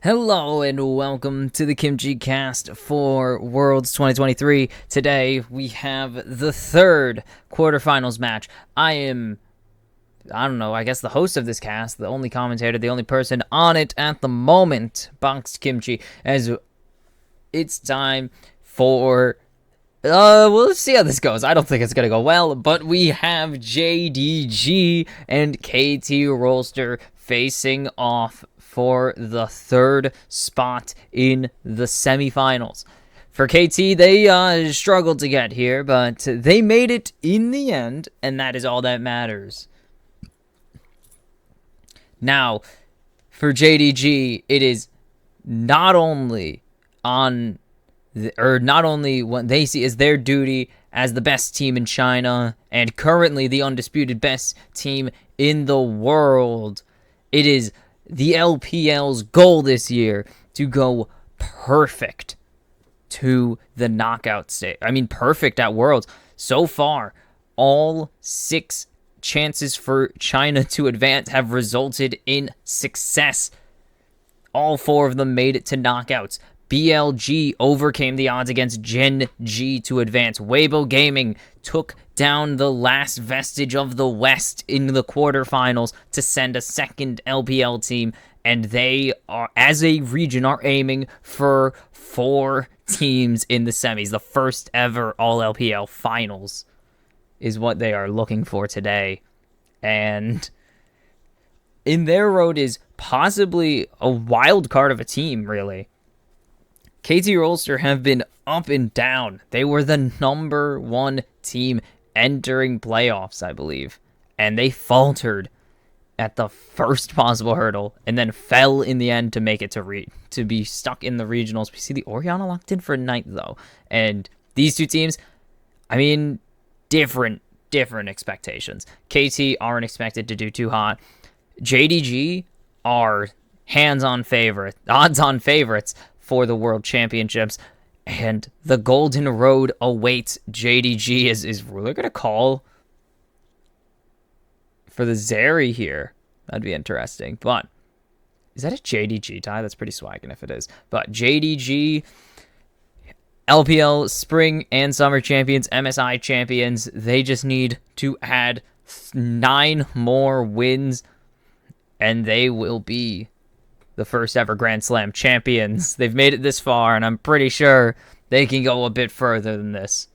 Hello and welcome to the kimchicast for Worlds 2023. Today we have the third quarterfinals match. I don't know, I guess the host of this cast, the only commentator, the only person on it at the moment, Boxed Kimchi, as it's time for let's see how this goes. I don't think it's gonna go well, but we have JDG and KT Rolster facing off for the third spot in the semifinals. For KT, they struggled to get here, but they made it in the end, and that is all that matters. Now, for JDG, it is not only what they see as their duty as the best team in China and currently the undisputed best team in the world. It is the LPL's goal this year to go perfect to the knockout stage. I mean, perfect at Worlds. So far, all 6 chances for China to advance have resulted in success. All 4 of them made it to knockouts. BLG overcame the odds against Gen G to advance. Weibo Gaming took down the last vestige of the West in the quarterfinals to send a second LPL team, and they are, as a region, are aiming for 4 teams in the semis. The first ever All-LPL finals is what they are looking for today. And in their road is possibly a wild card of a team, really. KT Rolster have been up and down. They were the number 1 team entering playoffs, I believe. And they faltered at the first possible hurdle and then fell in the end to make it to be stuck in the regionals. We see the Oriana locked in for 9th, though. And these 2 teams, I mean, different expectations. KT aren't expected to do too hot. JDG are odds-on favorites for the World Championships, and the golden road awaits JDG. Is really going to call for the Zeri here. That'd be interesting. But is that a JDG tie? That's pretty swaggin' if it is. But JDG, LPL Spring and Summer Champions, MSI Champions, they just need to add 9 more wins, and they will be the first ever Grand Slam champions. They've made it this far, and I'm pretty sure they can go a bit further than this.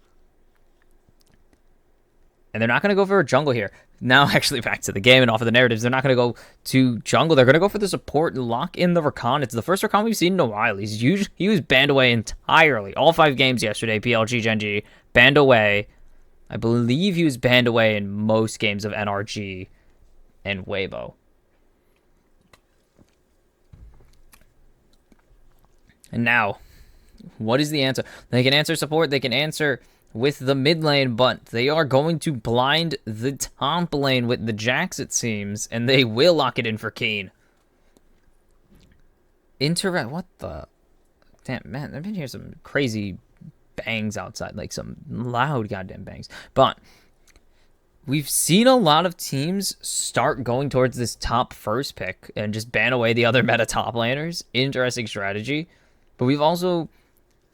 And they're not going to go for a jungle here. Now, actually, back to the game and off of the narratives, they're not going to go to jungle. They're going to go for the support and lock in the Rakan. It's the first Rakan we've seen in a while. He was banned away entirely. All 5 games yesterday, PLG, Gen G, banned away. I believe he was banned away in most games of NRG and Weibo. And now, what is the answer? They can answer support, they can answer with the mid lane, but they are going to blind the top lane with the Jax, it seems, and they will lock it in for Keen. What the? Damn, man, I've been hearing some crazy bangs outside, like some loud goddamn bangs. But we've seen a lot of teams start going towards this top first pick and just ban away the other meta top laners. Interesting strategy. But we've also,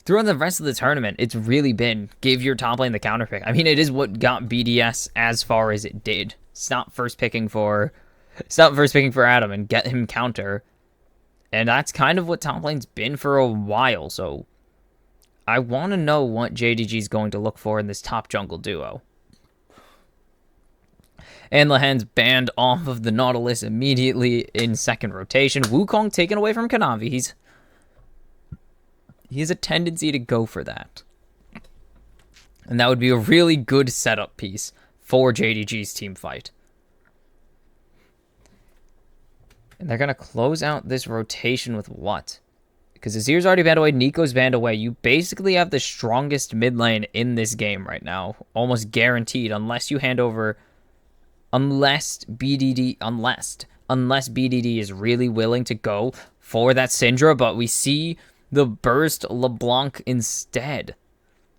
throughout the rest of the tournament, it's really been give your top lane the counter pick. I mean, it is what got BDS as far as it did. Stop first picking for Adam and get him counter. And that's kind of what top lane's been for a while. So I want to know what JDG is going to look for in this top jungle duo. And Lehen's banned off of the Nautilus immediately in second rotation. Wukong taken away from Kanavi. He has a tendency to go for that. And that would be a really good setup piece for JDG's team fight. And they're going to close out this rotation with what? Because Azir's already banned away, Nico's banned away. You basically have the strongest mid lane in this game right now. Almost guaranteed, unless you hand over... Unless BDD is really willing to go for that Syndra, but we see the burst LeBlanc instead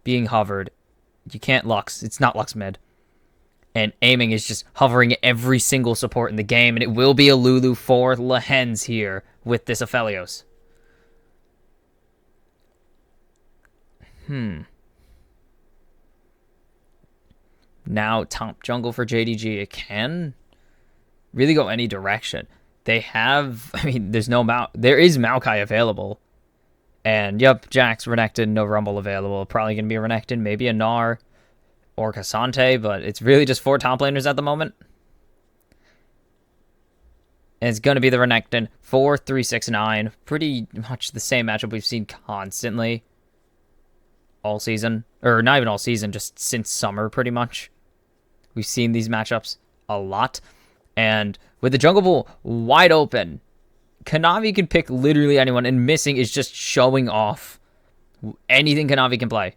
being hovered. You can't Lux. It's not Lux mid. And aiming is just hovering every single support in the game, and it will be a Lulu for Lehens here with this Aphelios. Now, top jungle for JDG. It can really go any direction. They have, I mean, there's no there is Maokai available. And, yep, Jax, Renekton, no Rumble available. Probably going to be a Renekton, maybe a Gnar or Cassante, but it's really just 4 top laners at the moment. And it's going to be the Renekton 4-3-6-9. Pretty much the same matchup we've seen constantly all season. Or not even all season, just since summer, pretty much. We've seen these matchups a lot. And with the jungle pool wide open, Kanavi can pick literally anyone, and missing is just showing off anything Kanavi can play.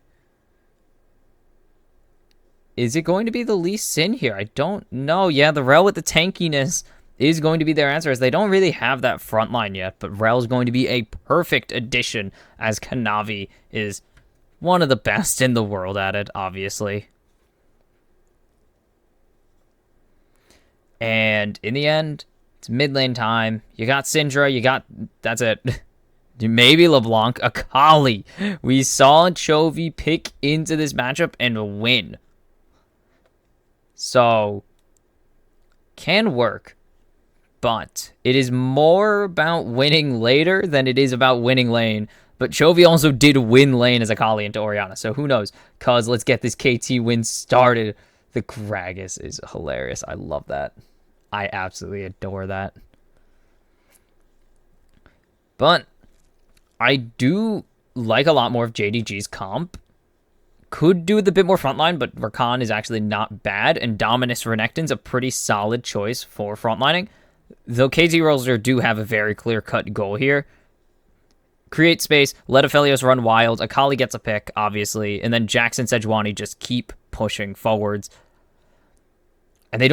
Is it going to be the Lee Sin here? I don't know. Yeah, the Rel with the tankiness is going to be their answer, as they don't really have that front line yet, but Rel is going to be a perfect addition, as Kanavi is one of the best in the world at it, obviously. And in the end, it's mid lane time. You got Syndra. That's it. Maybe LeBlanc, Akali. We saw Chovy pick into this matchup and win. So, can work. But it is more about winning later than it is about winning lane. But Chovy also did win lane as Akali into Orianna. So who knows? Cause let's get this KT win started. The Gragas is hilarious. I love that. I absolutely adore that. But I do like a lot more of JDG's comp. Could do with a bit more frontline, but Rakan is actually not bad, and Dominus Renekton's a pretty solid choice for frontlining. Though KT Rolster do have a very clear-cut goal here. Create space, let Aphelios run wild, Akali gets a pick, obviously, and then Jackson Sejuani just keep pushing forwards. And they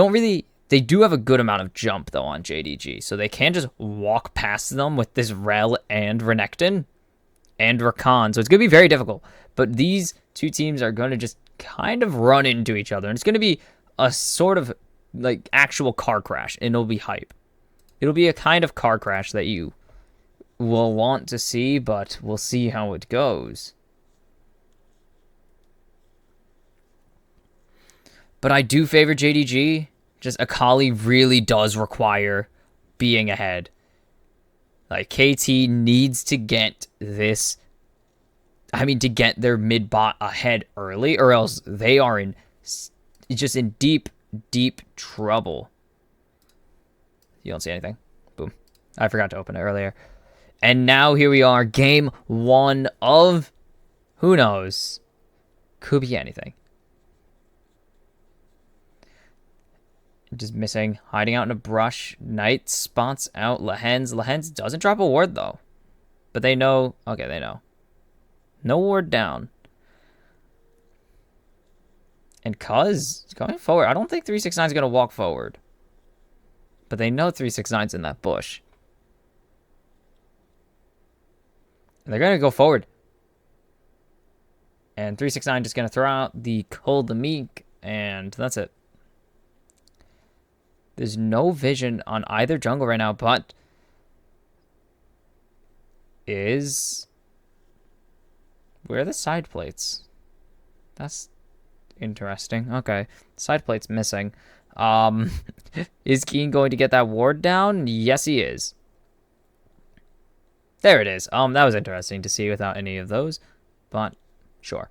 do have a good amount of jump, though, on JDG, so they can just walk past them with this Rel and Renekton and Rakan, so it's going to be very difficult. But these two teams are going to just kind of run into each other, and it's going to be a sort of, like, actual car crash, and it'll be hype. It'll be a kind of car crash that you will want to see, but we'll see how it goes. But I do favor JDG. Just Akali really does require being ahead. Like, KT needs to get this, to get their mid-bot ahead early, or else they are in deep, deep trouble. You don't see anything. Boom. I forgot to open it earlier. And now here we are, game 1 of, who knows? Could be anything. Just missing, hiding out in a brush. Knight spots out Lehens. Lehens doesn't drop a ward, though. But they know. Okay, they know. No ward down. And Cuz is going forward. I don't think 369 is going to walk forward. But they know 369's in that bush. And they're going to go forward. And 369 just going to throw out the Cold the Meek. And that's it. There's no vision on either jungle right now, but where are the side plates? That's interesting. Okay, side plate's missing. Is Keen going to get that ward down? Yes, he is. There it is. That was interesting to see without any of those, but sure.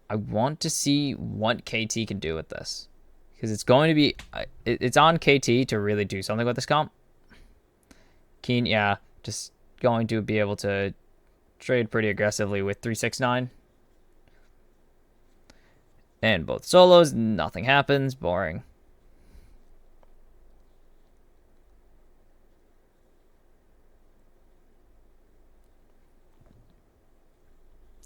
I want to see what KT can do with this, because it's going to be, it's on KT to really do something with this comp. Keen, yeah, just going to be able to trade pretty aggressively with 369. And both solos, nothing happens, boring.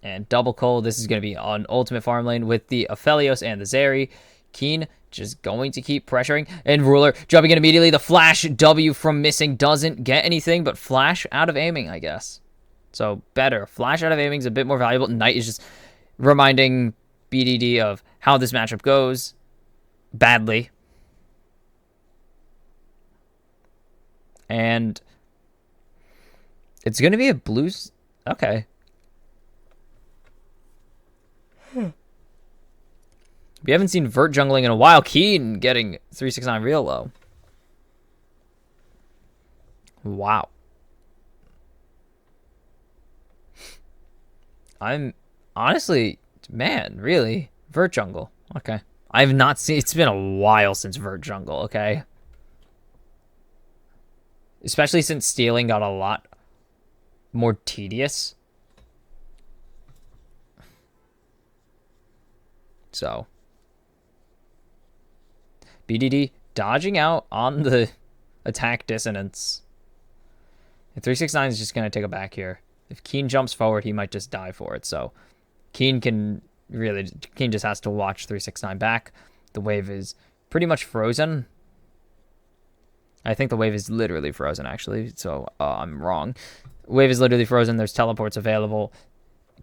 And double Cole, this is going to be on ultimate farm lane with the Aphelios and the Zeri. Keen just going to keep pressuring. And Ruler jumping in immediately. The flash W from missing doesn't get anything, but flash out of aiming, I guess. So better. Flash out of aiming is a bit more valuable. Knight is just reminding BDD of how this matchup goes. Badly. And It's going to be a blues. Okay. We haven't seen Vert jungling in a while. Keen getting 369 real low. Wow. I'm honestly, man, really? Vert jungle. Okay. I have not seen, it's been a while since Vert jungle, okay? Especially since stealing got a lot more tedious. So. BDD dodging out on the attack dissonance. And 369 is just going to take a back here. If Keen jumps forward, he might just die for it. So Keen just has to watch 369 back. The wave is pretty much frozen. I think the wave is literally frozen, actually. So I'm wrong. Wave is literally frozen. There's teleports available.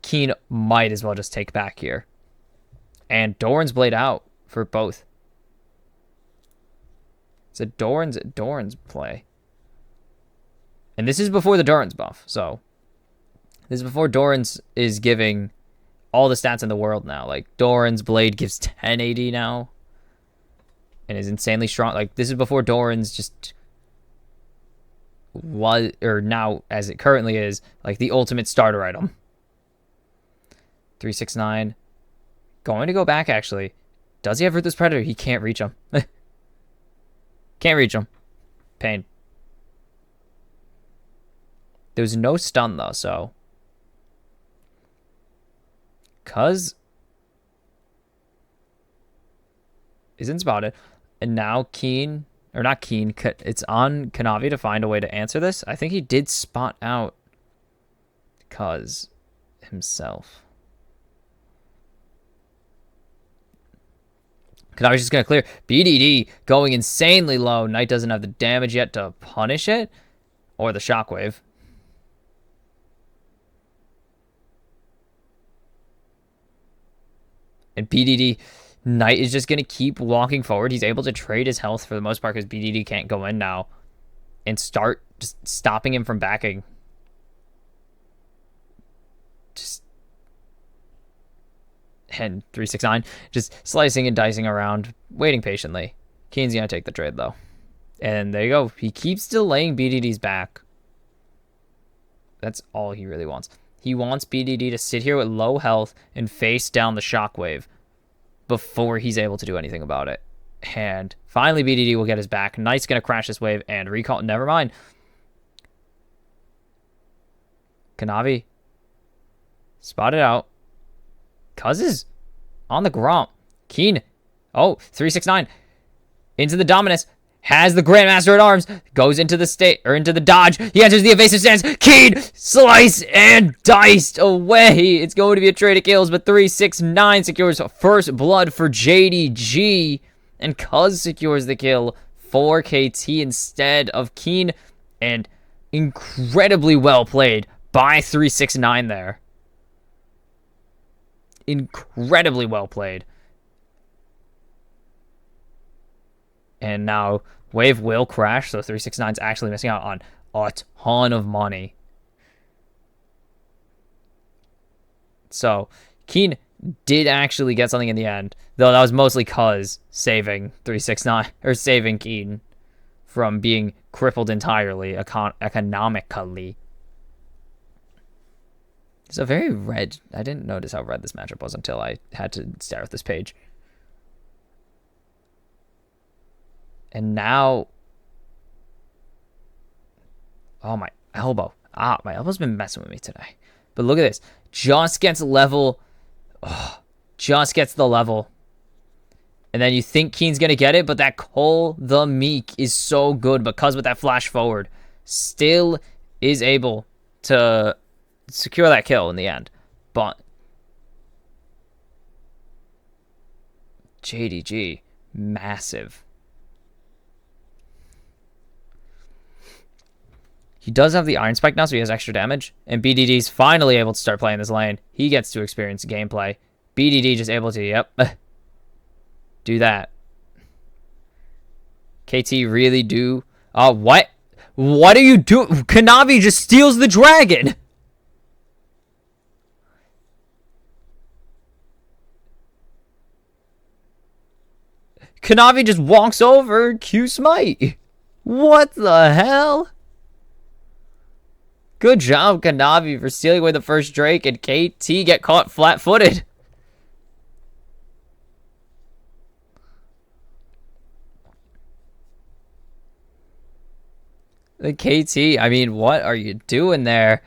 Keen might as well just take back here. And Doran's Blade out for both. It's a Doran's play. And this is before the Doran's buff, so this is before Doran's is giving all the stats in the world now. Like Doran's Blade gives 1080 now and is insanely strong. Like this is before Doran's just was, or now as it currently is, like the ultimate starter item. 369 going to go back actually. Does he have Ruthless Predator? He can't reach him. Can't reach him. Pain. There's no stun, though, so. Cuz isn't spotted. And now Keen, or not Keen, it's on Kanavi to find a way to answer this. I think he did spot out Cuz himself. Kanavi's just going to clear. BDD going insanely low. Knight doesn't have the damage yet to punish it. Or the shockwave. And BDD, Knight is just going to keep walking forward. He's able to trade his health for the most part because BDD can't go in now. And start just stopping him from backing. And 369 just slicing and dicing around, waiting patiently. Keen's gonna take the trade though, and there you go. He keeps delaying BDD's back. That's all he really wants. He wants BDD to sit here with low health and face down the shockwave before he's able to do anything about it. And finally BDD will get his back. Knight's gonna crash this wave and recall. Never mind. Kanavi spotted out. Cuz is on the Gromp. Keen. Oh, 369. Into the Dominus. Has the Grandmaster at Arms. Goes into the state, or into the dodge. He enters the evasive stance. Keen. Slice and diced away. It's going to be a trade of kills, but 369 secures first blood for JDG. And Cuz secures the kill for KT instead of Keen. And incredibly well played by 369 there. Incredibly well played. And now wave will crash, so 369's actually missing out on a ton of money. So Keen did actually get something in the end, though that was mostly Cuz saving 369 or saving Keen from being crippled entirely economically. It's a very red. I didn't notice how red this matchup was until I had to stare at this page. And now, oh, my elbow. My elbow's been messing with me today. But look at this. Just gets level. Oh, just gets the level. And then you think Keen's going to get it, but that Cole the Meek is so good because with that flash forward, still is able to secure that kill in the end. But JDG, massive. He does have the Iron Spike now, so he has extra damage. And BDD's finally able to start playing this lane. He gets to experience gameplay. BDD just able to, yep, do that. KT really do. Oh, what? What are you doing? Kanavi just steals the dragon. Kanavi just walks over Q Smite. What the hell? Good job, Kanavi, for stealing away the first Drake, and KT get caught flat-footed. The KT, I mean, what are you doing there?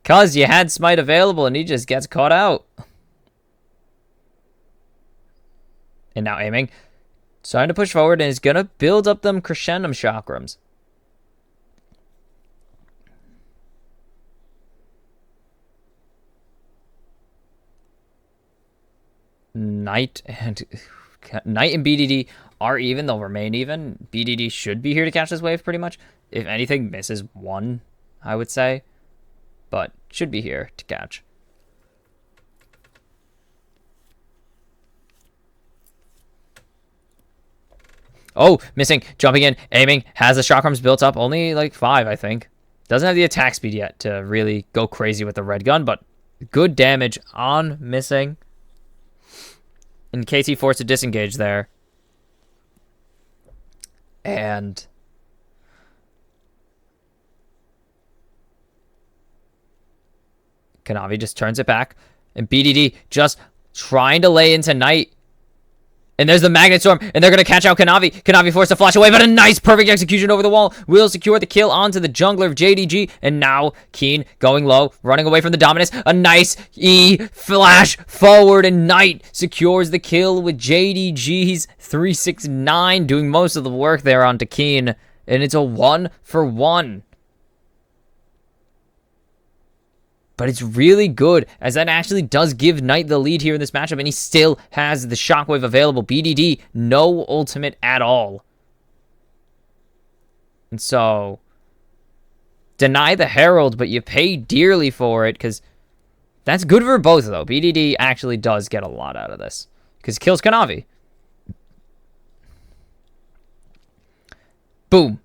Cuz you had Smite available and he just gets caught out. And now aiming. Starting to push forward and is going to build up them Crescendum Chakrams. Knight and BDD are even. They'll remain even. BDD should be here to catch this wave pretty much. If anything, misses one, I would say. But should be here to catch. Oh, missing. Jumping in. Aiming. Has the chakrams built up. Only like 5, I think. Doesn't have the attack speed yet to really go crazy with the red gun. But good damage on missing. And KT forced to disengage there. And Kanavi just turns it back. And BDD just trying to lay into Knight. And there's the Magnet Storm, and they're going to catch out Kanavi. Kanavi forced to flash away, but a nice, perfect execution over the wall will secure the kill onto the jungler of JDG. And now Keen going low, running away from the Dominus. A nice E flash forward, and Knight secures the kill with JDG's 369 doing most of the work there onto Keen. And it's a 1-for-1. But it's really good, as that actually does give Knight the lead here in this matchup, and he still has the Shockwave available. BDD, no ultimate at all. And so, deny the Herald, but you pay dearly for it, because that's good for both, though. BDD actually does get a lot out of this, because it kills Kanavi. Boom.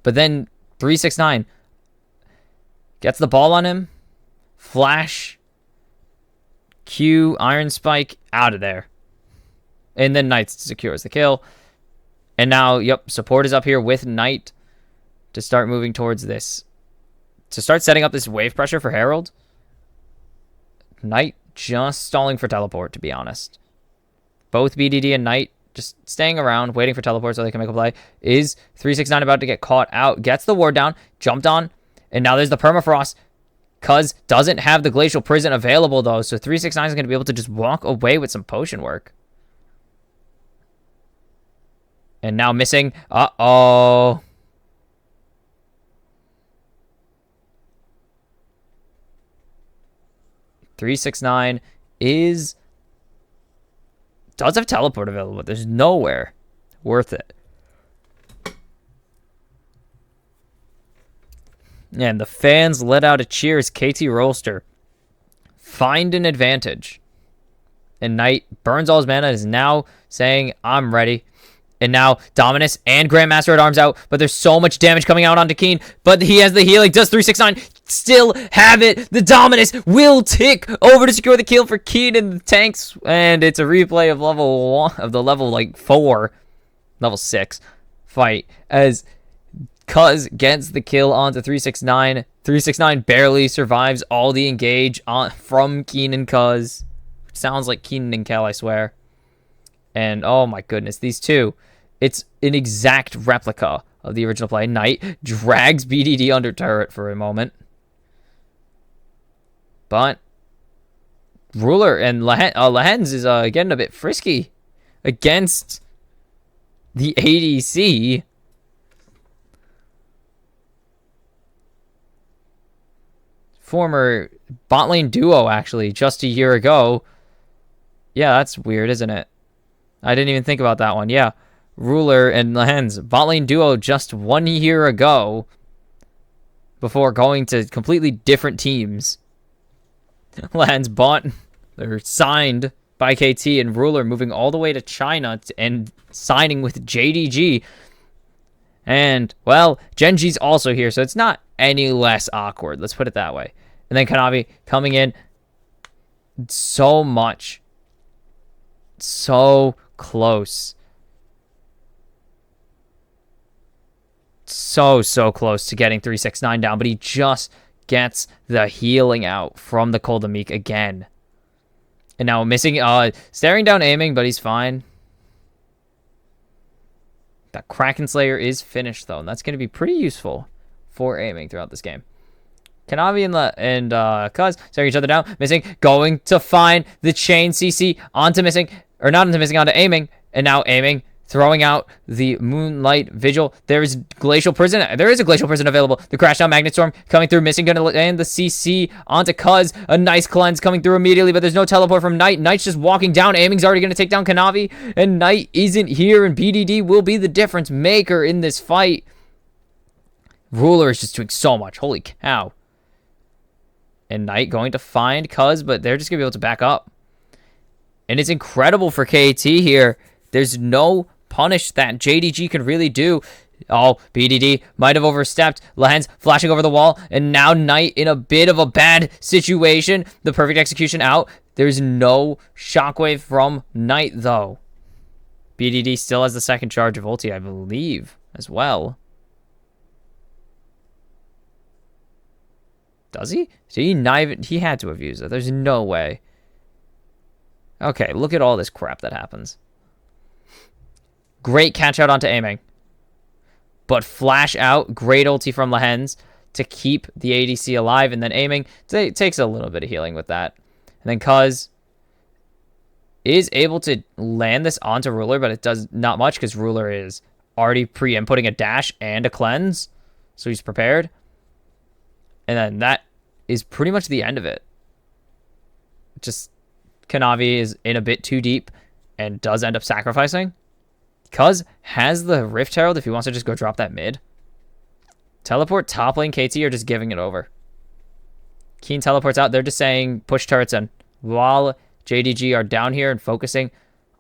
But then, 369... gets the ball on him. Flash. Q. Iron Spike. Out of there. And then Knight secures the kill. And now, yep, support is up here with Knight to start moving towards this. To start setting up this wave pressure for Herald. Knight just stalling for teleport, to be honest. Both BDD and Knight just staying around, waiting for teleport so they can make a play. Is 369 about to get caught out. Gets the ward down. Jumped on. And now there's the Permafrost. Cuz doesn't have the Glacial Prison available, though. So 369 is going to be able to just walk away with some potion work. And now missing. Uh-oh. .369 does have teleport available, but there's nowhere worth it. And the fans let out a cheer as KT Rolster find an advantage. And Knight burns all his mana and is now saying, I'm ready. And now Dominus and Grandmaster at Arms out, but there's so much damage coming out onto Keen. But he has the healing. Does 369 still have it? The Dominus will tick over to secure the kill for Keen and the tanks. And it's a replay of level 1, of the level like 4, level 6 fight as Cuz gets the kill onto 369. 369 barely survives all the engage from Keen and Cuz. Sounds like Keenan and Kel, I swear. And oh my goodness, these two. It's an exact replica of the original play. Knight drags BDD under turret for a moment. But Ruler and Lehens is getting a bit frisky against the ADC. Former bot lane duo, actually, just a year ago. Yeah, that's weird, isn't it? I didn't even think about that one. Yeah, Ruler and Lehens, bot lane duo just 1 year ago before going to completely different teams. Lehens bought, they're signed by KT, and Ruler moving all the way to China and signing with JDG. And, well, Genji's also here, so it's not any less awkward. Let's put it that way. And then Kanavi coming in. So much. So close. So close to getting 369 down, but he just gets the healing out from the Koldamik again. And now missing, staring down aiming, but he's fine. That Kraken Slayer is finished, though, and that's going to be pretty useful for aiming throughout this game. Kanavi and Cuz staring each other down, missing, going to find the chain CC onto missing, or not onto missing, onto aiming, and now aiming, throwing out the Moonlight Vigil. There is Glacial Prison. There is a Glacial Prison available. The Crash Down Magnet Storm coming through, missing, going to land the CC onto Cuz. A nice cleanse coming through immediately, but there's no teleport from Knight. Knight's just walking down. Aiming's already going to take down Kanavi, and Knight isn't here, and BDD will be the difference maker in this fight. Ruler is just doing so much. Holy cow. And Knight going to find Cuz, but they're just going to be able to back up. And it's incredible for KT here. There's no punish that JDG can really do. Oh, BDD might have overstepped. Lehens flashing over the wall, and now Knight in a bit of a bad situation. The perfect execution out. There's no shockwave from Knight, though. BDD still has the second charge of ulti, I believe, as well. Does he? He had to have used it. There's no way. Okay, look at all this crap that happens. Great catch out onto aiming. But flash out, great ulti from Lehens to keep the ADC alive. And then aiming, takes a little bit of healing with that. And then Cuz is able to land this onto Ruler, but it does not much because Ruler is already pre-inputting a dash and a cleanse. So he's prepared. And then that is pretty much the end of it. Just Kanavi is in a bit too deep and does end up sacrificing. Cuz has the Rift Herald if he wants to just go drop that mid. Teleport top lane KT or just giving it over. Keen teleports out. They're just saying push turrets in. While JDG are down here and focusing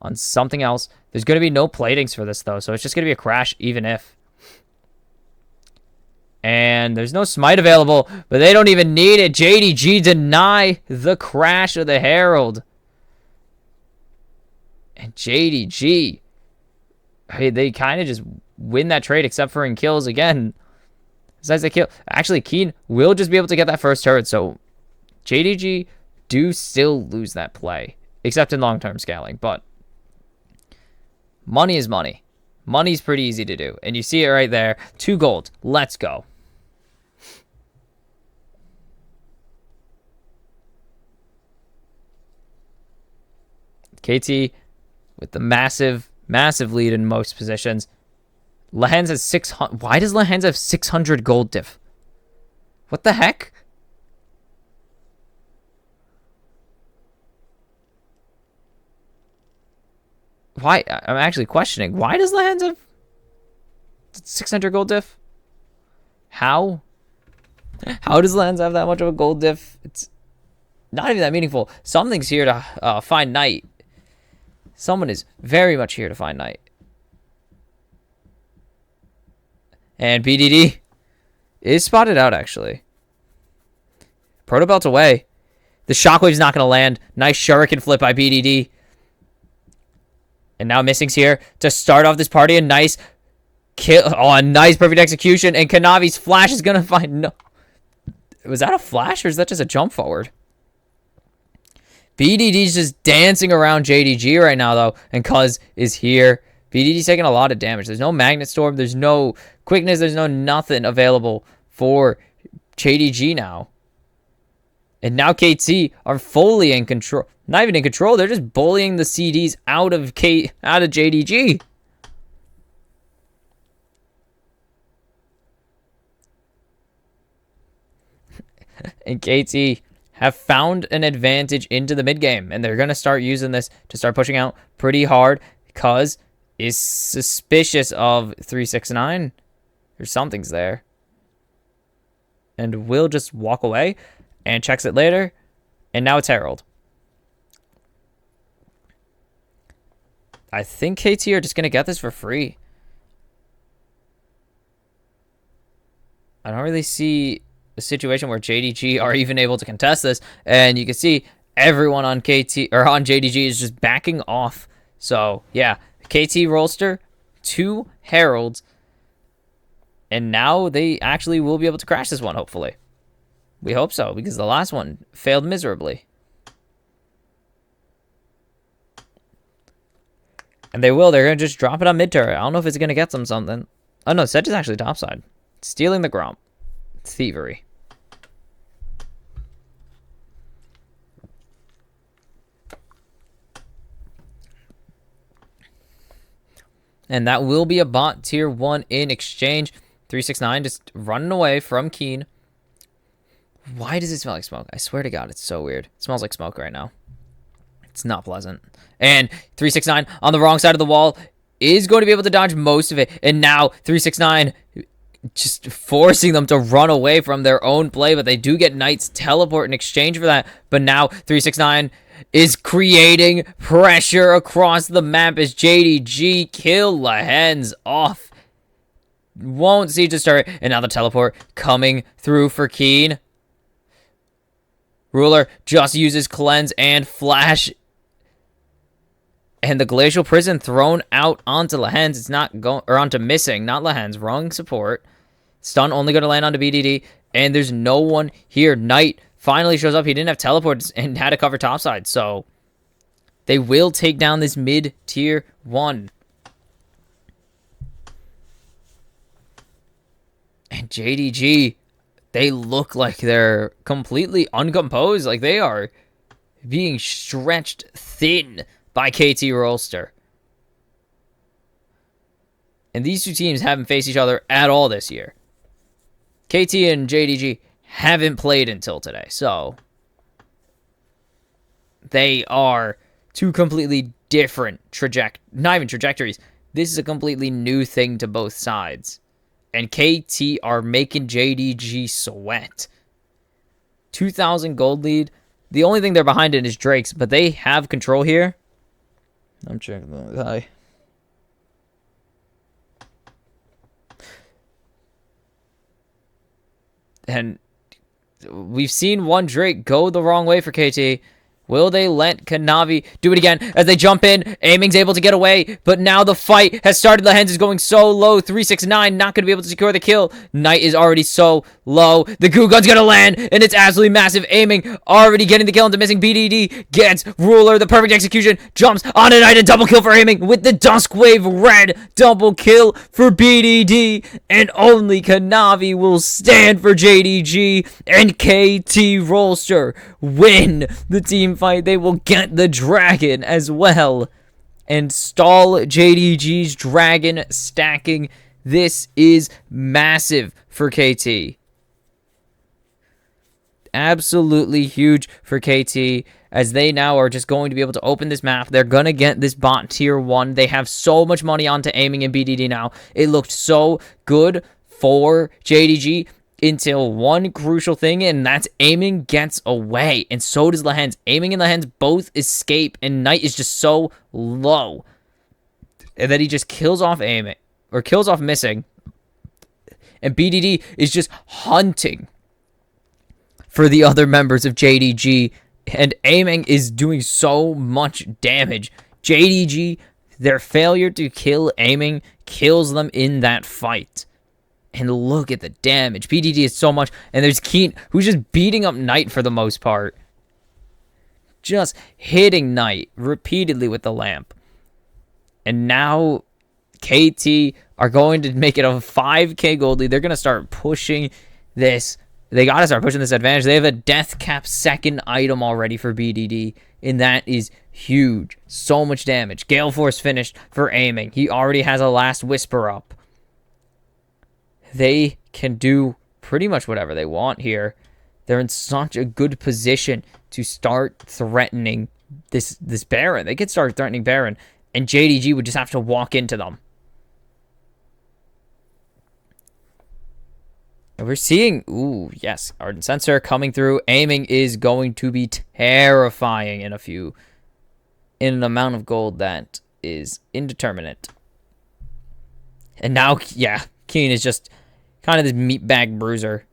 on something else. There's going to be no platings for this though. So it's just going to be a crash even if. And there's no smite available. But they don't even need it. JDG deny the crash of the Herald. And JDG. Hey, they kind of just win that trade except for in kills again. Besides the kill. Actually, Keen will just be able to get that first turret. So JDG do still lose that play. Except in long-term scaling. But money is money. Money's pretty easy to do. And you see it right there. 2 gold. Let's go. KT with the massive lead in most positions. Lehens has 600. Why does Lehens have 600 gold diff? What the heck? Why? I'm actually questioning. Why does Lehens have 600 gold diff? How? How does Lehens have that much of a gold diff? It's not even that meaningful. Something's here to find Knight. Someone is very much here to find Knight. And BDD is spotted out, actually. Proto Belt away. The Shockwave's not going to land. Nice Shuriken flip by BDD. And now Missing's here to start off this party. A nice kill. Oh, a nice perfect execution. And Kanavi's flash is going to find... No. Was that a flash or is that just a jump forward? BDD's just dancing around JDG right now, though. And Cuz is here. BDD's taking a lot of damage. There's no Magnet Storm. There's no quickness. There's no nothing available for JDG now. And now KT are fully in control. Not even in control. They're just bullying the CDs out of JDG. And KT have found an advantage into the mid game, and they're going to start using this to start pushing out pretty hard. Cuz is suspicious of 369 or something's there, and will just walk away and checks it later. And now it's Herald. I think KT are just going to get this for free. I don't really see a situation where JDG are even able to contest this. And you can see everyone on KT or on JDG is just backing off. So yeah, KT Rolster, 2 Heralds, and now they actually will be able to crash this one, hopefully. We hope so, because the last one failed miserably. And they will. They're going to just drop it on mid turret. I don't know if it's going to get them something. Oh, no. Sedge is actually topside. Stealing the Gromp. Thievery. And that will be a bot tier 1 in exchange. 369 just running away from Keen. Why does it smell like smoke? I swear to God, it's so weird. It smells like smoke right now. It's not pleasant. And 369 on the wrong side of the wall is going to be able to dodge most of it. And now 369 just forcing them to run away from their own play. But they do get Knight's teleport in exchange for that. But now 369 is creating pressure across the map as JDG kill Lehens off. Won't see to start. And now the teleport coming through for Keen. Ruler just uses Cleanse and Flash. And the Glacial Prison thrown out onto Lehens. It's not going, or onto Missing, not Lehens. Wrong support. Stun only going to land onto BDD. And there's no one here. Knight finally shows up. He didn't have teleports and had to cover topside. So they will take down this mid tier 1. And JDG, they look like they're completely uncomposed. Like they are being stretched thin by KT Rolster. And these two teams haven't faced each other at all this year. KT and JDG haven't played until today. So they are two completely different not even trajectories. This is a completely new thing to both sides. And KT are making JDG sweat. 2,000 gold lead. The only thing they're behind it is Drake's, but they have control here. I'm checking the high. And we've seen one Drake go the wrong way for KT. Will they let Kanavi do it again as they jump in? Aiming's able to get away, but now the fight has started. Lehens is going so low. 369 not going to be able to secure the kill. Knight is already so low. The goo gun's going to land, and it's absolutely massive. Aiming already getting the kill into Missing. BDD gets Ruler. The perfect execution. Jumps on a Knight. A double kill for Aiming with the Dusk Wave Red. Double kill for BDD, and only Kanavi will stand for JDG, and KT Rolster win the team fight. They will get the dragon as well and stall JDG's dragon stacking. This is massive for KT. Absolutely huge for KT, as they now are just going to be able to open this map. They're going to get this bot tier 1. They have so much money onto Aiming and BDD now. It looked so good for JDG until one crucial thing, and that's Aiming gets away. And so does Lehens. Aiming and Lehens both escape, and Knight is just so low. And then he just kills off Aiming, or kills off Missing. And BDD is just hunting for the other members of JDG. And Aiming is doing so much damage. JDG, their failure to kill Aiming kills them in that fight. And look at the damage. BDD is so much. And there's Keen, who's just beating up Knight for the most part. Just hitting Knight repeatedly with the lamp. And now KT are going to make it a 5k gold lead. They're going to start pushing this. They got to start pushing this advantage. They have a death cap second item already for BDD. And that is huge. So much damage. Gale Force finished for Aiming. He already has a last Whisper up. They can do pretty much whatever they want here. They're in such a good position to start threatening this Baron. They could start threatening Baron, and JDG would just have to walk into them. And we're seeing, ooh, yes, Ardent Sensor coming through. Aiming is going to be terrifying in an amount of gold that is indeterminate. And now, yeah, Keen is just Kind of this meatbag bruiser.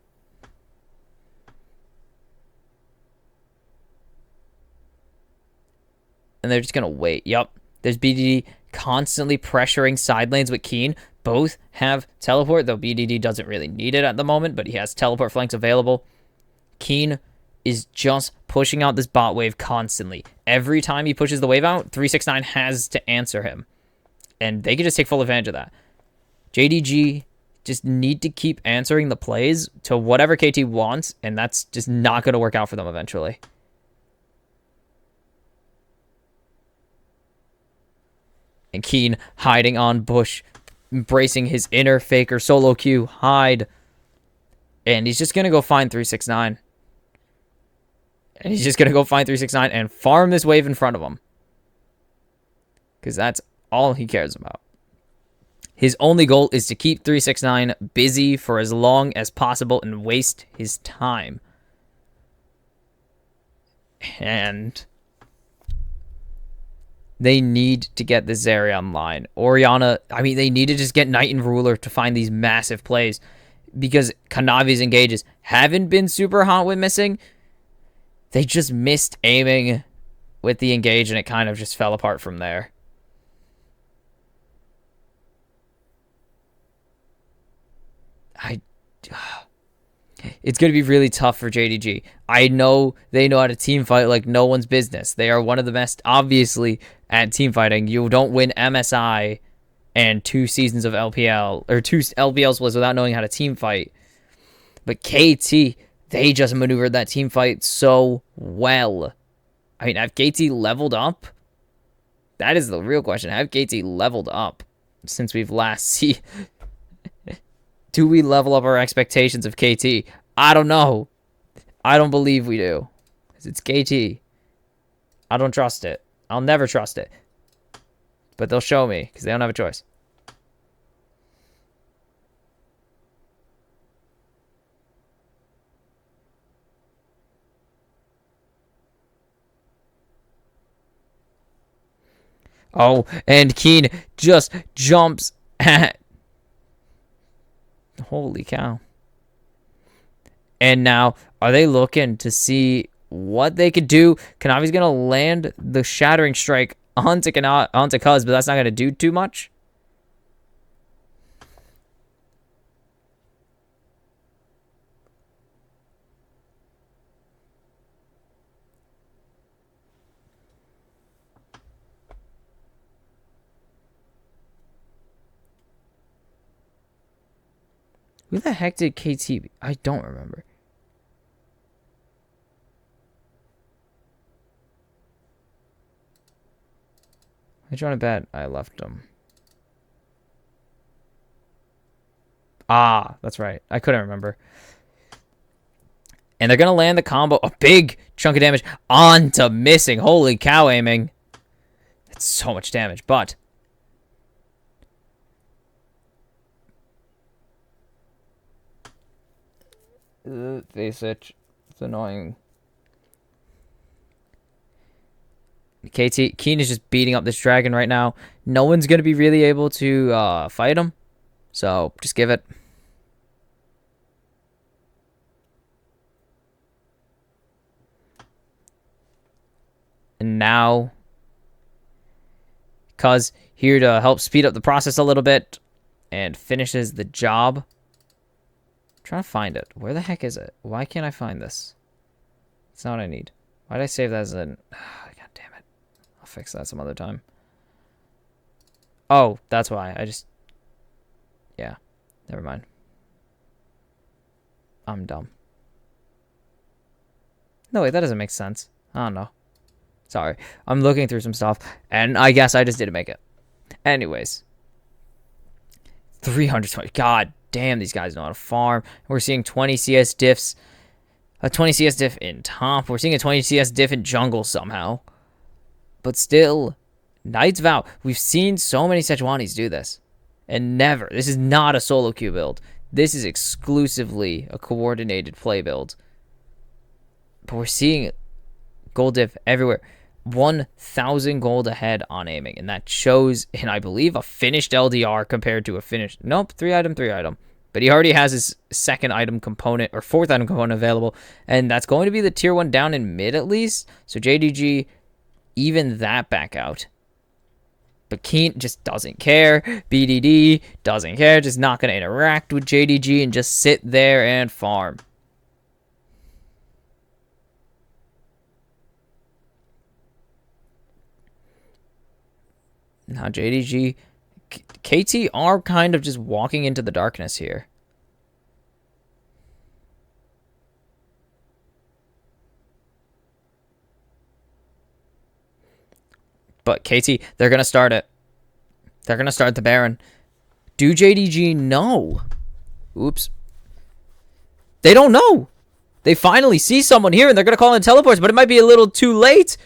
And they're just going to wait. Yup. There's BDD constantly pressuring side lanes with Keen. Both have teleport, though BDD doesn't really need it at the moment, but he has teleport flanks available. Keen is just pushing out this bot wave constantly. Every time he pushes the wave out, 369 has to answer him. And they can just take full advantage of that. JDG just need to keep answering the plays to whatever KT wants, and that's just not going to work out for them eventually. And Keen hiding on bush, embracing his inner faker solo queue. Hide. And he's just going to go find 369. And he's just going to go find 369 and farm this wave in front of him. Because that's all he cares about. His only goal is to keep 369 busy for as long as possible and waste his time. And they need to get this Zarya online. Orianna, I mean, they need to just get Knight and Ruler to find these massive plays. Because Kanavi's engages haven't been super hot with missing. They just missed aiming with the engage, and it kind of just fell apart from there. It's going to be really tough for JDG. I know they know how to team fight like no one's business. They are one of the best, obviously, at team fighting. You don't win MSI and 2 seasons of LPL, or 2 LPL splits without knowing how to team fight. But KT, they just maneuvered that team fight so well. I mean, have KT leveled up? That is the real question. Have KT leveled up since we've last seen? Do we level up our expectations of KT? I don't know. I don't believe we do. Because it's KT. I don't trust it. I'll never trust it. But they'll show me, because they don't have a choice. Oh, and Keen just jumps at... Holy cow. And now, are they looking to see what they could do? Kanavi's going to land the Shattering Strike onto Cuz, but that's not going to do too much. Who the heck did KT be? I don't remember. I trying to bet I left him. Ah, that's right. I couldn't remember. And they're going to land the combo. A big chunk of damage onto missing. Holy cow, aiming. That's so much damage, but... face it. It's annoying. KT Keen is just beating up this dragon right now. No one's going to be really able to fight him. So, just give it. And now, Cuz here to help speed up the process a little bit and finishes the job. Trying to find it. Where the heck is it? Why can't I find this? It's not what I need. Why did I save that as an... God damn it. I'll fix that some other time. Oh, that's why. I just... Yeah. Never mind. I'm dumb. No, wait. That doesn't make sense. I don't know. Sorry. I'm looking through some stuff, and I guess I just didn't make it. Anyways. 320. God damn, these guys know how to farm. We're seeing 20 CS diffs. A 20 CS diff in top. We're seeing a 20 CS diff in jungle somehow. But still, Knight's Vow. We've seen so many Sejuanis do this. And never. This is not a solo queue build. This is exclusively a coordinated play build. But we're seeing gold diff everywhere. 1,000 gold ahead on aiming, and that shows in, I believe, a finished LDR compared to a finished... Nope, 3 item. But he already has his second item component, or fourth item component available, and that's going to be the tier 1 down in mid at least. So JDG, even that back out. But Keen just doesn't care. BDD doesn't care, just not going to interact with JDG and just sit there and farm. Now JDG, KT are kind of just walking into the darkness here. But KT, they're going to start it. They're going to start the Baron. Do JDG know? Oops. They don't know. They finally see someone here, and they're going to call in teleports, but it might be a little too late.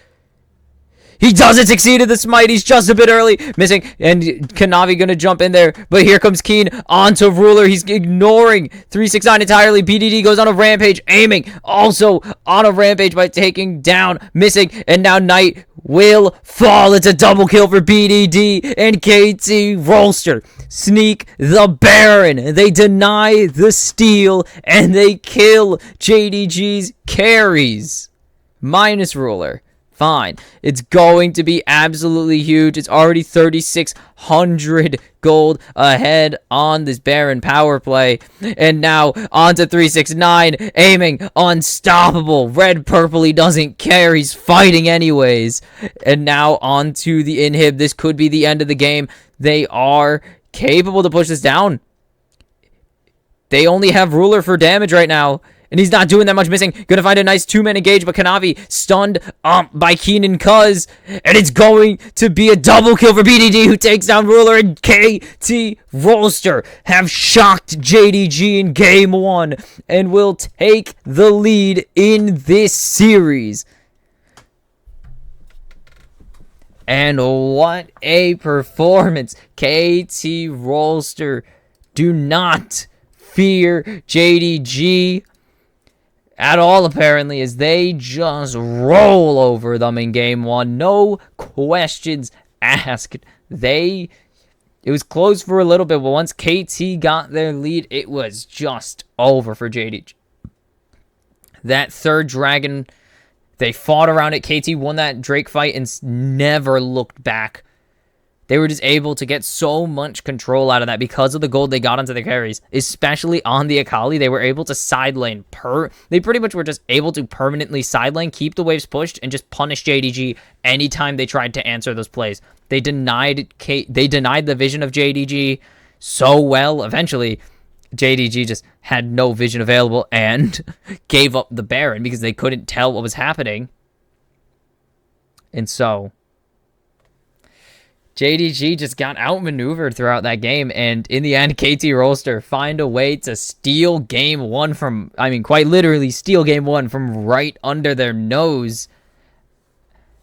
He doesn't succeed at the smite. He's just a bit early. Missing. And Kanavi going to jump in there. But here comes Keen onto Ruler. He's ignoring 369 entirely. BDD goes on a rampage. Aiming. Also on a rampage by taking down. Missing. And now Knight will fall. It's a double kill for BDD and KT Rolster. Sneak the Baron. They deny the steal. And they kill JDG's carries. Minus Ruler. Fine. It's going to be absolutely huge. It's already 3,600 gold ahead on this Baron power play. And now on to 369. Aiming. Unstoppable. Red purple. He doesn't care. He's fighting anyways. And now on to the inhib. This could be the end of the game. They are capable to push this down. They only have Ruler for damage right now. And he's not doing that much. Missing. Gonna find a nice 2-man engage, but Kanavi stunned by Keenan Cuz. And it's going to be a double kill for BDD, who takes down Ruler, and KT Rolster have shocked JDG in game 1 and will take the lead in this series. And what a performance. KT Rolster, do not fear JDG at all, apparently, as they just roll over them in game 1. No questions asked. It was close for a little bit, but once KT got their lead, it was just over for JDG. That third dragon, they fought around it. KT won that Drake fight and never looked back. They were just able to get so much control out of that because of the gold they got onto their carries, especially on the Akali. They were able to side lane. They pretty much were just able to permanently side lane, keep the waves pushed, and just punish JDG anytime they tried to answer those plays. They denied the vision of JDG so well. Eventually, JDG just had no vision available and gave up the Baron because they couldn't tell what was happening. And so JDG just got outmaneuvered throughout that game, and in the end, KT Rolster find a way to steal game 1 from, quite literally steal game 1 from right under their nose.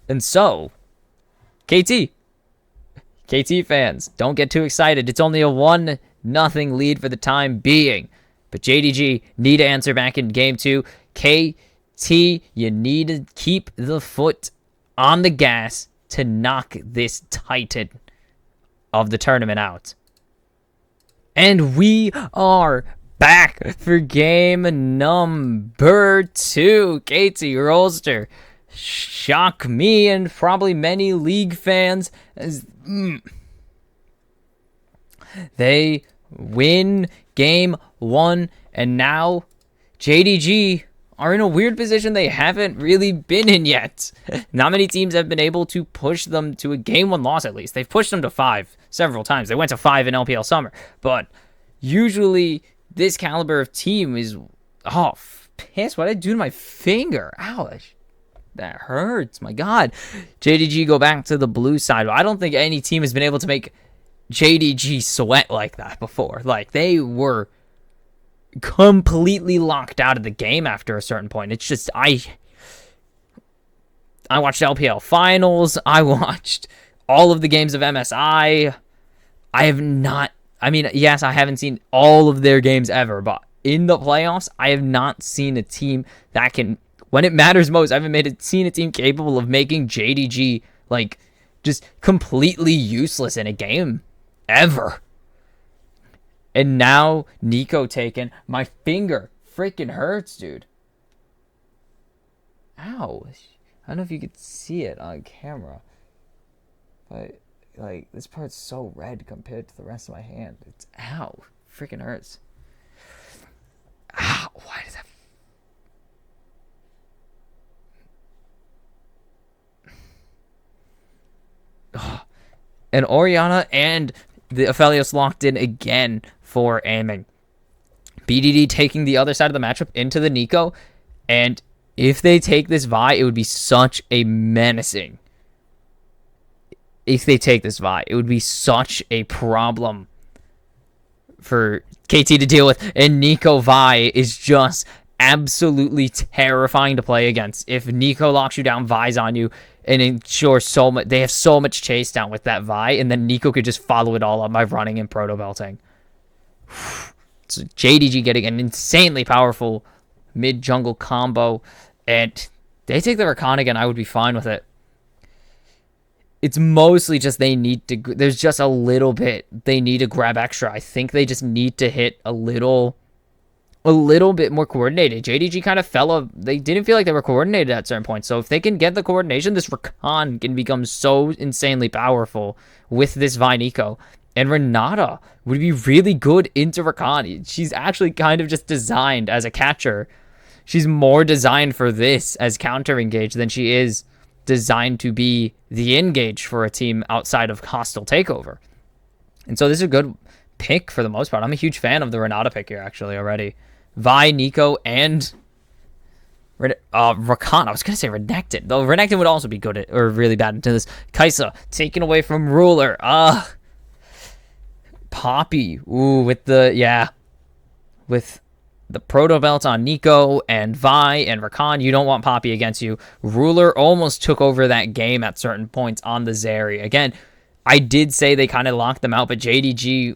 And so, KT fans, don't get too excited. It's only a 1-0 lead for the time being. But JDG need to answer back in game 2. KT, you need to keep the foot on the gas to knock this titan of the tournament out. And we are back for game number 2. KT Rolster shock me and probably many League fans as they win game 1, and now JDG are in a weird position they haven't really been in yet. Not many teams have been able to push them to a game 1 loss, at least. They've pushed them to 5 several times. They went to 5 in LPL Summer. But usually this caliber of team is... Oh, piss. What did I do to my finger? Ouch. That hurts. My God. JDG go back to the blue side. I don't think any team has been able to make JDG sweat like that before. Like, they were completely locked out of the game after a certain point. It's just, I watched LPL finals. I watched all of the games of MSI. I have not, yes, I haven't seen all of their games ever, but in the playoffs, I have not seen a team that can, when it matters most, I haven't seen a team capable of making JDG, just completely useless in a game, ever. And now Nico taken. My finger freaking hurts, dude. Ow. I don't know if you could see it on camera. But, like, this part's so red compared to the rest of my hand. It's, ow. Freaking hurts. Ow. Why does that... Oh. And Oriana and the Aphelios locked in again for aiming. BDD taking the other side of the matchup into the Nico. And if they take this Vi, it would be such a menacing. If they take this Vi, it would be such a problem for KT to deal with. And Nico Vi is just absolutely terrifying to play against. If Nico locks you down, Vi's on you, and ensures so much. They have so much chase down with that Vi, and then Nico could just follow it all up by running and proto belting. So JDG getting an insanely powerful mid jungle combo, and they take the Rakan again. I would be fine with it. It's mostly just they need to. There's just a little bit they need to grab extra. I think they just need to hit a little bit more coordinated. JDG kind of they didn't feel like they were coordinated at certain points. So if they can get the coordination, this Rakan can become so insanely powerful with this Vi Nico. And Renata would be really good into Rakan. She's actually kind of just designed as a catcher. She's more designed for this as counter engage than she is designed to be the engage for a team outside of hostile takeover. And so this is a good pick for the most part. I'm a huge fan of the Renata pick here actually already. Vi, Nico, and Rakan. I was going to say Renekton. Though Renekton would also be good at, or really bad into this. Kai'Sa taken away from Ruler. Poppy. Ooh, with the proto belt on Nico and Vi and Rakan. You don't want Poppy against you. Ruler almost took over that game at certain points on the Zeri. Again, I did say they kind of locked them out, but JDG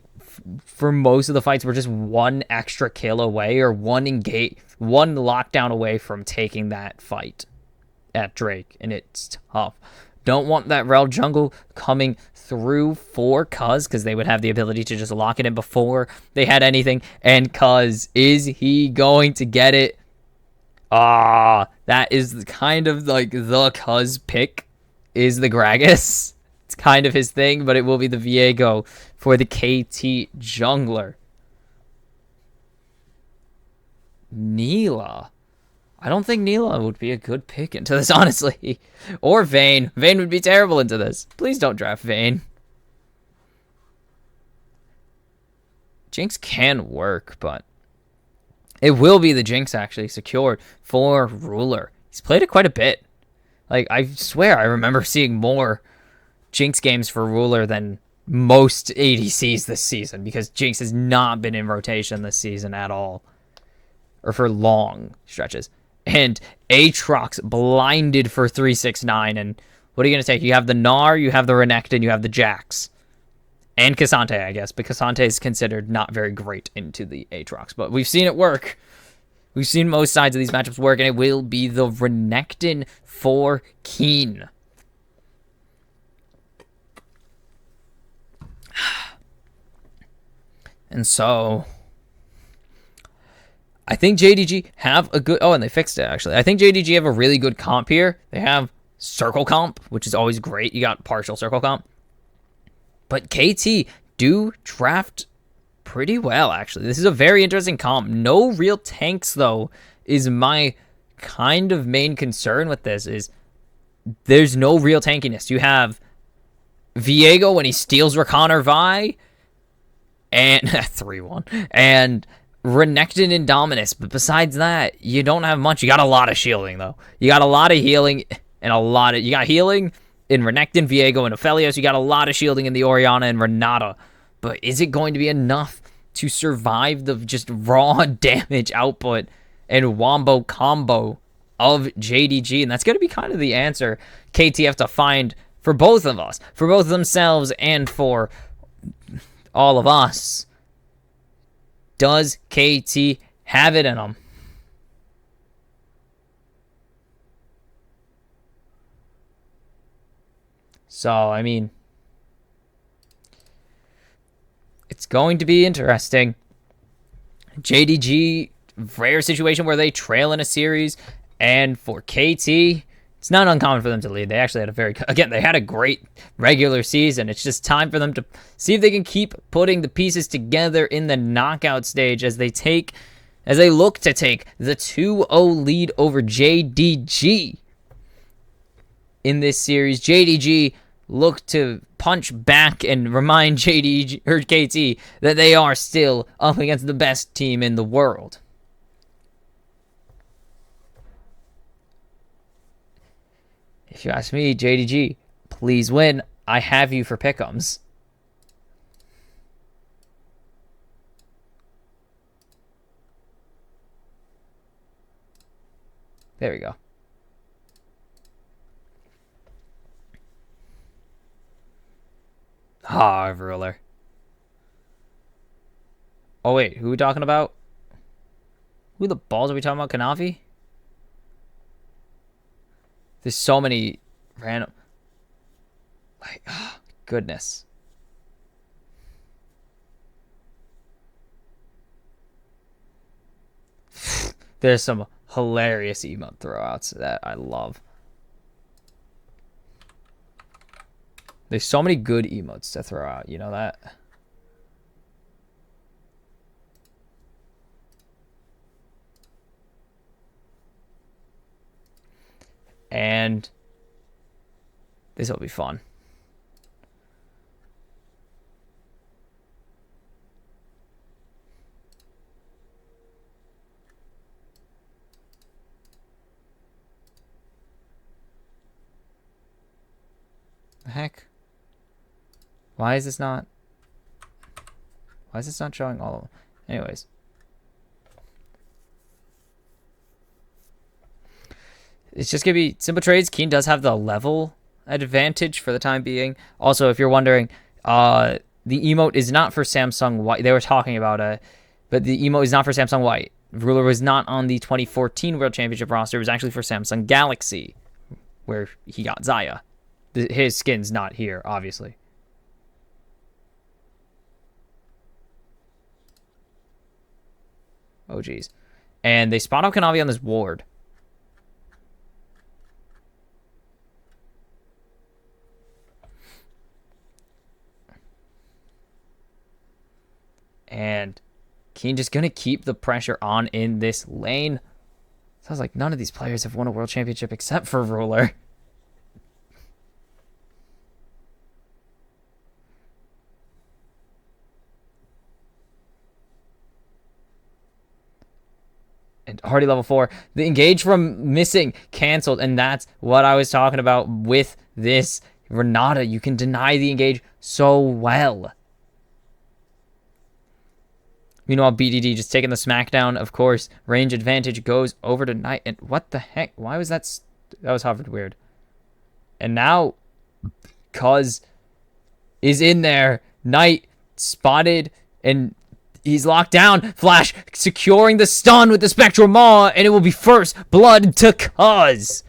for most of the fights were just one extra kill away or one lockdown away from taking that fight at Drake, and it's tough. Don't want that Rel jungle coming through for Cuz, because they would have the ability to just lock it in before they had anything. And Cuz, is he going to get it? That is kind of like the Cuz pick, is the Gragas. It's kind of his thing, but it will be the Viego for the KT jungler. Neela. I don't think Neela would be a good pick into this, honestly. Or Vayne. Vayne would be terrible into this. Please don't draft Vayne. Jinx can work, but it will be the Jinx actually secured for Ruler. He's played it quite a bit. Like, I swear I remember seeing more Jinx games for Ruler than most ADCs this season, because Jinx has not been in rotation this season at all, or for long stretches. And Aatrox blinded for 369, and what are you going to take? You have the Gnar, you have the Renekton, you have the Jax. And Cassante, I guess, but Cassante is considered not very great into the Aatrox, but we've seen it work. We've seen most sides of these matchups work, and it will be the Renekton for Keen. And so I think JDG have a good... Oh, and they fixed it, actually. I think JDG have a really good comp here. They have circle comp, which is always great. You got partial circle comp. But KT do draft pretty well, actually. This is a very interesting comp. No real tanks, though, is my kind of main concern with this. Is there's no real tankiness. You have Viego when he steals Rakan or Vi, and 3-1, and Renekton and Dominus. But besides that, you don't have much. You got a lot of shielding, though. You got a lot of healing, and you got healing in Renekton, Viego, and Aphelios. You got a lot of shielding in the Oriana and Renata. But is it going to be enough to survive the just raw damage output and wombo combo of JDG? And that's going to be kind of the answer KT have to find for both of us, for both themselves and for all of us. Does KT have it in them? So, I mean, It's going to be interesting. JDG, rare situation where they trail in a series. And for KT, it's not uncommon for them to lead. They actually had they had a great regular season. It's just time for them to see if they can keep putting the pieces together in the knockout stage as they look to take the 2-0 lead over JDG. In this series, JDG look to punch back and remind JDG or KT that they are still up against the best team in the world. If you ask me, JDG, please win. I have you for pick'ems. There we go. Ah, ruler. Oh, wait. Who are we talking about? Who the balls are we talking about? Kanavi? There's so many random... Like, oh, goodness. There's some hilarious emote throwouts that I love. There's so many good emotes to throw out. You know that? And this will be fun. The heck? Why is this not showing all of them? Anyways. It's just going to be simple trades. Keen does have the level advantage for the time being. Also, if you're wondering, the emote is not for Samsung White. They were talking about it, but the emote is not for Samsung White. Ruler was not on the 2014 World Championship roster. It was actually for Samsung Galaxy, where he got Zaya. His skin's not here, obviously. Oh, geez. And they spawn up Kanavi on this ward. And Keen just going to keep the pressure on in this lane. Sounds like none of these players have won a world championship except for Ruler. And already level 4. The engage from missing canceled. And that's what I was talking about with this Renata. You can deny the engage so well. Meanwhile, BDD just taking the smackdown, of course. Range advantage goes over to Knight. And what the heck? Why was that? That was hovered weird. And now, Cuz is in there. Knight spotted and he's locked down. Flash securing the stun with the Spectral Maw. And it will be first blood to Cuz.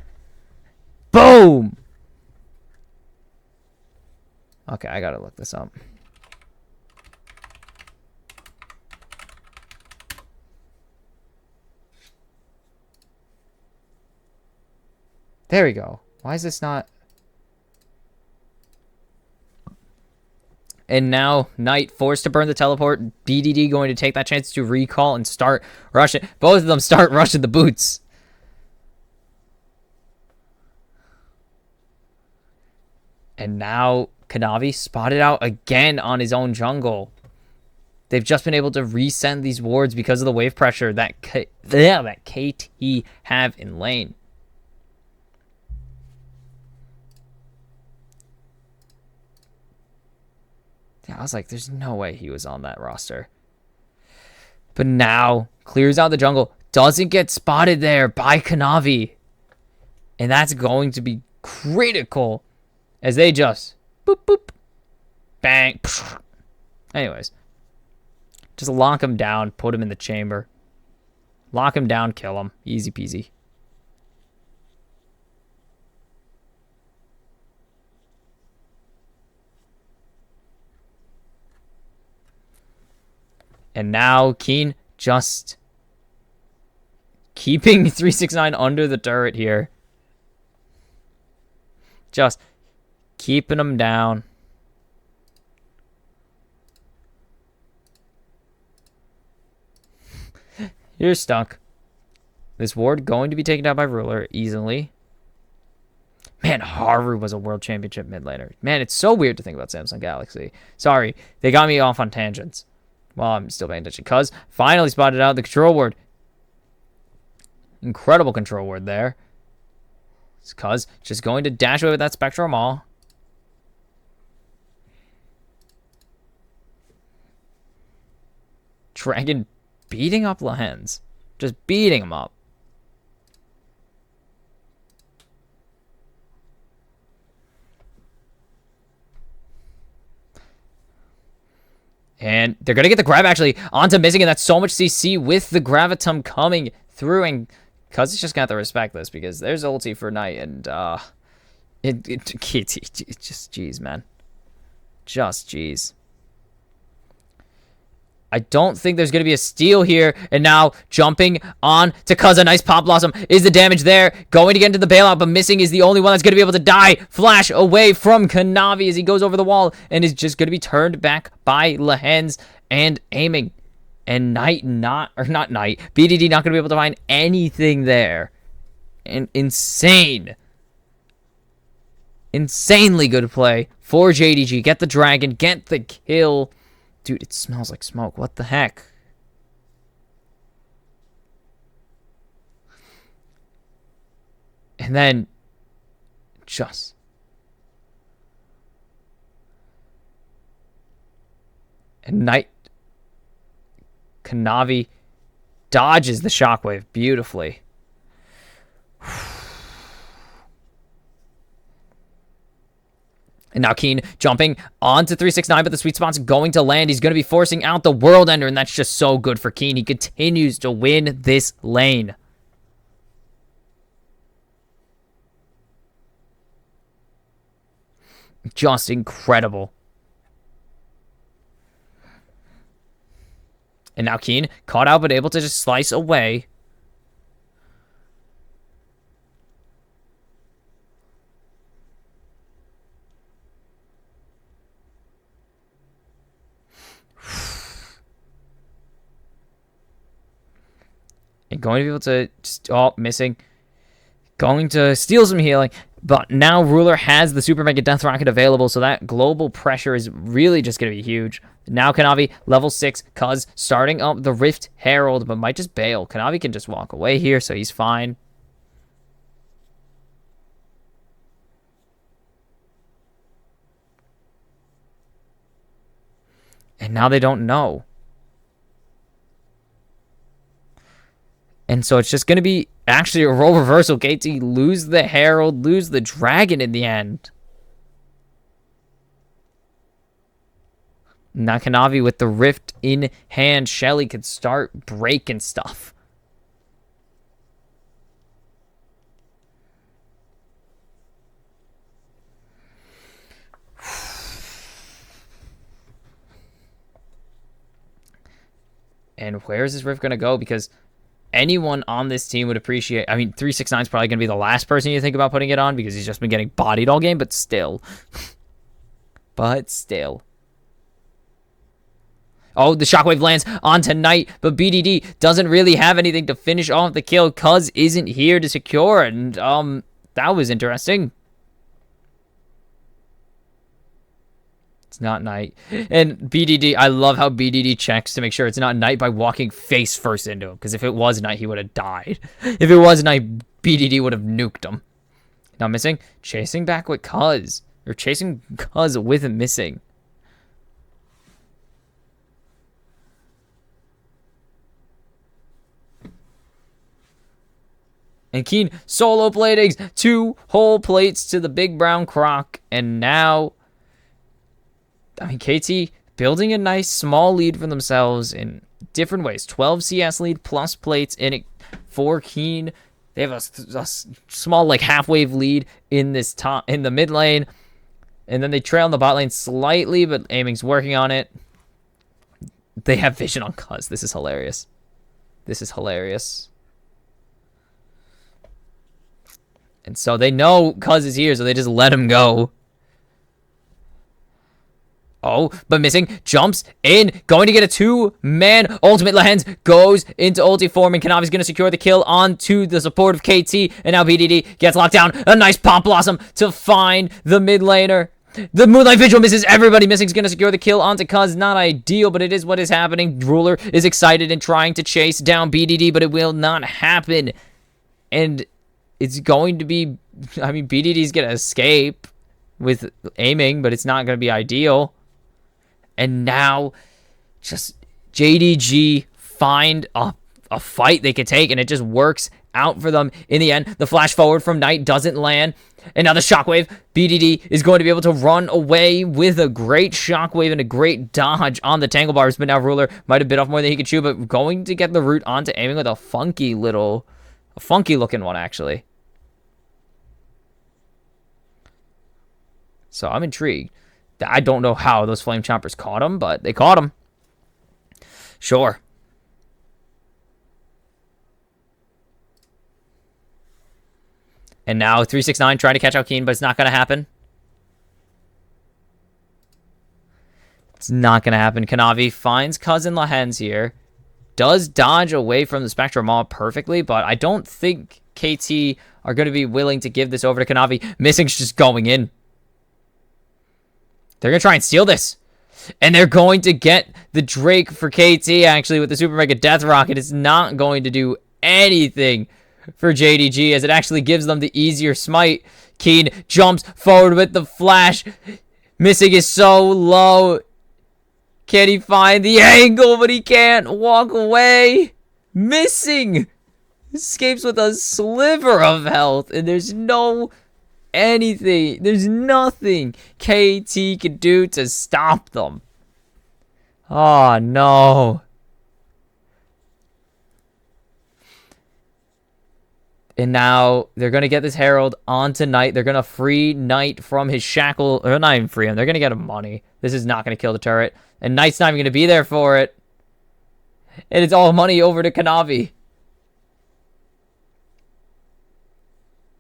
Boom. Okay, I gotta look this up. There we go. Why is this not... And now, Knight forced to burn the teleport. BDD going to take that chance to recall and start rushing. Both of them start rushing the boots. And now, Kanavi spotted out again on his own jungle. They've just been able to resend these wards because of the wave pressure that KT have in lane. Yeah, I was like, there's no way he was on that roster. But now, clears out the jungle. Doesn't get spotted there by Kanavi. And that's going to be critical. As they just, boop, boop, bang. Anyways. Just lock him down. Put him in the chamber. Lock him down, kill him. Easy peasy. And now Keen just keeping 369 under the turret here. Just keeping him down. You're stuck. This ward going to be taken down by Ruler easily. Man, Haru was a world championship mid laner. Man, it's so weird to think about Samsung Galaxy. Sorry, they got me off on tangents. Well, I'm still paying attention. Cuz finally spotted out the control ward. Incredible control ward there. It's Cuz just going to dash away with that Spectral Maw. Dragon beating up Lehens. Just beating him up. And they're going to get the grab, actually, onto Missing, and that's so much CC with the Gravitum coming through. And Cuz is just going to have to respect this, because there's ulti for Knight, and KT, just jeez, man. Just jeez. I don't think there's going to be a steal here. And now jumping on to Cuz. A nice Pop Blossom. Is the damage there? Going to get into the bailout, but Missing is the only one that's going to be able to die. Flash away from Kanavi as he goes over the wall and is just going to be turned back by Lehens and aiming. And Knight not Knight. BDD not going to be able to find anything there. And insanely good play for JDG. Get the dragon. Get the kill. Dude, it smells like smoke. What the heck? And then just and Knight Kanavi dodges the shockwave beautifully. And now Keen jumping onto 369, but the sweet spot's going to land. He's going to be forcing out the World Ender, and that's just so good for Keen. He continues to win this lane. Just incredible. And now Keen caught out, but able to just slice away. And going to be able to just, missing. Going to steal some healing. But now Ruler has the Super Mega Death Rocket available, so that global pressure is really just going to be huge. Now Kanavi, level 6, Cuz starting up the Rift Herald, but might just bail. Kanavi can just walk away here, so he's fine. And now they don't know. And so it's just going to be actually a role reversal. KT lose the Herald, lose the Dragon in the end. Now Kanavi with the Rift in hand. Shelly could start breaking stuff. And where is this Rift going to go? Because anyone on this team would appreciate... I mean, 369 is probably going to be the last person you think about putting it on because he's just been getting bodied all game, but still. But still. Oh, the shockwave lands onto Knight, but BDD doesn't really have anything to finish off the kill. Cuz isn't here to secure, and that was interesting. It's not Knight. And BDD, I love how BDD checks to make sure it's not Knight by walking face first into him, because if it was Knight, he would have died. If it was Knight, BDD would have nuked him. Now Missing, chasing back with Cuz, or chasing Cuz with Missing. And Keen solo platings, 2 whole plates to the big brown croc. And now, I mean, KT building a nice small lead for themselves in different ways. 12 CS lead plus plates in it for Keen. They have a small, like, half-wave lead in this in the mid lane. And then they trail in the bot lane slightly, but aiming's working on it. They have vision on Cuz. This is hilarious. This is hilarious. And so they know Cuz is here, so they just let him go. Oh, but missing. Jumps in. Going to get a two-man ultimate. Lehens goes into ulti form, and Kanavi's going to secure the kill onto the support of KT. And now BDD gets locked down. A nice Pop Blossom to find the mid laner. The Moonlight Vigil misses. Everybody missing is going to secure the kill onto Cuz. Not ideal, but it is what is happening. Ruler is excited and trying to chase down BDD, but it will not happen. And it's going to be... I mean, BDD's going to escape with aiming, but it's not going to be ideal. And now, just JDG find a fight they could take, and it just works out for them in the end. The flash forward from Knight doesn't land, and now the shockwave. BDD is going to be able to run away with a great shockwave and a great dodge on the tangle bars, but now Ruler might have bit off more than he could chew, but going to get the root onto aiming with a funky looking one, actually. So I'm intrigued. I don't know how those Flame Chompers caught him, but they caught him. Sure. And now 369 trying to catch out Keen, but it's not going to happen. It's not going to happen. Kanavi finds Cousin Lehens here. Does dodge away from the Spectrum Maw perfectly, but I don't think KT are going to be willing to give this over to Kanavi. Missing's just going in. They're going to try and steal this. And they're going to get the Drake for KT, actually, with the Super Mega Death Rocket. It's not going to do anything for JDG, as it actually gives them the easier smite. Keen jumps forward with the flash. Missing is so low. Can he find the angle? But he can't walk away. Missing escapes with a sliver of health, and there's no... anything. There's nothing KT can do to stop them. Oh, no. And now they're going to get this Herald onto Knight. They're going to free Knight from his shackle. Or not even free him. They're going to get him money. This is not going to kill the turret. And Knight's not even going to be there for it. And it's all money over to Kanavi.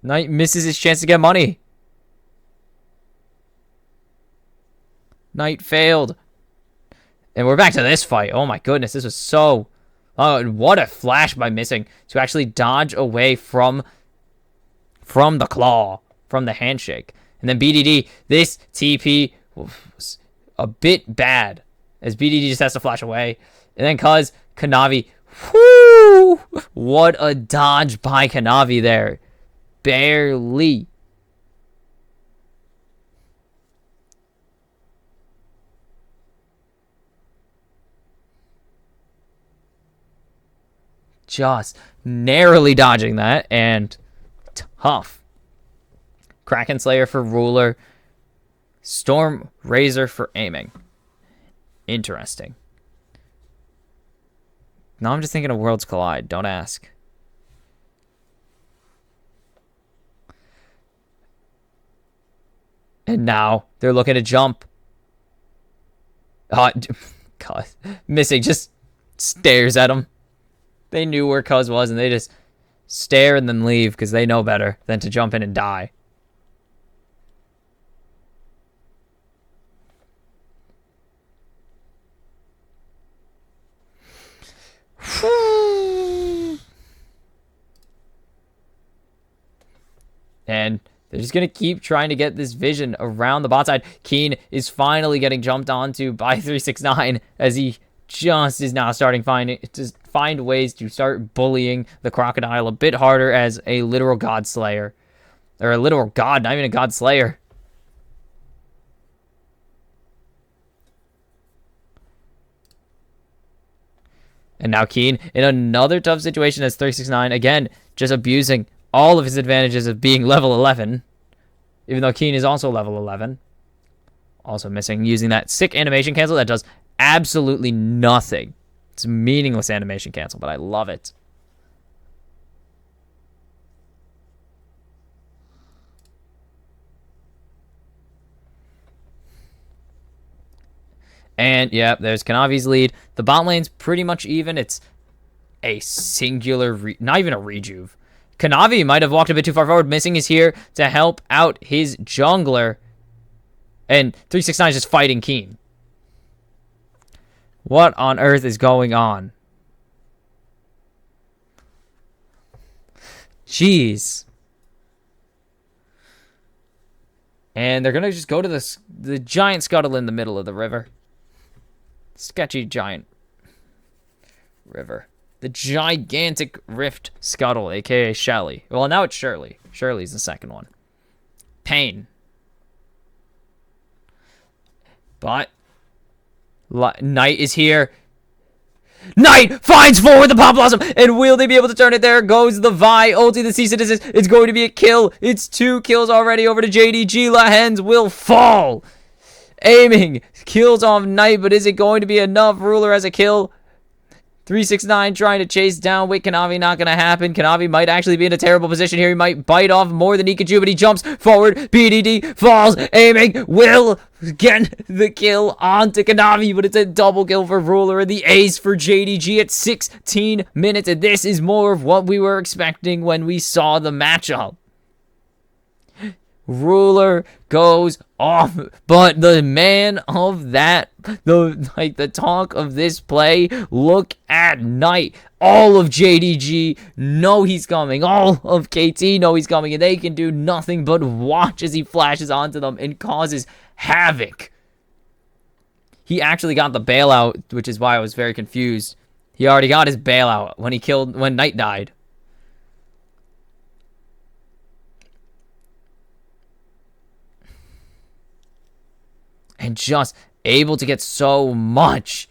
Knight misses his chance to get money. Knight failed. And we're back to this fight. Oh my goodness, this was so... oh, and what a flash by Missing to actually dodge away from the claw, from the handshake. And then BDD, this TP was a bit bad, as BDD just has to flash away. And then Cuz, Kanavi, whoo! What a dodge by Kanavi there. Barely. Just narrowly dodging that, and tough. Kraken Slayer for Ruler. Storm Razor for aiming. Interesting. Now I'm just thinking of Worlds Collide. Don't ask. And now they're looking to jump. God. Missing just stares at him. They knew where Cuz was, and they just stare and then leave because they know better than to jump in and die. And they're just going to keep trying to get this vision around the bot side. Keen is finally getting jumped onto by 369 as he just is now starting to find ways to start bullying the Crocodile a bit harder as a literal God Slayer. Or a literal God, not even a God Slayer. And now Keen in another tough situation as 369. Again, just abusing all of his advantages of being level 11. Even though Keen is also level 11. Also missing using that sick animation cancel that does absolutely nothing. It's a meaningless animation cancel, but I love it. And, yeah, there's Kanavi's lead. The bot lane's pretty much even. It's a singular, not even a rejuve. Kanavi might have walked a bit too far forward. Missing is here to help out his jungler. And 369 is just fighting Keen. What on earth is going on? Jeez. And they're going to just go to the giant scuttle in the middle of the river. Sketchy giant river. The gigantic rift scuttle, a.k.a. Shelly. Well, now it's Shirley. Shirley's the second one. Pain. But Knight is here. Knight finds forward the Pop Blossom, and will they be able to turn it? There goes the Vi. Ulti the cease and desist. It's going to be a kill. It's 2 kills already over to JDG. Lahens will fall. Aiming. Kills off Knight, but is it going to be enough? Ruler has a kill. 369 trying to chase down with Kanavi. Not going to happen. Kanavi might actually be in a terrible position here. He might bite off more than he could chew, but he jumps forward. BDD falls. Aiming. Will get the kill onto Kanavi, but it's a double kill for Ruler and the ace for JDG at 16 minutes. And this is more of what we were expecting when we saw the matchup. Ruler goes off, but the man of that, the talk of this play, look at Knight. All of JDG know he's coming. All of KT know he's coming, and they can do nothing but watch as he flashes onto them and causes havoc. He actually got the bailout, which is why I was very confused. He already got his bailout when Knight died. And just able to get so much.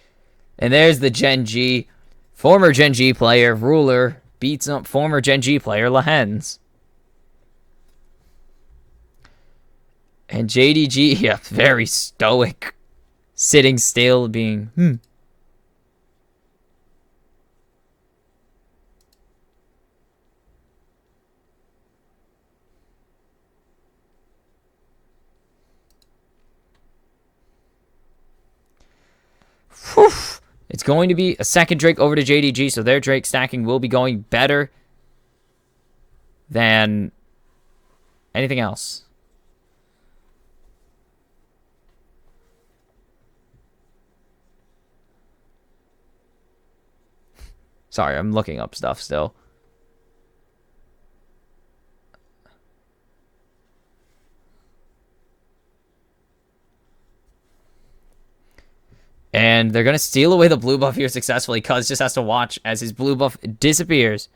And there's the Gen G. Former Gen G player, Ruler, beats up former Gen G player, Lahens. And JDG, yeah, very stoic. Sitting still, being, Whew. It's going to be a second Drake over to JDG, so their Drake stacking will be going better than anything else. Sorry, I'm looking up stuff still. And they're going to steal away the blue buff here successfully. Cuz just has to watch as his blue buff disappears.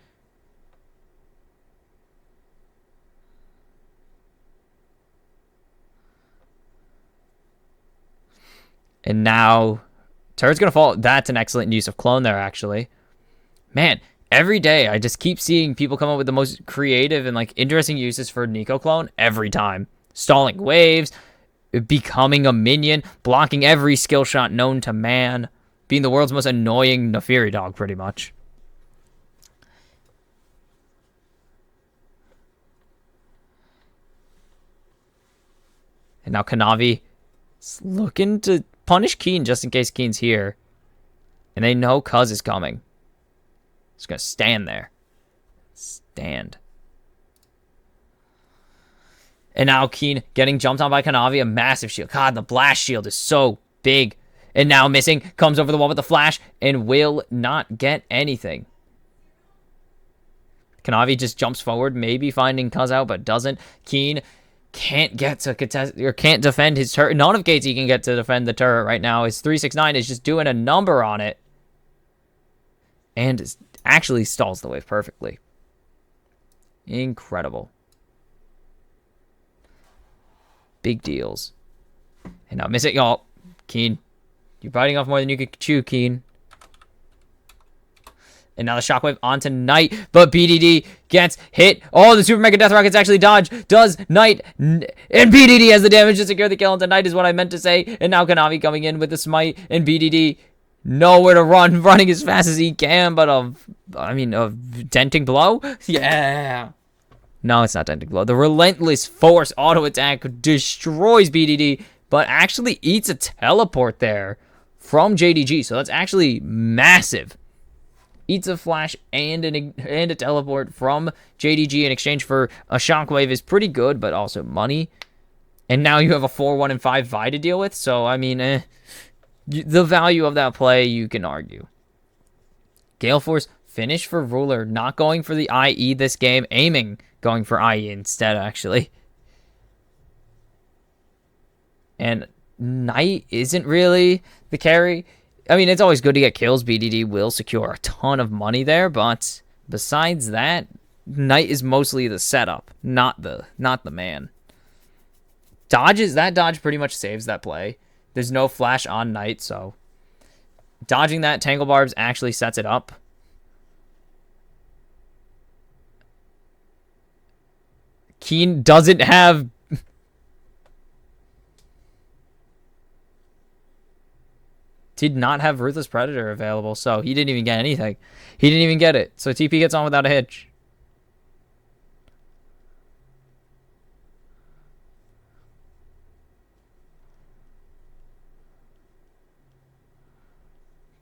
And now, turret's going to fall. That's an excellent use of clone there, actually. Man, every day I just keep seeing people come up with the most creative and interesting uses for Nico clone every time. Stalling waves, becoming a minion, blocking every skill shot known to man, being the world's most annoying Neferi dog, pretty much. And now Kanavi is looking to punish Keen just in case Keen's here. And they know Cuz is coming. Just gonna stand there. Stand. And now Keen getting jumped on by Kanavi, a massive shield. God, the blast shield is so big. And now missing, comes over the wall with the flash, and will not get anything. Kanavi just jumps forward, maybe finding Cuz out, but doesn't. Keen can't get to contest, or can't defend his turret. None of KT can get to defend the turret right now. His 369 is just doing a number on it. And actually stalls the wave perfectly. Incredible. Big deals. And now missing. Oh, Keen. You're biting off more than you could chew, Keen. And now the shockwave onto Knight. But BDD gets hit. Oh, the Super Mega Death Rockets actually dodge. Does Knight. And BDD has the damage to secure the kill into Knight is what I meant to say. And now Kanavi coming in with the smite. And BDD nowhere to run. Running as fast as he can. But a denting blow? Yeah. No, it's not denting blow. The relentless force auto attack destroys BDD, but actually eats a teleport there from JDG. So that's actually massive. Eats a flash and a teleport from JDG in exchange for a shockwave is pretty good, but also money. And now you have a 4-1 and 5 Vi to deal with. So, I mean, the value of that play, you can argue. Gale Force finish for Ruler, not going for the IE this game, aiming going for IE instead, actually. And Knight isn't really the carry. I mean, it's always good to get kills. BDD will secure a ton of money there, but besides that, Knight is mostly the setup, not the man. That dodge pretty much saves that play. There's no flash on Knight, so dodging that Tangle Barbs actually sets it up. Keen doesn't have... did not have Ruthless Predator available, so he didn't even get anything. He didn't even get it, so TP gets on without a hitch.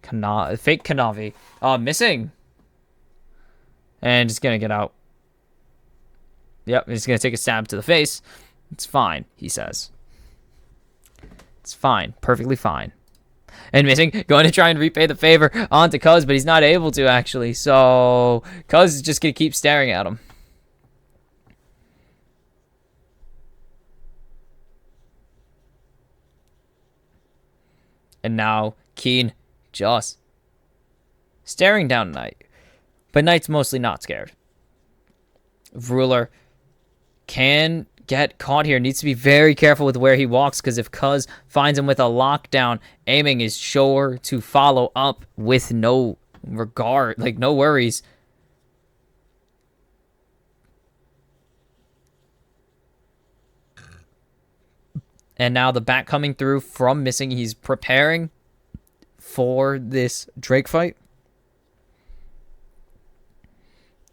Fake Kanavi. Missing. And just gonna get out. Yep, he's gonna take a stab to the face. It's fine, he says. It's fine. Perfectly fine. And missing. Going to try and repay the favor onto Cuz, but he's not able to, actually. So, Cuz is just gonna keep staring at him. And now, Keen just staring down Knight. But Knight's mostly not scared. Ruler can get caught here. Needs to be very careful with where he walks, because if Cuz finds him with a lockdown, aiming is sure to follow up with no regard, like no worries. And now the back coming through from missing. He's preparing for this Drake fight.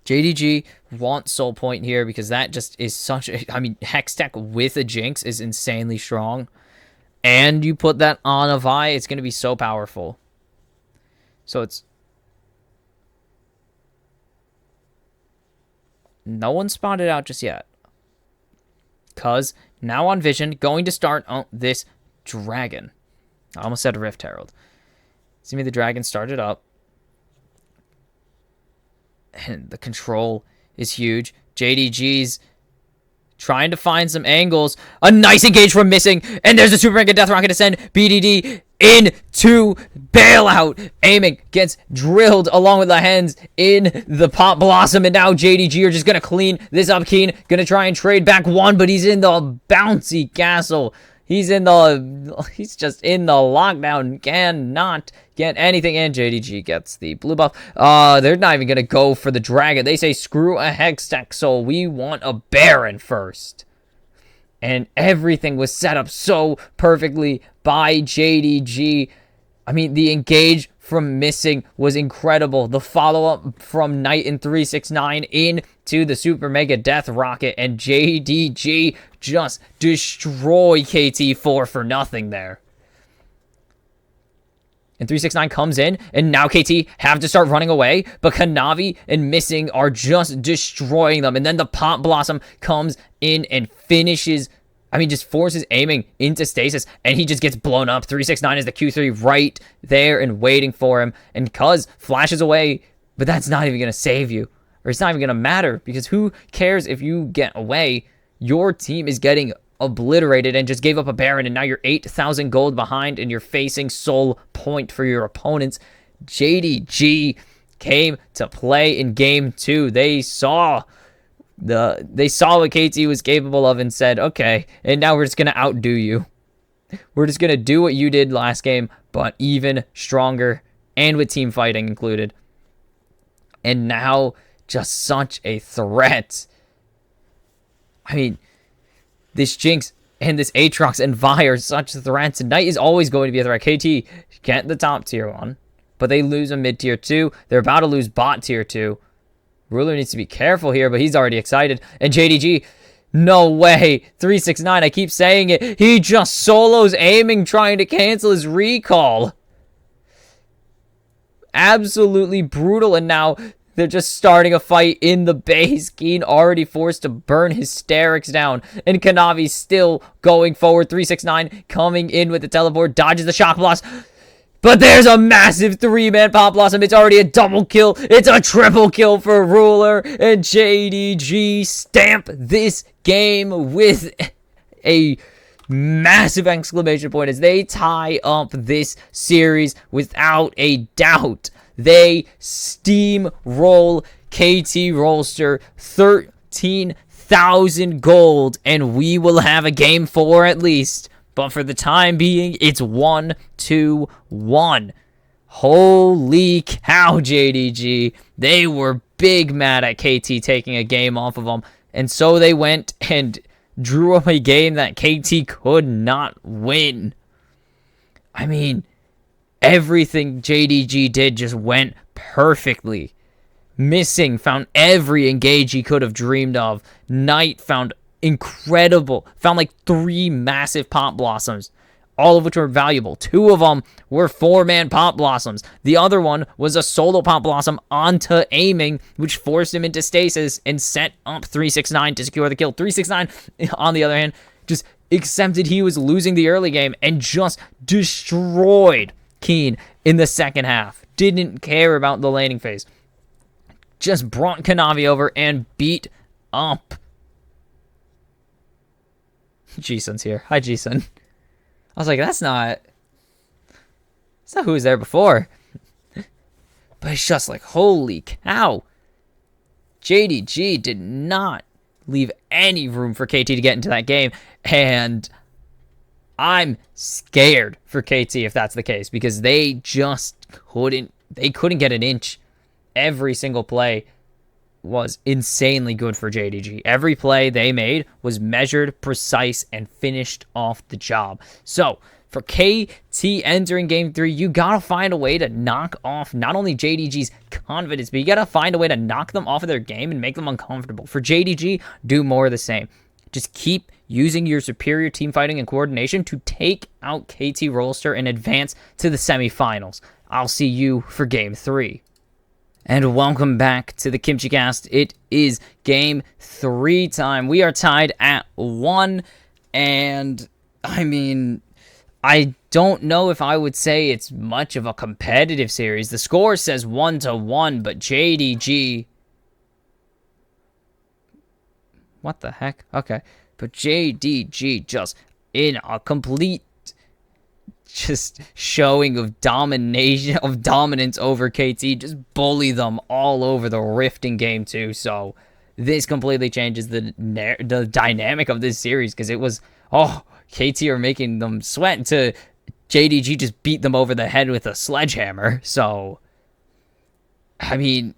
JDG wants Soul Point here because that just is such a... I mean, Hex Tech with a Jinx is insanely strong. And you put that on a Vi, it's going to be so powerful. So it's... no one spotted out just yet. Cuz now on Vision, going to start on this Dragon. I almost said Rift Herald. See me, the Dragon started up. And the control is huge. JDG's trying to find some angles. A nice engage from missing. And there's a Super Mega Death Rocket to send BDD into bailout. Aiming gets drilled along with the hands in the Pop Blossom. And now JDG are just going to clean this up. Keen going to try and trade back one, but he's in the bouncy castle. He's just in the lockdown. Cannot get anything in. JDG gets the blue buff. They're not even going to go for the Dragon. They say, screw a Hex Tech Soul. We want a Baron first. And everything was set up so perfectly by JDG. I mean, the engage from missing was incredible. The follow-up from Knight in 369 into the Super Mega Death Rocket. And JDG just destroy KT4 for nothing there. And 369 comes in, and now KT have to start running away. But Kanavi and missing are just destroying them. And then the Pop Blossom comes in and finishes... I mean, just forces aiming into stasis, and he just gets blown up. 369 is the Q3 right there and waiting for him. And Cuz flashes away, but that's not even going to save you. Or it's not even going to matter, because who cares if you get away? Your team is getting obliterated and just gave up a Baron, and now you're 8,000 gold behind, and you're facing Soul Point for your opponents. JDG came to play in Game 2. They saw what KT was capable of and said, okay, and now we're just going to outdo you. We're just going to do what you did last game, but even stronger, and with team fighting included. And now, just such a threat. I mean, this Jinx and this Aatrox and Vi are such threats. Knight is always going to be a threat. KT get the top tier 1, but they lose a mid tier 2. They're about to lose bot tier 2. Ruler needs to be careful here, but he's already excited. And JDG, no way. 369, I keep saying it. He just solos aiming, trying to cancel his recall. absolutely brutal, and now they're just starting a fight in the base. Keen already forced to burn Hysterics down, and Kanavi still going forward. 369 coming in with the teleport, dodges the shock blast. But there's a massive 3-man Pop Blossom. It's already a double kill. It's a triple kill for Ruler. And JDG stamp this game with a massive exclamation point as they tie up this series without a doubt. They steamroll KT Rolster 13,000 gold, and we will have a game 4 at least. But for the time being, it's 1-2-1. Holy cow, JDG. They were big mad at KT taking a game off of them. And so they went and drew up a game that KT could not win. I mean, everything JDG did just went perfectly. Missing found every engage he could have dreamed of. Knight found incredible. Found like 3 massive Pop Blossoms, all of which were valuable. 2 of them were 4-man Pop Blossoms. The other one was a solo Pop Blossom onto aiming, which forced him into stasis and set up 369 to secure the kill. 369, on the other hand, just accepted he was losing the early game and just destroyed Keen in the second half. Didn't care about the laning phase. Just brought Kanavi over and beat up. G-Sun's here. Hi, G-Sun. I was like, that's not who was there before. But it's just like, holy cow. JDG did not leave any room for KT to get into that game. And I'm scared for KT if that's the case, because they just couldn't get an inch. Every single play was insanely good for JDG. Every play they made was measured, precise, and finished off the job. So, for KT entering Game 3, you gotta find a way to knock off not only JDG's confidence, but you gotta find a way to knock them off of their game and make them uncomfortable. For JDG, do more of the same. Just keep using your superior team fighting and coordination to take out KT Rolster and advance to the semifinals. I'll see you for Game 3. And welcome back to the kimchicast. It is Game 3 time. We are tied at 1, and I mean, I don't know if I would say it's much of a competitive series. The score says 1-1, but JDG... What the heck? Okay. But JDG just in a complete just showing of dominance over KT, just bully them all over the Rift in Game 2. So this completely changes the dynamic of this series, because it was, KT are making them sweat, to JDG just beat them over the head with a sledgehammer. So, I mean,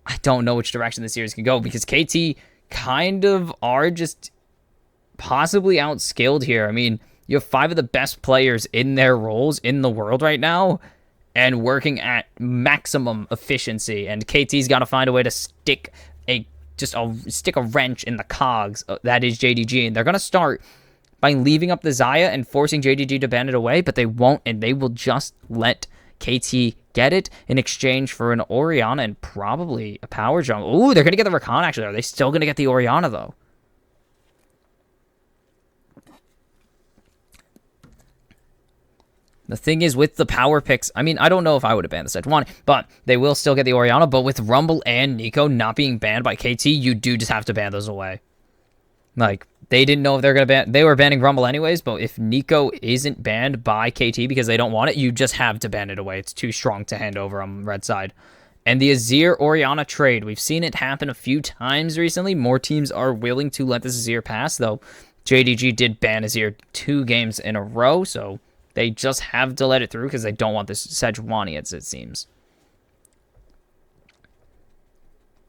I don't know which direction the series can go, because KT kind of are just possibly outskilled here. I mean, you have 5 of the best players in their roles in the world right now and working at maximum efficiency. And KT's got to find a way to stick a wrench in the cogs. That is JDG. And they're going to start by leaving up the Xayah and forcing JDG to ban it away, but they won't, and they will just let KT get it in exchange for an Orianna and probably a power jump. Ooh, they're going to get the Rakan, actually. Are they still going to get the Orianna, though? The thing is, with the power picks, I mean, I don't know if I would have banned the Sejuani, but they will still get the Orianna. But with Rumble and Neeko not being banned by KT, you do just have to ban those away. Like, they didn't know if they're going to ban... They were banning Rumble anyways, but if Neeko isn't banned by KT because they don't want it, you just have to ban it away. It's too strong to hand over on the red side. And the Azir-Orianna trade, we've seen it happen a few times recently. More teams are willing to let this Azir pass, though JDG did ban Azir 2 games in a row, so they just have to let it through because they don't want this Sejuani, as it seems.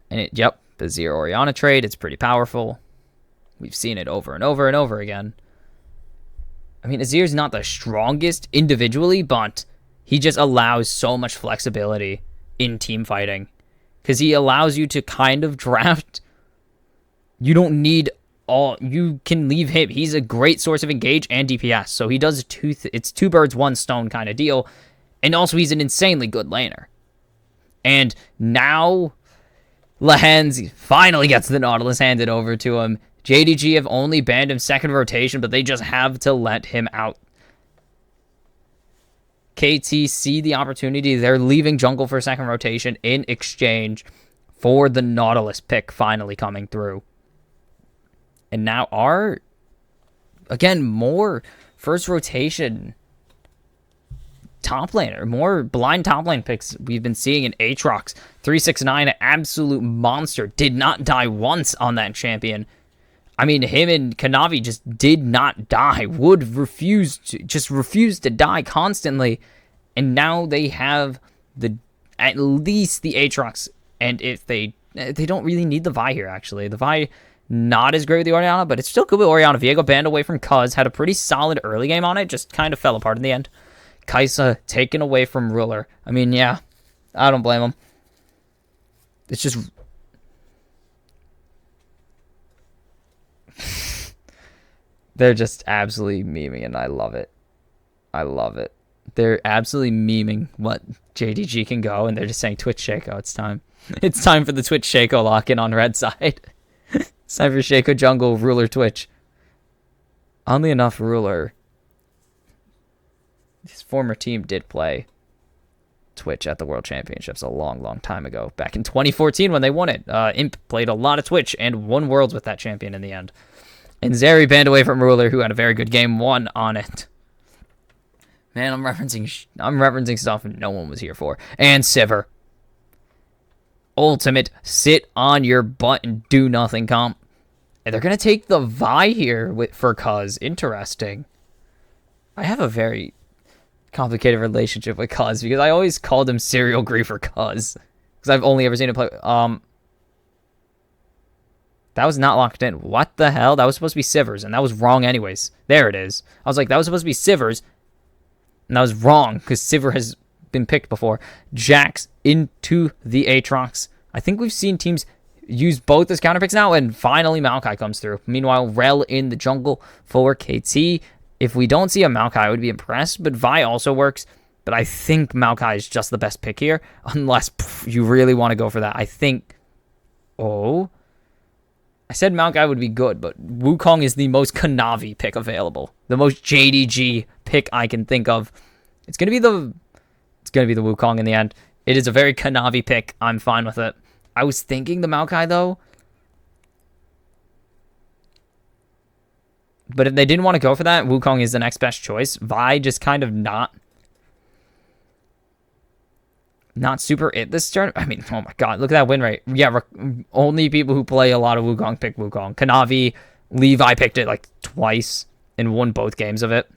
And the Azir-Orianna trade, it's pretty powerful. We've seen it over and over and over again. I mean, Azir's not the strongest individually, but he just allows so much flexibility in team fighting. Because he allows you to kind of draft. You don't need all... You can leave him. He's a great source of engage and DPS. So he does it's 2 birds, 1 stone kind of deal. And also, he's an insanely good laner. And now Lehans finally gets the Nautilus handed over to him. JDG have only banned him second rotation, but they just have to let him out. KT see the opportunity. They're leaving jungle for second rotation in exchange for the Nautilus pick finally coming through. And now again, more first rotation top laner, more blind top lane picks we've been seeing in Aatrox. 369, an absolute monster. Did not die once on that champion. I mean, him and Kanavi just did not die. Would refuse to die constantly. And now they have at least the Aatrox. And if they don't really need the Vi here, actually. The Vi, not as great with the Orianna, but it's still good with Orianna. Viego banned away from Cuz, had a pretty solid early game on it, just kind of fell apart in the end. Kai'Sa taken away from Ruler. I mean, yeah, I don't blame him. It's just... They're just absolutely memeing, and I love it. I love it. They're absolutely memeing what JDG can go, and they're just saying, Twitch Shaco, it's time. It's time for the Twitch Shaco lock-in on red side. It's time for Shaco jungle, Ruler Twitch. Oddly enough, Ruler, his former team did play Twitch at the World Championships a long, long time ago. Back in 2014 when they won it. Imp played a lot of Twitch and won Worlds with that champion in the end. And Zeri banned away from Ruler, who had a very good game 1 on it. Man, I'm referencing stuff no one was here for. And Sivir. Ultimate, sit on your butt and do nothing comp. And they're going to take the Vi here for Cuz. Interesting. I have a very complicated relationship with Cuz because I always called him Serial Griefer Cuz. Because I've only ever seen him play... That was not locked in. What the hell? That was supposed to be Sivir's, and that was wrong anyways. There it is. I was like, that was supposed to be Sivir's, and that was wrong, because Sivir has been picked before. Jax into the Aatrox. I think we've seen teams use both as counter picks now, and finally Maokai comes through. Meanwhile, Rel in the jungle for KT. If we don't see a Maokai, I would be impressed, but Vi also works. But I think Maokai is just the best pick here, unless you really want to go for that. I think... Oh... I said Maokai would be good, but Wukong is the most Kanavi pick available. The most JDG pick I can think of. It's gonna be the Wukong in the end. It is a very Kanavi pick. I'm fine with it. I was thinking the Maokai though. But if they didn't want to go for that, Wukong is the next best choice. Vi just kind of not super it this turn. I mean, oh my god, look at that win rate. Yeah, only people who play a lot of Wukong pick Wukong. Kanavi, Levi picked it like twice and won both games of it.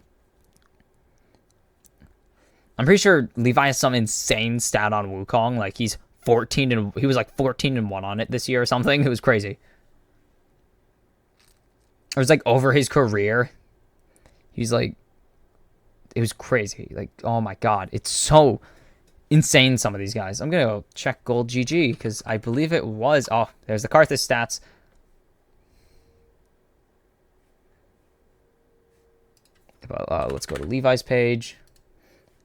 I'm pretty sure Levi has some insane stat on Wukong. Like he was like 14-1 on it this year or something. It was crazy. It was like over his career. He's like, it was crazy. Like, oh my god, it's so insane, some of these guys. I'm going to go check Gold GG because I believe it was... Oh, there's the Karthus stats. Let's go to Levi's page.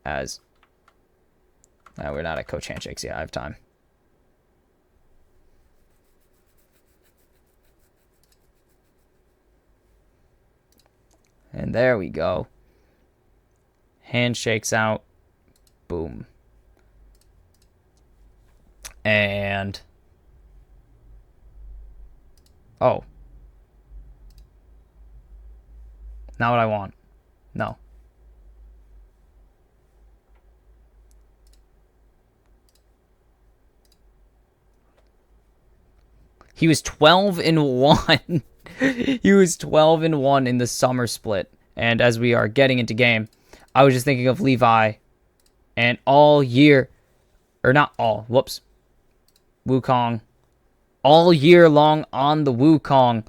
We're not at Coach Handshakes yet. I have time. And there we go. Handshakes out. Boom. And... Oh. Not what I want. No. He was 12-1. He was 12-1 in the summer split. And as we are getting into game, I was just thinking of Levi. And all year... Or not all. Whoops. Wukong. All year long on the Wukong.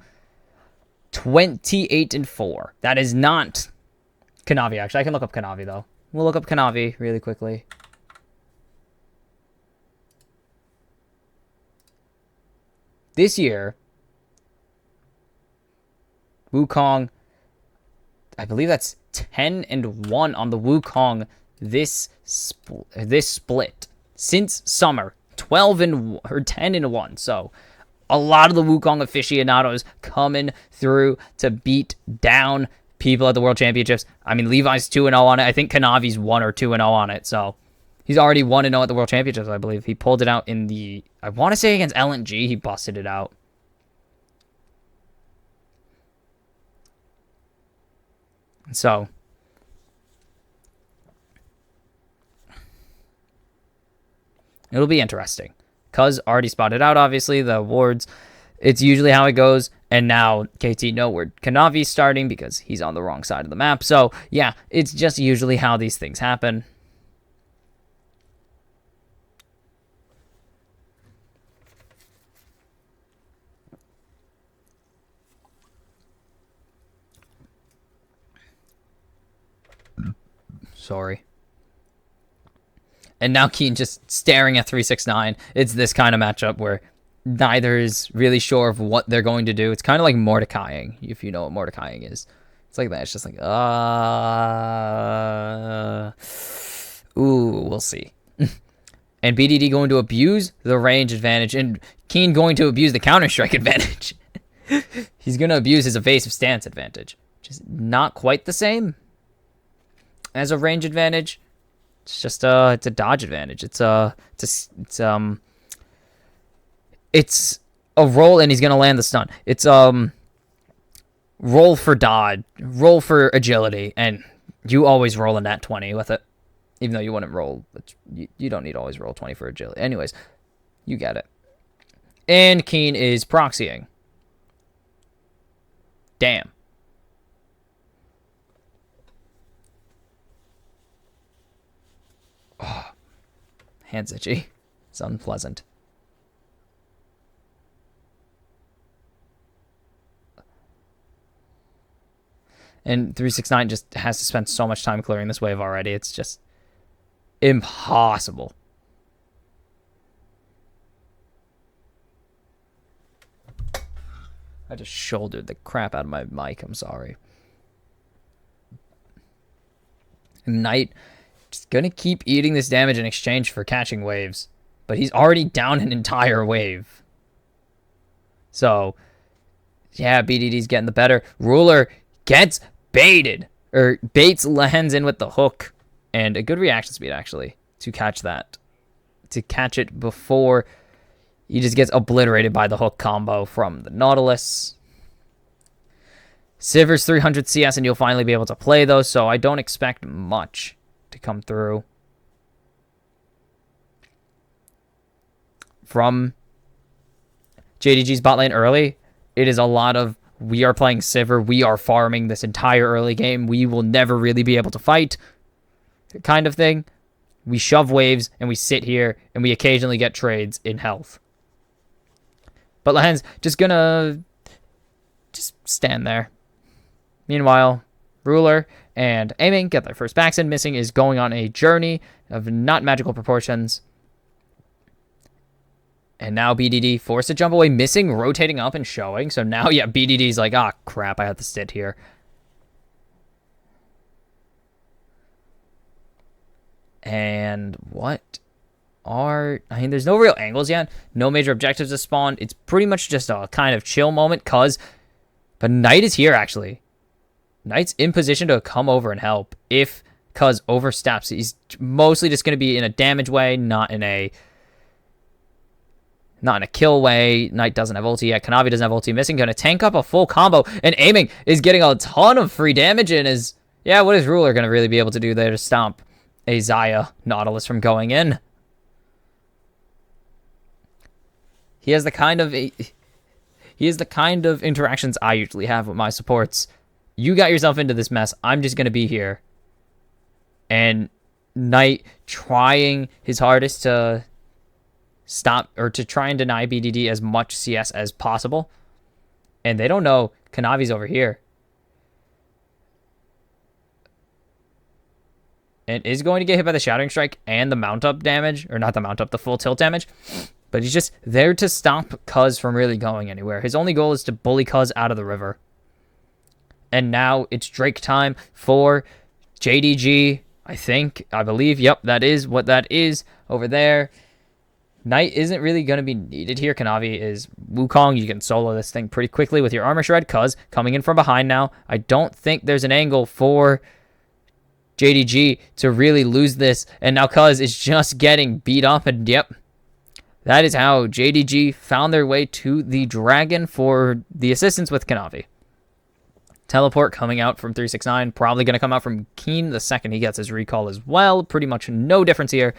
28-4. That is not Kanavi, actually. I can look up Kanavi, though. We'll look up Kanavi really quickly. This year, Wukong, I believe that's 10-1 on the Wukong this split. Since summer, 12 and or 10 and 1. So a lot of the Wukong aficionados coming through to beat down people at the World Championships. I mean, Levi's 2-0 on it. I think Kanavi's 1 or 2-0 on it. So he's already 1-0 at the World Championships, I believe. He pulled it out in the, I want to say against LNG, he busted it out. So it'll be interesting. Cuz already spotted out, obviously, the awards. It's usually how it goes. And now KT know where Kanavi's starting because he's on the wrong side of the map. So, yeah, it's just usually how these things happen. Sorry. And now Keen just staring at 369. It's this kind of matchup where neither is really sure of what they're going to do. It's kind of like Mordecaiing, if you know what Mordecaiing is. It's like that. It's just like, ooh, we'll see. And BDD going to abuse the range advantage, and Keen going to abuse the Counter-Strike advantage. He's going to abuse his evasive stance advantage, which is not quite the same as a range advantage. It's just it's a dodge advantage. It's a roll, and he's gonna land the stun. It's roll for dodge, roll for agility, and you always roll a nat 20 with it, even though you wouldn't roll. You don't need to always roll 20 for agility. Anyways, you get it. And Keen is proxying. Damn. Oh, hands itchy. It's unpleasant. And 369 just has to spend so much time clearing this wave already. It's just impossible. I just shouldered the crap out of my mic. I'm sorry. Knight just gonna keep eating this damage in exchange for catching waves. But he's already down an entire wave. So, yeah, BDD's getting the better. Ruler gets baited. Or baits lands in with the hook. And a good reaction speed, actually, to catch that. To catch it before he just gets obliterated by the hook combo from the Nautilus. Sivir's 300 CS, and you'll finally be able to play those, so I don't expect much to come through from JDG's bot lane early. It is a lot of, we are playing Sivir, we are farming this entire early game, we will never really be able to fight kind of thing. We shove waves, and we sit here, and we occasionally get trades in health. But Lahen's just gonna just stand there. Meanwhile, Ruler and Aiming get their first backs in. Missing is going on a journey of not magical proportions. And now BDD forced to jump away. Missing, rotating up and showing. So now, yeah, BDD's like, ah, crap, I have to sit here. And what are... I mean, there's no real angles yet. No major objectives to spawn. It's pretty much just a kind of chill moment, cuz... But Knight is here, actually. Knight's in position to come over and help if cuz oversteps. He's mostly just going to be in a damage way, not in a kill way. Knight doesn't have ulti yet. Kanavi doesn't have ulti. Missing going to tank up a full combo, and Aiming is getting a ton of free damage in his... Yeah, what is Ruler going to really be able to do there to stop a Xayah Nautilus from going in? He has the kind of interactions I usually have with my supports. You got yourself into this mess. I'm just going to be here. And Knight trying his hardest to stop or to try and deny BDD as much CS as possible. And they don't know Kanavi's over here. And is going to get hit by the Shattering Strike and the mount up damage. Or not the mount up, the full tilt damage. But he's just there to stop Cuz from really going anywhere. His only goal is to bully Cuz out of the river. And now it's Drake time for JDG, I believe. Yep, that is what that is over there. Knight isn't really going to be needed here. Kanavi is Wukong. You can solo this thing pretty quickly with your Armor Shred. Cuz coming in from behind now. I don't think there's an angle for JDG to really lose this. And now Cuz is just getting beat up. And yep, that is how JDG found their way to the Dragon for the assistance with Kanavi. Teleport coming out from 369. Probably going to come out from Keen the second he gets his recall as well. Pretty much no difference here.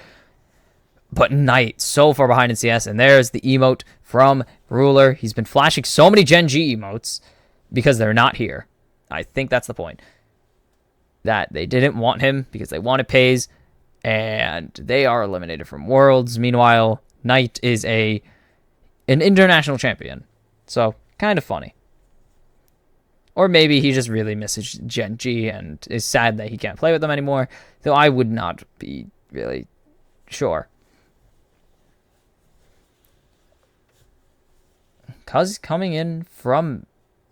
But Knight, so far behind in CS. And there's the emote from Ruler. He's been flashing so many Gen G emotes because they're not here. I think that's the point. That they didn't want him because they wanted Pays. And they are eliminated from Worlds. Meanwhile, Knight is an international champion. So, kind of funny. Or maybe he just really misses Gen G and is sad that he can't play with them anymore. Though I would not be really sure. Cuz coming in from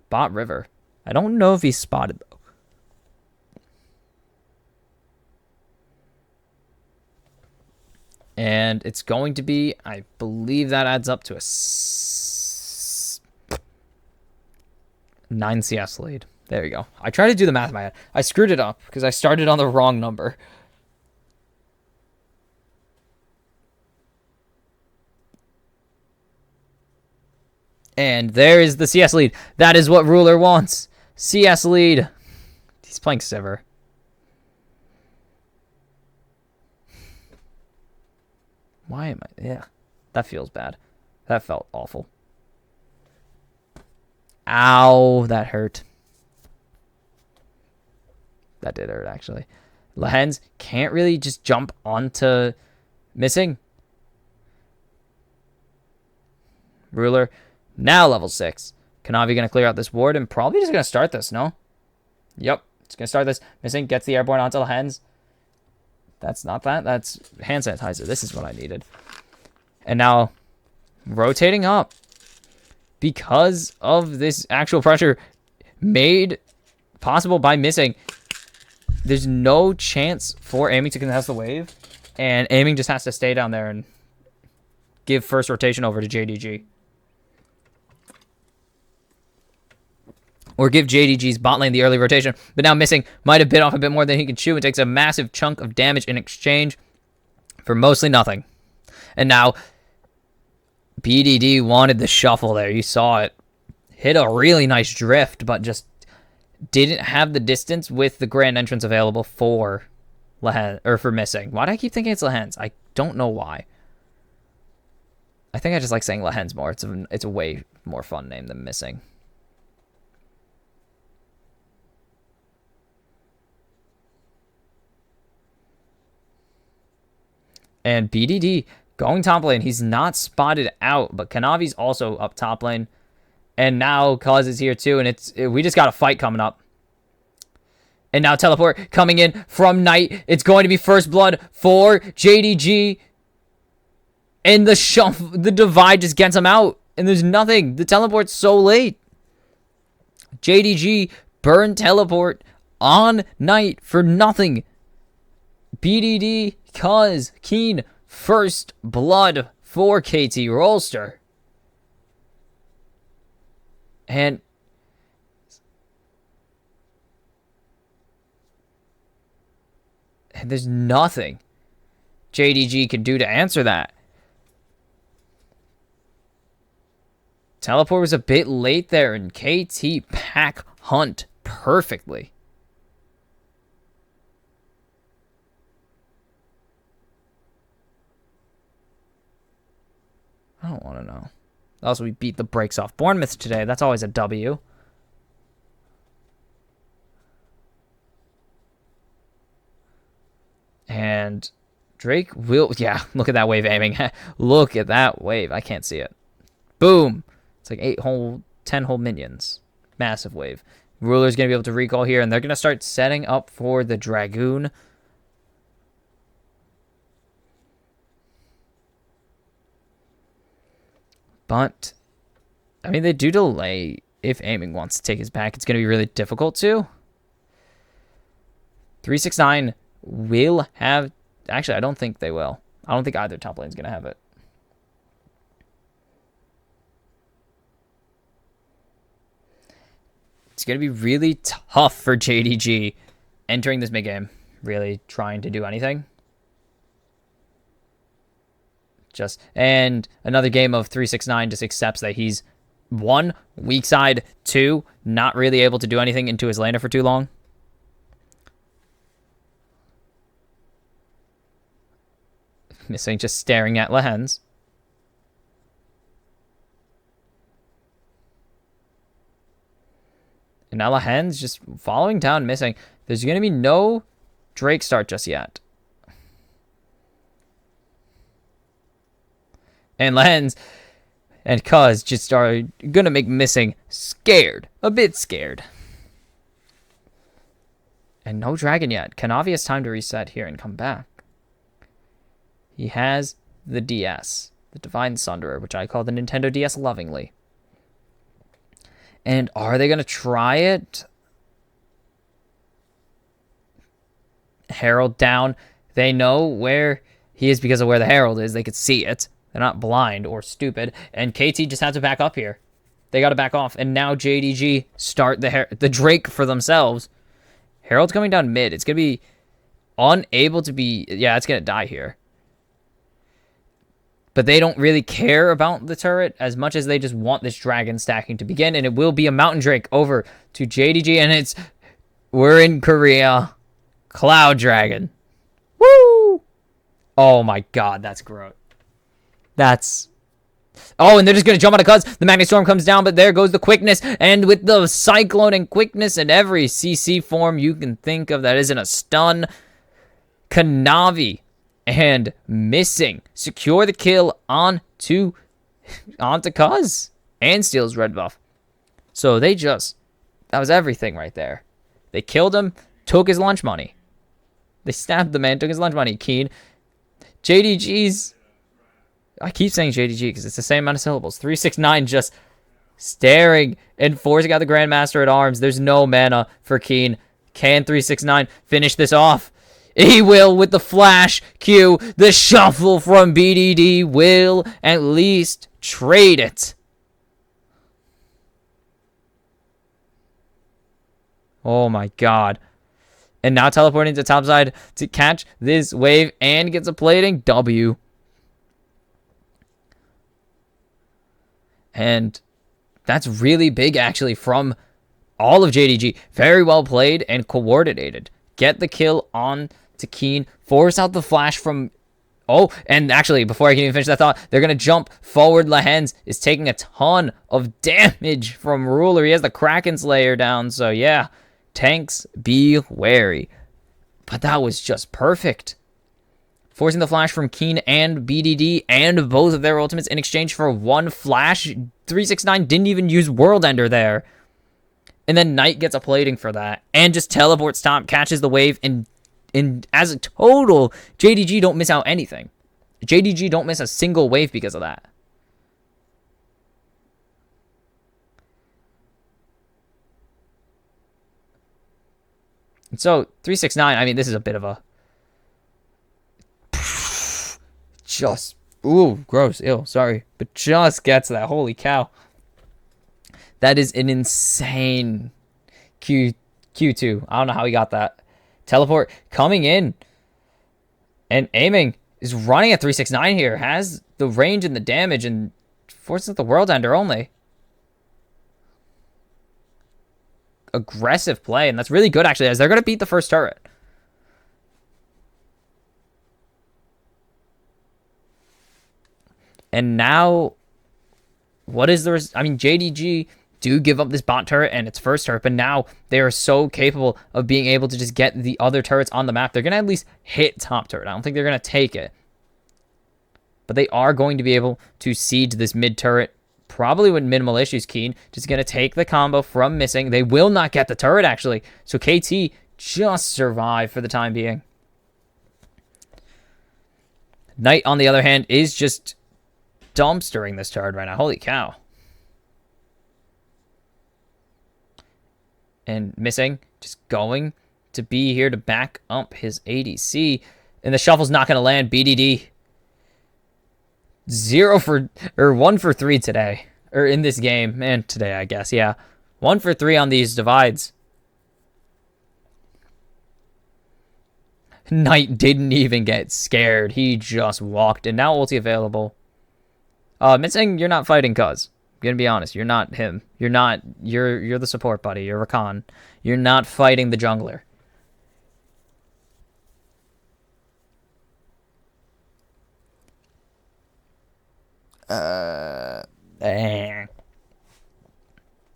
Bot River. I don't know if he's spotted, though. And it's going to be, I believe that adds up to a 9 CS lead. There you go. I tried to do the math in my head. I screwed it up because I started on the wrong number. And there is the CS lead. That is what Ruler wants. CS lead. He's playing Sivir. Why am I? Yeah, that feels bad. That felt awful. Ow, that hurt. That did hurt, actually. Lehens can't really just jump onto missing. Ruler, now level 6. Kanavi going to clear out this ward and probably just going to start this, no? Yep, it's going to start this. Missing, gets the airborne onto Lehens. That's not that. That's hand sanitizer. This is what I needed. And now, rotating up. Because of this actual pressure made possible by missing, there's no chance for aiming to contest the wave. And aiming just has to stay down there and give first rotation over to JDG. Or give JDG's bot lane the early rotation. But now missing might have bit off a bit more than he can chew and takes a massive chunk of damage in exchange for mostly nothing. And now BDD wanted the shuffle there. You saw it. Hit a really nice drift, but just didn't have the distance with the grand entrance available for Lehen, or for missing. Why do I keep thinking it's Lehens? I don't know why. I think I just like saying Lehens more. It's a way more fun name than missing. And BDD going top lane. He's not spotted out, but Kanavi's also up top lane. And now Cuz is here too, and we just got a fight coming up. And now teleport coming in from Knight. It's going to be first blood for JDG. And the divide just gets him out. And there's nothing. The teleport's so late. JDG burned teleport on Knight for nothing. BDD, Cuz, Keen, first blood for KT Rolster. And there's nothing JDG can do to answer that. Teleport was a bit late there, and KT pack hunt perfectly. I don't want to know. Also, we beat the brakes off Bournemouth today. That's always a W. And Drake will... Yeah, look at that wave aiming. Look at that wave. I can't see it. Boom. It's like 10 whole minions. Massive wave. Ruler's going to be able to recall here, and they're going to start setting up for the Dragoon. But, I mean, they do delay. If aiming wants to take his back, it's going to be really difficult to. 369 will have... Actually, I don't think they will. I don't think either top lane's going to have it. It's going to be really tough for JDG entering this mid-game, really trying to do anything. And another game of 369 just accepts that he's 1, weak side, 2, not really able to do anything into his laner for too long. Missing, just staring at Lehens. And now Lehens just following down, missing. There's going to be no Drake start just yet. And Lehens and Cuz just are going to make missing scared. A bit scared. And no dragon yet. Kanavi has time to reset here and come back. He has the DS. The Divine Sunderer, which I call the Nintendo DS lovingly. And are they going to try it? Herald down. They know where he is because of where the Herald is. They could see it. They're not blind or stupid. And KT just has to back up here. They got to back off. And now JDG start the Drake for themselves. Herald's coming down mid. It's going to be unable to be... Yeah, it's going to die here. But they don't really care about the turret as much as they just want this dragon stacking to begin. And it will be a Mountain Drake over to JDG. And it's... We're in Korea. Cloud Dragon. Woo! Oh my god, that's gross. That's... Oh, and they're just going to jump out of Cuz. The Magnet Storm comes down, but there goes the quickness. And with the Cyclone and quickness and every CC form you can think of that isn't a stun, Kanavi and missing secure the kill onto Cuz and steals red buff. So they just... That was everything right there. They killed him, took his lunch money. They stabbed the man, took his lunch money. Keen. JDG's... I keep saying JDG because it's the same amount of syllables. 369 just staring and forcing out the Grandmaster at arms. There's no mana for Keen. Can 369 finish this off? He will with the flash Q. The shuffle from BDD will at least trade it. Oh my god. And now teleporting to topside to catch this wave and gets a plating W. And that's really big, actually, from all of JDG. Very well played and coordinated. Get the kill on to Keen. Force out the flash from... Oh, and actually, before I can even finish that thought, they're going to jump forward. Lehens is taking a ton of damage from Ruler. He has the Kraken Slayer down, so yeah. Tanks, be wary. But that was just perfect. Forcing the flash from Keen and BDD and both of their ultimates in exchange for one flash. 369 didn't even use World Ender there. And then Knight gets a plating for that. And just teleports top, catches the wave. And as a total, JDG don't miss out anything. JDG don't miss a single wave because of that. And so, 369, I mean, this is a bit of a... Just, ooh, gross, ew, sorry. But just gets that, holy cow. That is an insane Q2. I don't know how he got that. Teleport coming in and aiming is running at 369 here. Has the range and the damage and forces the World Ender only. Aggressive play, and that's really good, actually, as they're going to beat the first turret. And now, what is the... I mean, JDG do give up this bot turret and its first turret, but now they are so capable of being able to just get the other turrets on the map. They're going to at least hit top turret. I don't think they're going to take it. But they are going to be able to siege this mid turret, probably with minimal issues. Keen just going to take the combo from missing. They will not get the turret, actually. So KT just survive for the time being. Knight, on the other hand, is just... dumpstering this turret right now. Holy cow. And missing. Just going to be here to back up his ADC. And the shuffle's not going to land. BDD. 1 for 3 today. Or in this game. And today, I guess. Yeah. 1 for 3 on these divides. Knight didn't even get scared. He just walked. And now ulti available. Missing, you're not fighting cuz. I'm gonna be honest. You're not him. You're not. You're the support buddy. You're Rakan. You're not fighting the jungler. And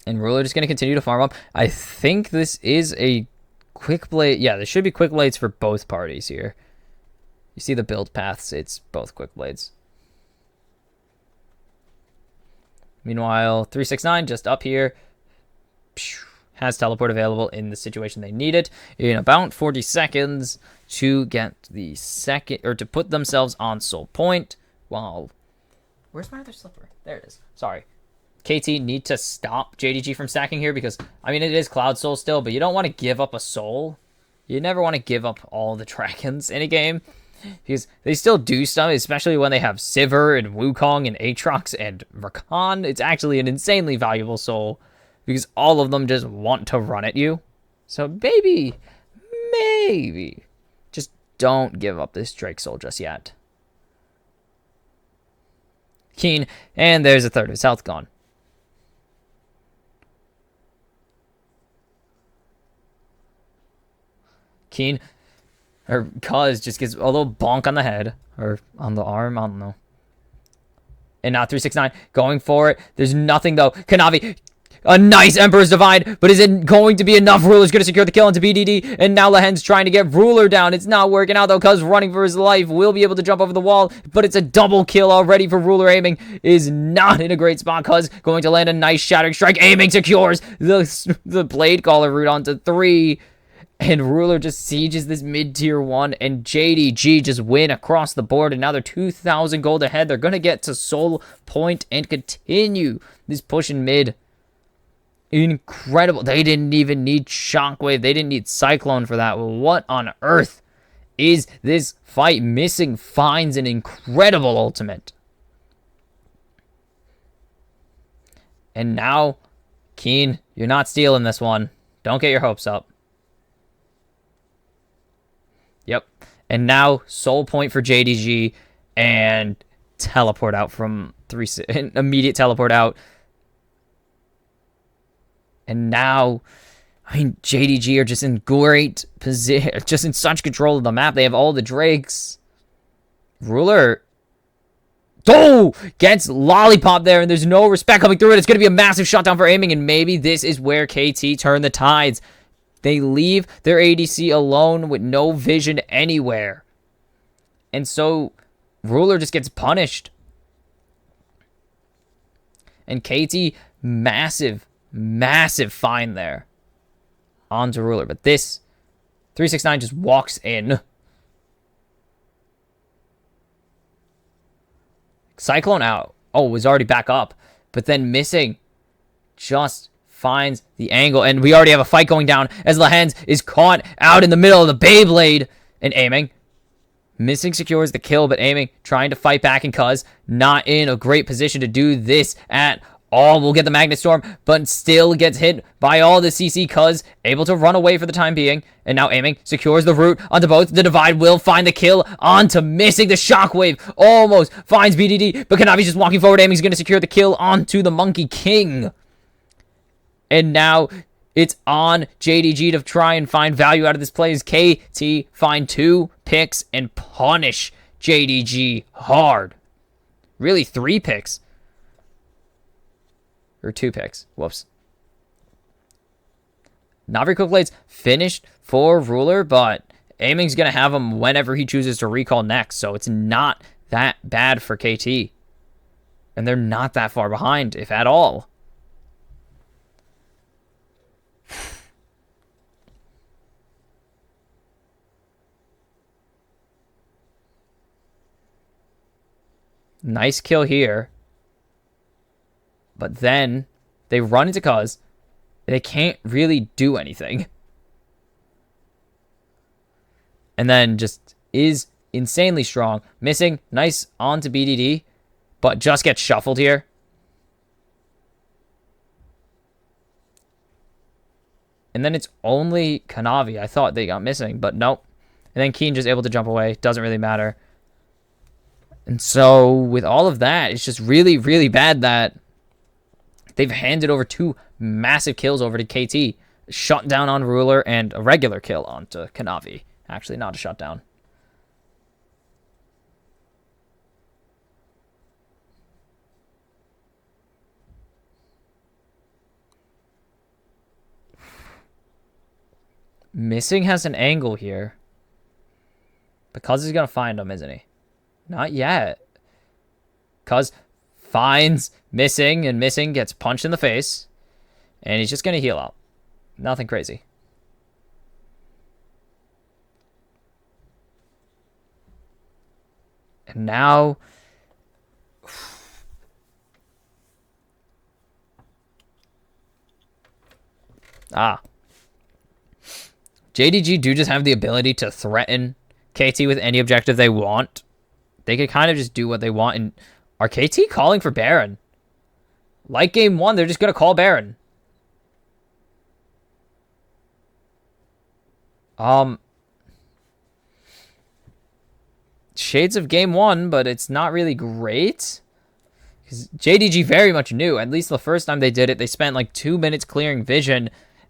Ruler just going to continue to farm up. I think this is a quick blade. Yeah, there should be quick blades for both parties here. You see the build paths. It's both quick blades. Meanwhile, 369 just up here. Has teleport available in the situation they need it. In about 40 seconds to get the second, or to put themselves on soul point. Wow. Where's my other slipper? There it is. Sorry. KT need to stop JDG from stacking here because, I mean, it is Cloud Soul still, but you don't want to give up a soul. You never want to give up all the dragons in a game because they still do stuff, especially when they have Sivir and Wukong and Aatrox and Rakan. It's actually an insanely valuable soul because all of them just want to run at you. So maybe, just don't give up this Drake soul just yet. Keen, and there's a third of his health gone. Keen, or Cuz just gets a little bonk on the head, or on the arm, I don't know. And now 369, going for it. There's nothing though. Kanavi, a nice Emperor's Divide, but is it going to be enough? Ruler's going to secure the kill into BDD, and now Lehen's trying to get Ruler down. It's not working out, though, Cuz running for his life. Will be able to jump over the wall, but it's a double kill already for Ruler. Aiming is not in a great spot. Cuz going to land a nice Shattering Strike. Aiming secures the Blade Caller route onto 3, and Ruler just sieges this mid-tier 1, and JDG just win across the board, and now they're 2,000 gold ahead. They're going to get to soul point and continue this push in mid. Incredible. They didn't even need Shockwave. They didn't need Cyclone for that. What on earth is this fight? Missing finds an incredible ultimate. And now, Keen, you're not stealing this one. Don't get your hopes up. Yep. And now, soul point for JDG and teleport out from 3. Immediate teleport out. And now, I mean, JDG are just in great position, just in such control of the map. They have all the Drakes. Ruler, gets Lollipop there, and there's no respect coming through it. It's going to be a massive shutdown for Aiming, and maybe this is where KT turn the tides. They leave their ADC alone with no vision anywhere. And so, Ruler just gets punished. And KT, massive find there onto Ruler, but this 369 just walks in. Cyclone out. Oh, was already back up, but then missing just finds the angle, and we already have a fight going down as Lehens is caught out in the middle of the Beyblade, and Aiming missing secures the kill, but Aiming trying to fight back, and Cuz not in a great position to do this at all. Will get the Magnet Storm, but still gets hit by all the CC. Cuz able to run away for the time being, and now Aiming secures the route onto both. The Divide will find the kill onto missing. The Shockwave almost finds BDD, but Kanavi's just walking forward. Aiming's going to secure the kill onto the Monkey King. And now it's on JDG to try and find value out of this play as KT find 2 picks and punish JDG hard. Really 3 picks. Or 2 picks. Whoops. Navi Quick Blades finished for Ruler, but Aiming's going to have him whenever he chooses to recall next, so it's not that bad for KT. And they're not that far behind, if at all. Nice kill here. But then they run into Cuz. They can't really do anything. And then just is insanely strong. Missing. Nice onto BDD. But just gets shuffled here. And then it's only Kanavi. I thought they got missing, but nope. And then Keen just able to jump away. Doesn't really matter. And so with all of that, it's just really, really bad that they've handed over 2 massive kills over to KT. Shut down on Ruler and a regular kill onto Kanavi. Actually, not a shutdown. Missing has an angle here. Because he's going to find him, isn't he? Not yet. Because finds Missing, and Missing gets punched in the face. And he's just going to heal up. Nothing crazy. And now... JDG do just have the ability to threaten KT with any objective they want. They could kind of just do what they want. And are KT calling for Baron? Like game 1, they're just going to call Baron. Shades of game 1, but it's not really great. Because JDG very much knew. At least the first time they did it, they spent like 2 minutes clearing vision.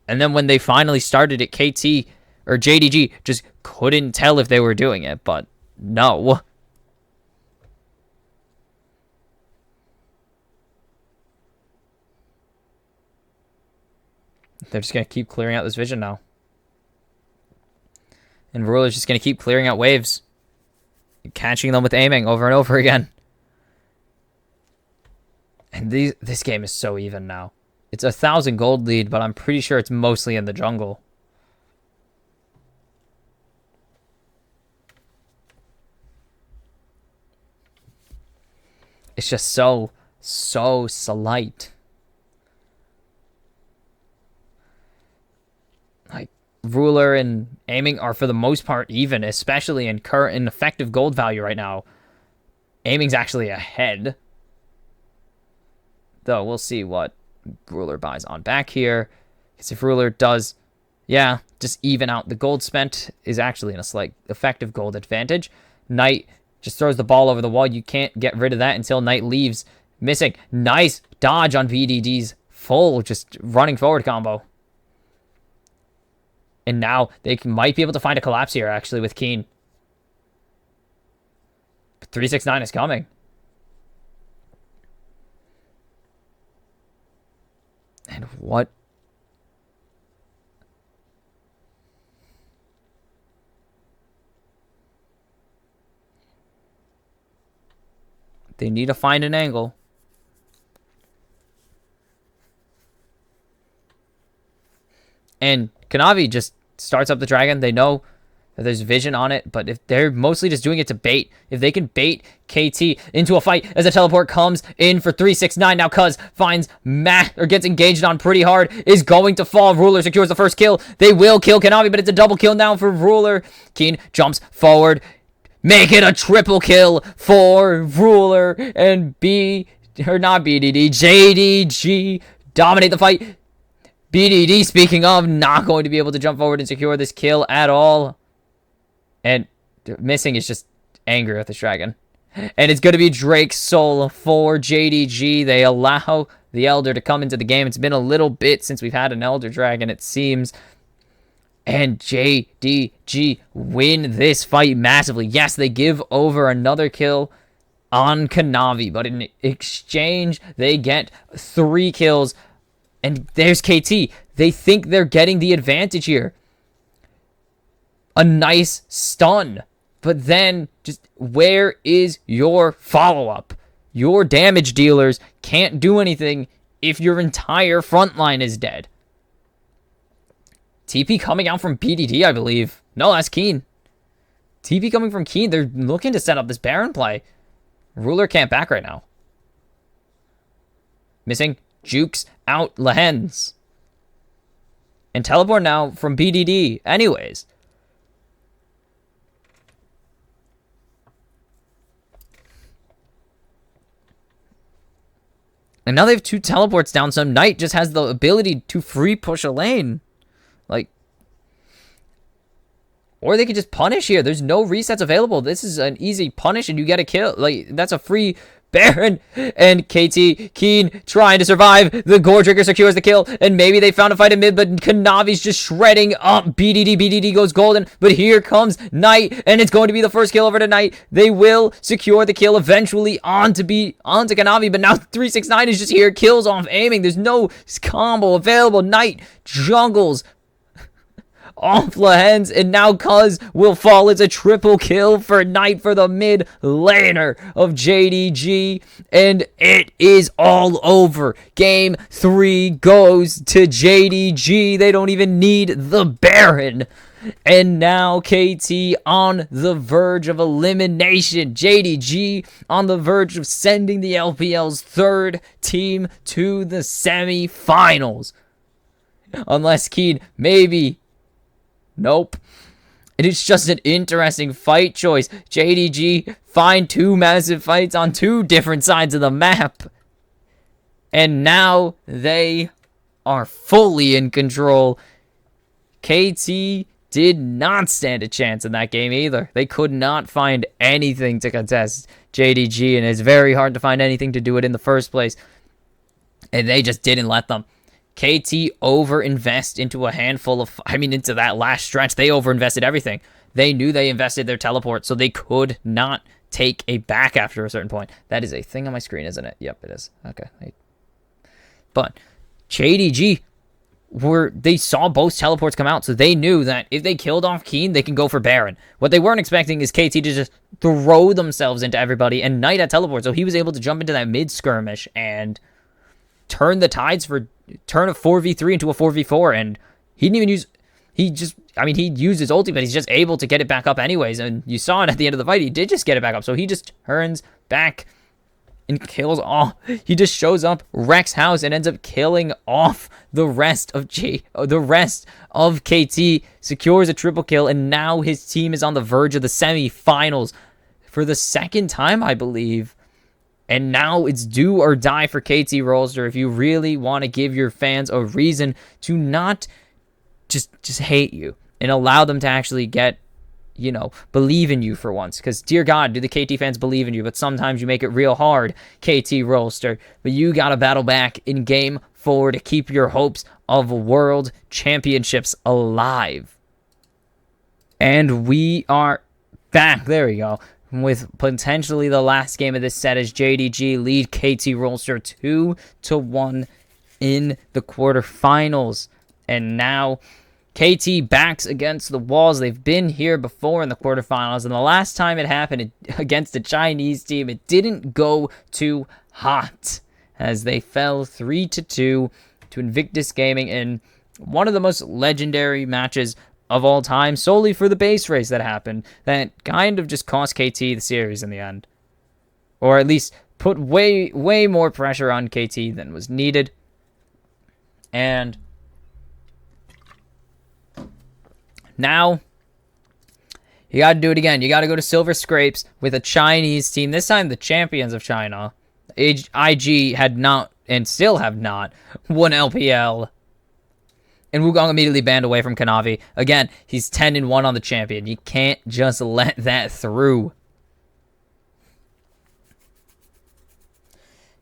And then when they finally started it, KT or JDG just couldn't tell if they were doing it. But no. They're just going to keep clearing out this vision now. And Ruler's just going to keep clearing out waves. Catching them with aiming over and over again. And this game is so even now. It's 1,000 gold lead, but I'm pretty sure it's mostly in the jungle. It's just so slight. Like, Ruler and aiming are for the most part even, especially in current and effective gold value right now. Aiming's actually ahead. Though we'll see what Ruler buys on back here. Because if Ruler does, yeah, just even out the gold spent, is actually in a slight effective gold advantage. Knight just throws the ball over the wall. You can't get rid of that until Knight leaves. Missing. Nice dodge on BDD's full, just running forward combo. And now they might be able to find a collapse here, actually, with Keen. But 369 is coming. And what? They need to find an angle. And Kanavi just starts up the dragon. They know that there's vision on it, but if they're mostly just doing it to bait, if they can bait KT into a fight as a teleport comes in for 369, now Cuz finds Matt, or gets engaged on pretty hard, is going to fall. Ruler secures the first kill. They will kill Kanavi, but it's a double kill now for Ruler. Keen jumps forward. Make it a triple kill for Ruler and not BDD, JDG dominate the fight. BDD, speaking of, not going to be able to jump forward and secure this kill at all. And Missing is just angry with this dragon. And it's going to be Drake's soul for JDG. They allow the Elder to come into the game. It's been a little bit since we've had an Elder Dragon, it seems. And JDG win this fight massively. Yes, they give over another kill on Kanavi, but in exchange, they get 3 kills. And there's KT. They think they're getting the advantage here. A nice stun. But then, just where is your follow-up? Your damage dealers can't do anything if your entire front line is dead. TP coming out from BDD, I believe. No, that's Keen. TP coming from Keen. They're looking to set up this Baron play. Ruler can't back right now. Missing. Jukes out Lehens. And teleport now from BDD. Anyways. And now they have 2 teleports down, so Knight just has the ability to free push a lane. Like, or they could just punish here. There's no resets available. This is an easy punish, and you get a kill. Like, that's a free Baron. And KT Keen trying to survive. The Gore Trigger secures the kill, and maybe they found a fight in mid, but Kanavi's just shredding up BDD. BDD goes golden, but here comes Knight, and it's going to be the first kill over to Knight. They will secure the kill eventually onto Kanavi, but now 369 is just here. Kills off aiming. There's no combo available. Knight jungles off Lahens, and now Cuz will fall. It's a triple kill for Knight for the mid laner of JDG, and it is all over. Game 3 goes to JDG. They don't even need the Baron. And now KT on the verge of elimination. JDG on the verge of sending the LPL's third team to the semi-finals. Unless Keen maybe... Nope. It is just an interesting fight choice. JDG find 2 massive fights on 2 different sides of the map. And now they are fully in control. KT did not stand a chance in that game either. They could not find anything to contest JDG, and it's very hard to find anything to do it in the first place. And they just didn't let them. KT over-invest into a handful of... into that last stretch, they over-invested everything. They knew they invested their teleport, so they could not take a back after a certain point. That is a thing on my screen, isn't it? Yep, it is. Okay. But JDG, they saw both teleports come out, so they knew that if they killed off Keen, they can go for Baron. What they weren't expecting is KT to just throw themselves into everybody, and Knight had teleport, so he was able to jump into that mid-skirmish and turn the tides turn a 4v3 into a 4v4, and he didn't even use... He used his ulti, but he's just able to get it back up anyways, and you saw it at the end of the fight. He did just get it back up, so he just turns back and kills all. He just shows up, wrecks house, and ends up killing off the rest of KT, secures a triple kill, and now his team is on the verge of the semi-finals for the second time, I believe. And now it's do or die for KT Rolster if you really want to give your fans a reason to not just hate you and allow them to actually get, believe in you for once. Because, dear God, do the KT fans believe in you? But sometimes you make it real hard, KT Rolster. But you got to battle back in Game 4 to keep your hopes of world championships alive. And we are back. There we go. With potentially the last game of this set as JDG lead KT Rolster 2-1 in the quarterfinals. And now KT backs against the walls. They've been here before in the quarterfinals, and the last time it happened against a Chinese team, it didn't go too hot as they fell 3-2 to Invictus Gaming in one of the most legendary matches of all time, solely for the base race that happened, that kind of just cost KT the series in the end. Or at least put way more pressure on KT than was needed. And now you got to do it again. You got to go to Silver Scrapes with a Chinese team. This time the champions of China. IG had not, and still have not, won LPL. And Wukong immediately banned away from Kanavi. Again, he's 10-1 on the champion. You can't just let that through.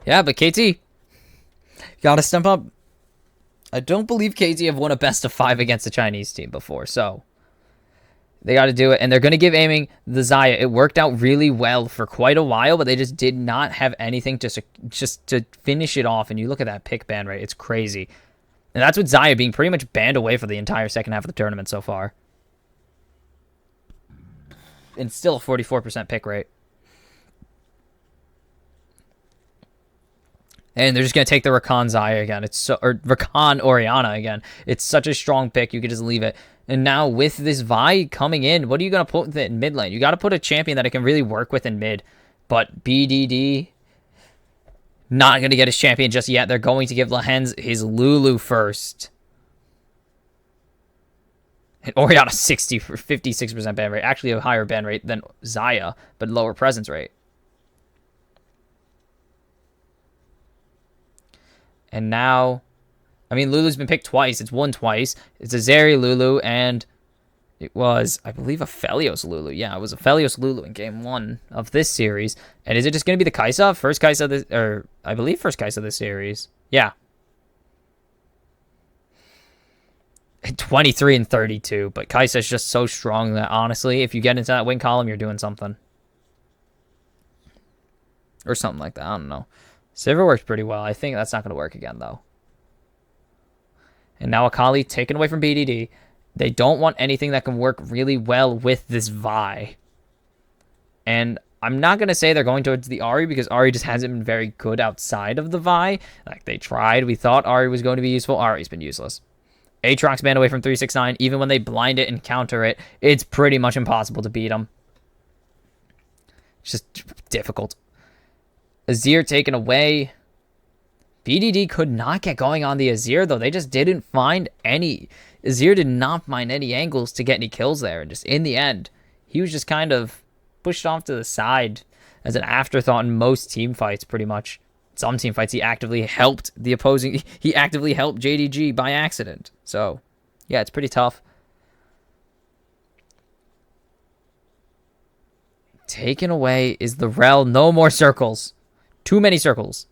Yeah, but KT, gotta step up. I don't believe KT have won a best of 5 against a Chinese team before, so they got to do it. And they're going to give aiming the Xayah. It worked out really well for quite a while, but they just did not have anything to finish it off. And you look at that pick ban rate, it's crazy. And that's with Xayah being pretty much banned away for the entire second half of the tournament so far. And still a 44% pick rate. And they're just going to take the Rakan Xayah again. Or Rakan Orianna again. It's such a strong pick, you could just leave it. And now with this Vi coming in, what are you going to put in mid lane? You got to put a champion that it can really work with in mid. But BDD... not going to get his champion just yet. They're going to give Lahens his Lulu first. And Orianna 56% ban rate. Actually a higher ban rate than Xayah, but lower presence rate. And now I mean, Lulu's been picked twice. It's won twice. It's a Zeri Lulu, and it was, I believe, a Felios Lulu. Yeah, it was a Felios Lulu in game 1 of this series. And is it just going to be the Kaisa? First Kaisa this, or I believe first Kaisa this series. Yeah. 23 and 32, but Kaisa's just so strong that honestly, if you get into that win column, you're doing something. Or something like that. I don't know. Sivir worked pretty well. I think that's not going to work again, though. And now Akali taken away from BDD. They don't want anything that can work really well with this Vi. And I'm not going to say they're going towards the Ahri because Ahri just hasn't been very good outside of the Vi. Like, they tried. We thought Ahri was going to be useful. Ahri's been useless. Aatrox banned away from 369. Even when they blind it and counter it, it's pretty much impossible to beat him. It's just difficult. Azir taken away. BDD could not get going on the Azir, though. They just didn't find any. Azir did not find any angles to get any kills there. And just in the end, he was just kind of pushed off to the side as an afterthought in most team fights, pretty much. Some team fights, he actively helped the opposing. He actively helped JDG by accident. So, yeah, it's pretty tough. Taken away is the Rel. No more circles. Too many circles.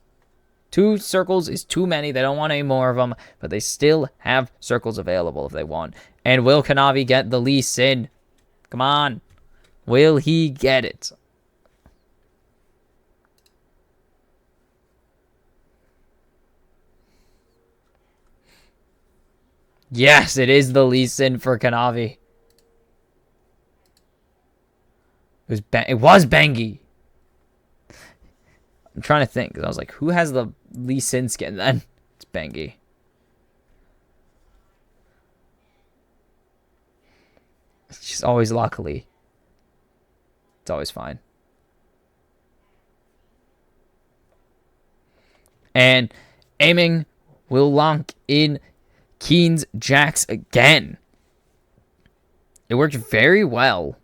2 circles is too many. They don't want any more of them, but they still have circles available if they want. And will Kanavi get the Lee Sin? Come on. Will he get it? Yes, it is the Lee Sin for Kanavi. It was Bengi. I'm trying to think, because I was like, who has the Lee Sin skin then? It's Bengi. It's just always luckily. It's always fine. And aiming will lock in Keen's Jax again. It worked very well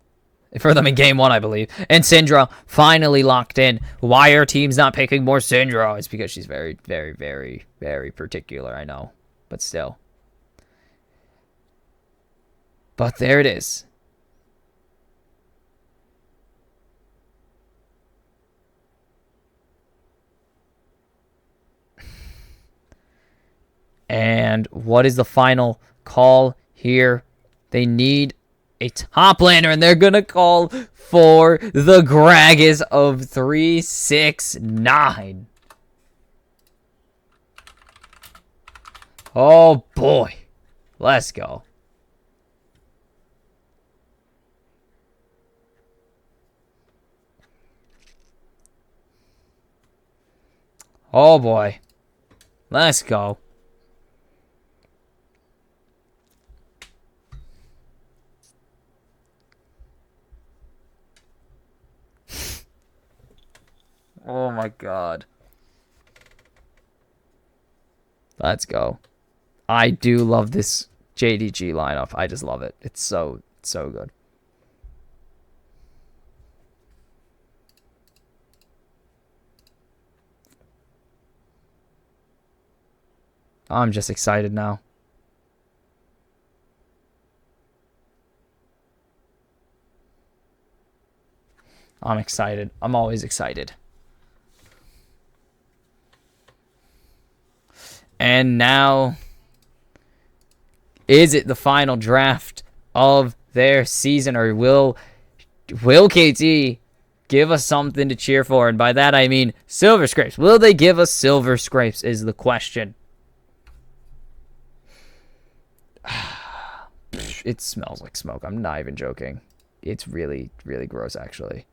for them in game 1, I believe. And Syndra finally locked in. Why are teams not picking more Syndra? It's because she's very, very, very, very particular, I know. But still. But there it is. And what is the final call here? They need a top laner, and they're going to call for the Gragas of 369. Oh, boy. Let's go. Oh, boy. Let's go. Oh my god. Let's go. I do love this JDG lineup. I just love it. It's so good. I'm just excited now. I'm excited. I'm always excited. And now, is it the final draft of their season, or will KT give us something to cheer for? And by that I mean Silver Scrapes. Will they give us Silver Scrapes is the question. It smells like smoke. I'm not even joking. It's really, really gross, actually.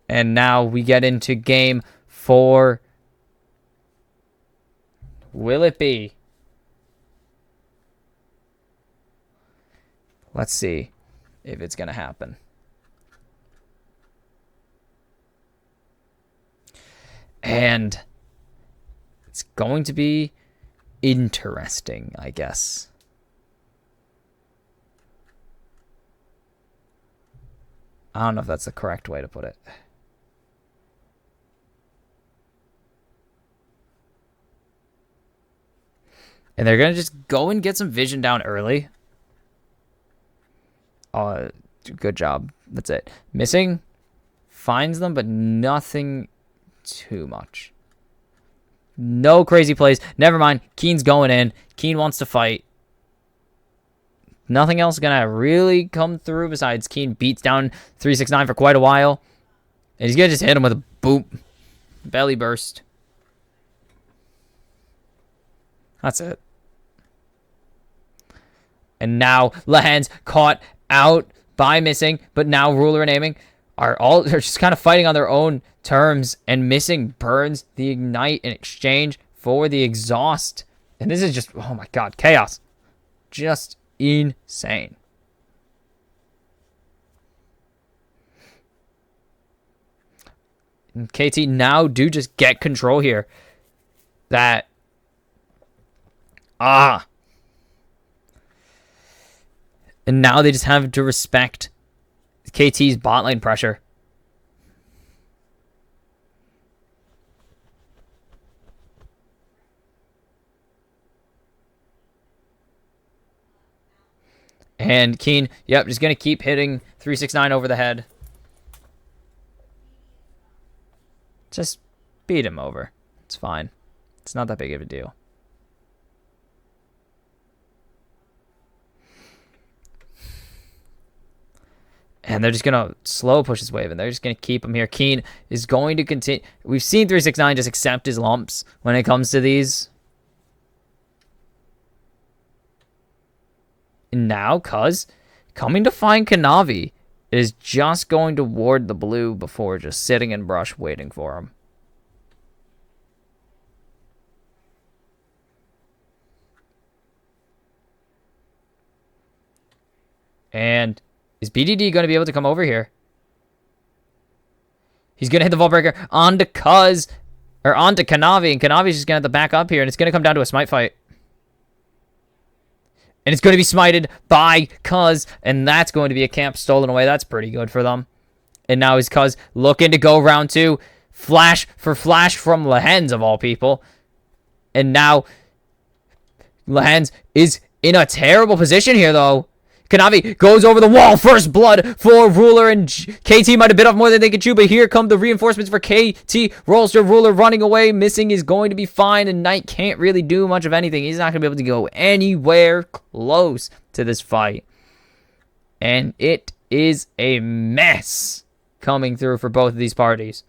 And now we get into game 4. Will it be? Let's see if it's going to happen. And it's going to be interesting, I guess. I don't know if that's the correct way to put it. And they're going to just go and get some vision down early. Good job. That's it. Missing. Finds them, but nothing too much. No crazy plays. Never mind. Keen's going in. Keen wants to fight. Nothing else going to really come through besides Keen beats down 369 for quite a while. And he's going to just hit him with a boop. Belly burst. That's it. And now Lehan's caught out by missing, but now Ruler and Aiming are just kind of fighting on their own terms, and missing burns the ignite in exchange for the exhaust. And this is just, oh my god, chaos. Just insane. And KT now do just get control here. That and now they just have to respect KT's bot lane pressure. And Keen, yep, just going to keep hitting 369 over the head. Just beat him over. It's fine. It's not that big of a deal. And they're just going to slow push his wave, and they're just going to keep him here. Keen is going to continue. We've seen 369 just accept his lumps when it comes to these. And now, Cuz, coming to find Kanavi, is just going to ward the blue before just sitting in brush waiting for him. And is BDD going to be able to come over here? He's going to hit the vault breaker onto Kanavi, and Kanavi's just going to have to back up here, and it's going to come down to a smite fight. And it's going to be smited by Cuz, and that's going to be a camp stolen away. That's pretty good for them. And now is Cuz looking to go round 2. Flash for flash from Lehens, of all people. And now Lehens is in a terrible position here, though. Kanavi goes over the wall. First blood for Ruler, and KT might have bit off more than they could chew, but here come the reinforcements for KT Rolster. Ruler running away. Missing is going to be fine, and Knight can't really do much of anything. He's not going to be able to go anywhere close to this fight. And it is a mess coming through for both of these parties.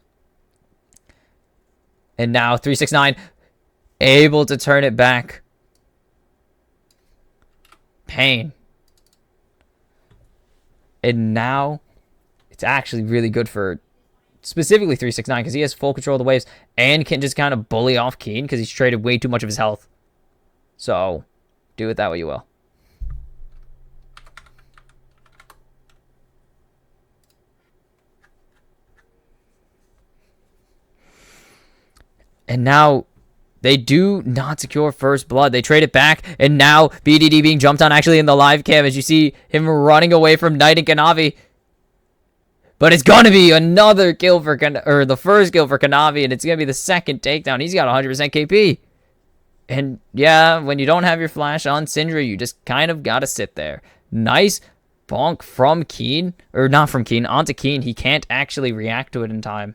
And now 369 able to turn it back. Pain. And now it's actually really good for specifically 369 because he has full control of the waves and can just kind of bully off Keen because he's traded way too much of his health. So do it that way you will. And now they do not secure first blood. They trade it back, and now BDD being jumped on actually in the live cam as you see him running away from Knight and Kanavi. But it's going to be another kill for the first kill for Kanavi, and it's going to be the second takedown. He's got 100% KP. And yeah, when you don't have your flash on Syndra, you just kind of got to sit there. Nice bonk from Keen, or not from Keen, onto Keen. He can't actually react to it in time.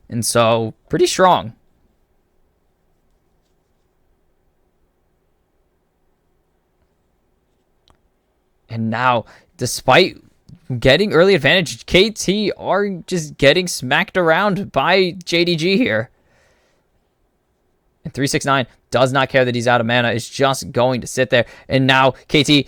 And so, pretty strong. And now, despite getting early advantage, KT are just getting smacked around by JDG here. And 369 does not care that he's out of mana. It's just going to sit there. And now, KT,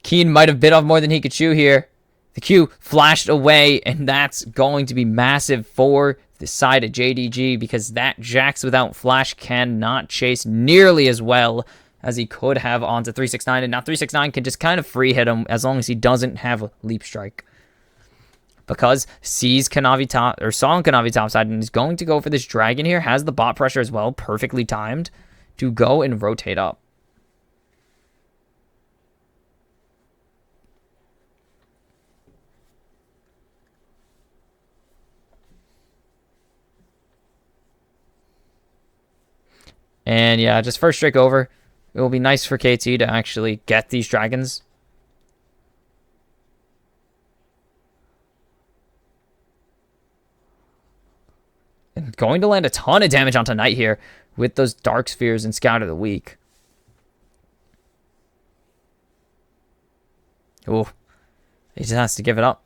Keen might have bit off more than he could chew here. The Q flashed away, and that's going to be massive for the side of JDG because that Jax without flash cannot chase nearly as well as he could have onto 369, and now 369 can just kind of free hit him as long as he doesn't have a leap strike. Because sees Kanavi top, or saw Kanavi topside, and is going to go for this dragon here, has the bot pressure as well, perfectly timed, to go and rotate up. And yeah, just first streak over. It will be nice for KT to actually get these dragons. And going to land a ton of damage onto Knight here with those Dark Spheres and Scout of the Week. Ooh. He just has to give it up.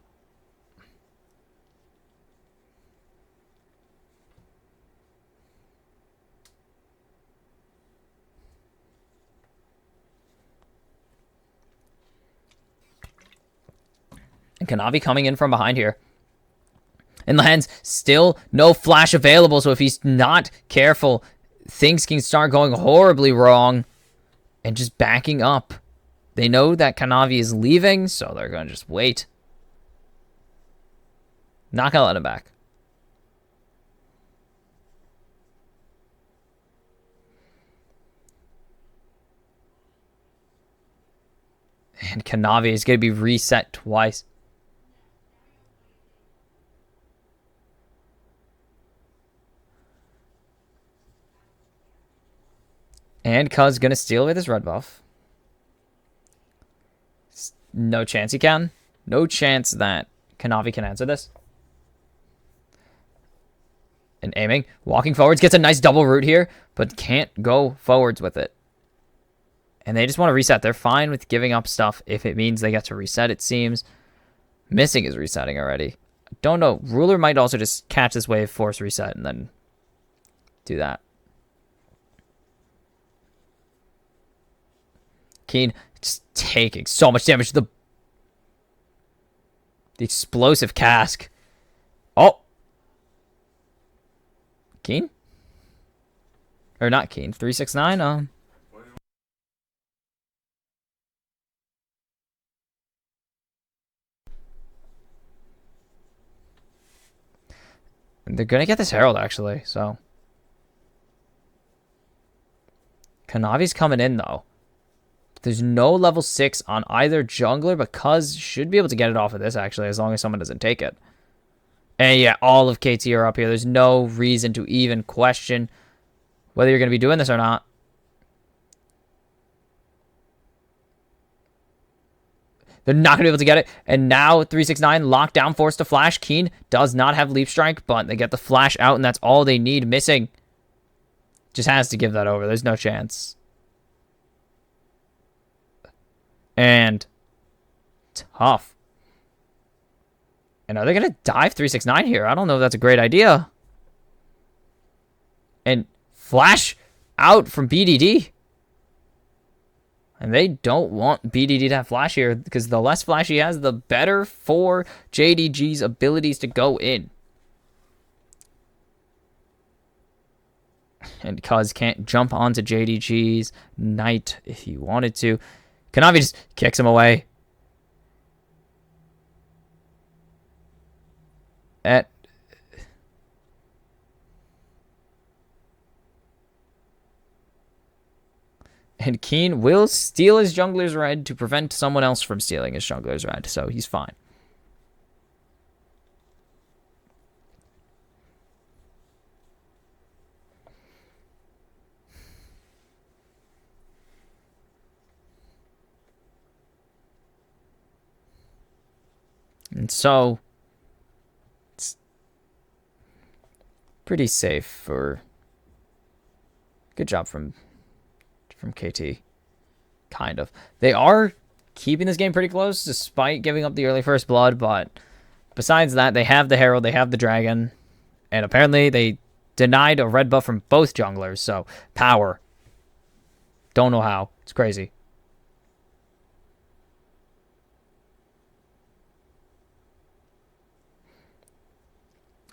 And Kanavi coming in from behind here. And Lahan's still no flash available, so if he's not careful, things can start going horribly wrong. And just backing up. They know that Kanavi is leaving, so they're going to just wait. Not going to let him back. And Kanavi is going to be reset twice. And Cuz going to steal with his red buff. No chance he can. No chance that Kanavi can answer this. And aiming. Walking forwards. Gets a nice double root here. But can't go forwards with it. And they just want to reset. They're fine with giving up stuff if it means they get to reset, it seems. Missing is resetting already. Don't know. Ruler might also just catch this wave, force reset, and then do that. Keen just taking so much damage to the explosive cask. Oh. Keen? Or not Keen. 369. They're going to get this Herald, actually, so. Kanavi's coming in, though. There's no level 6 on either jungler, but Cuz should be able to get it off of this, actually, as long as someone doesn't take it. And yeah, all of KT are up here. There's no reason to even question whether you're going to be doing this or not. They're not going to be able to get it. And now 369 lockdown, forced to flash. Keen does not have leap strike, but they get the flash out, and that's all they need missing. Just has to give that over. There's no chance. And tough. And are they going to dive 369 here? I don't know if that's a great idea. And flash out from BDD. And they don't want BDD to have flash here, because the less flash he has, the better for JDG's abilities to go in. And Cuz can't jump onto JDG's Knight if he wanted to. Kanavi just kicks him away. And Keen will steal his jungler's red to prevent someone else from stealing his jungler's red, so he's fine. And so, it's pretty safe for... Good job from KT. Kind of. They are keeping this game pretty close, despite giving up the early first blood, but besides that, they have the Herald, they have the Dragon, and apparently they denied a red buff from both junglers, so power. Don't know how. It's crazy.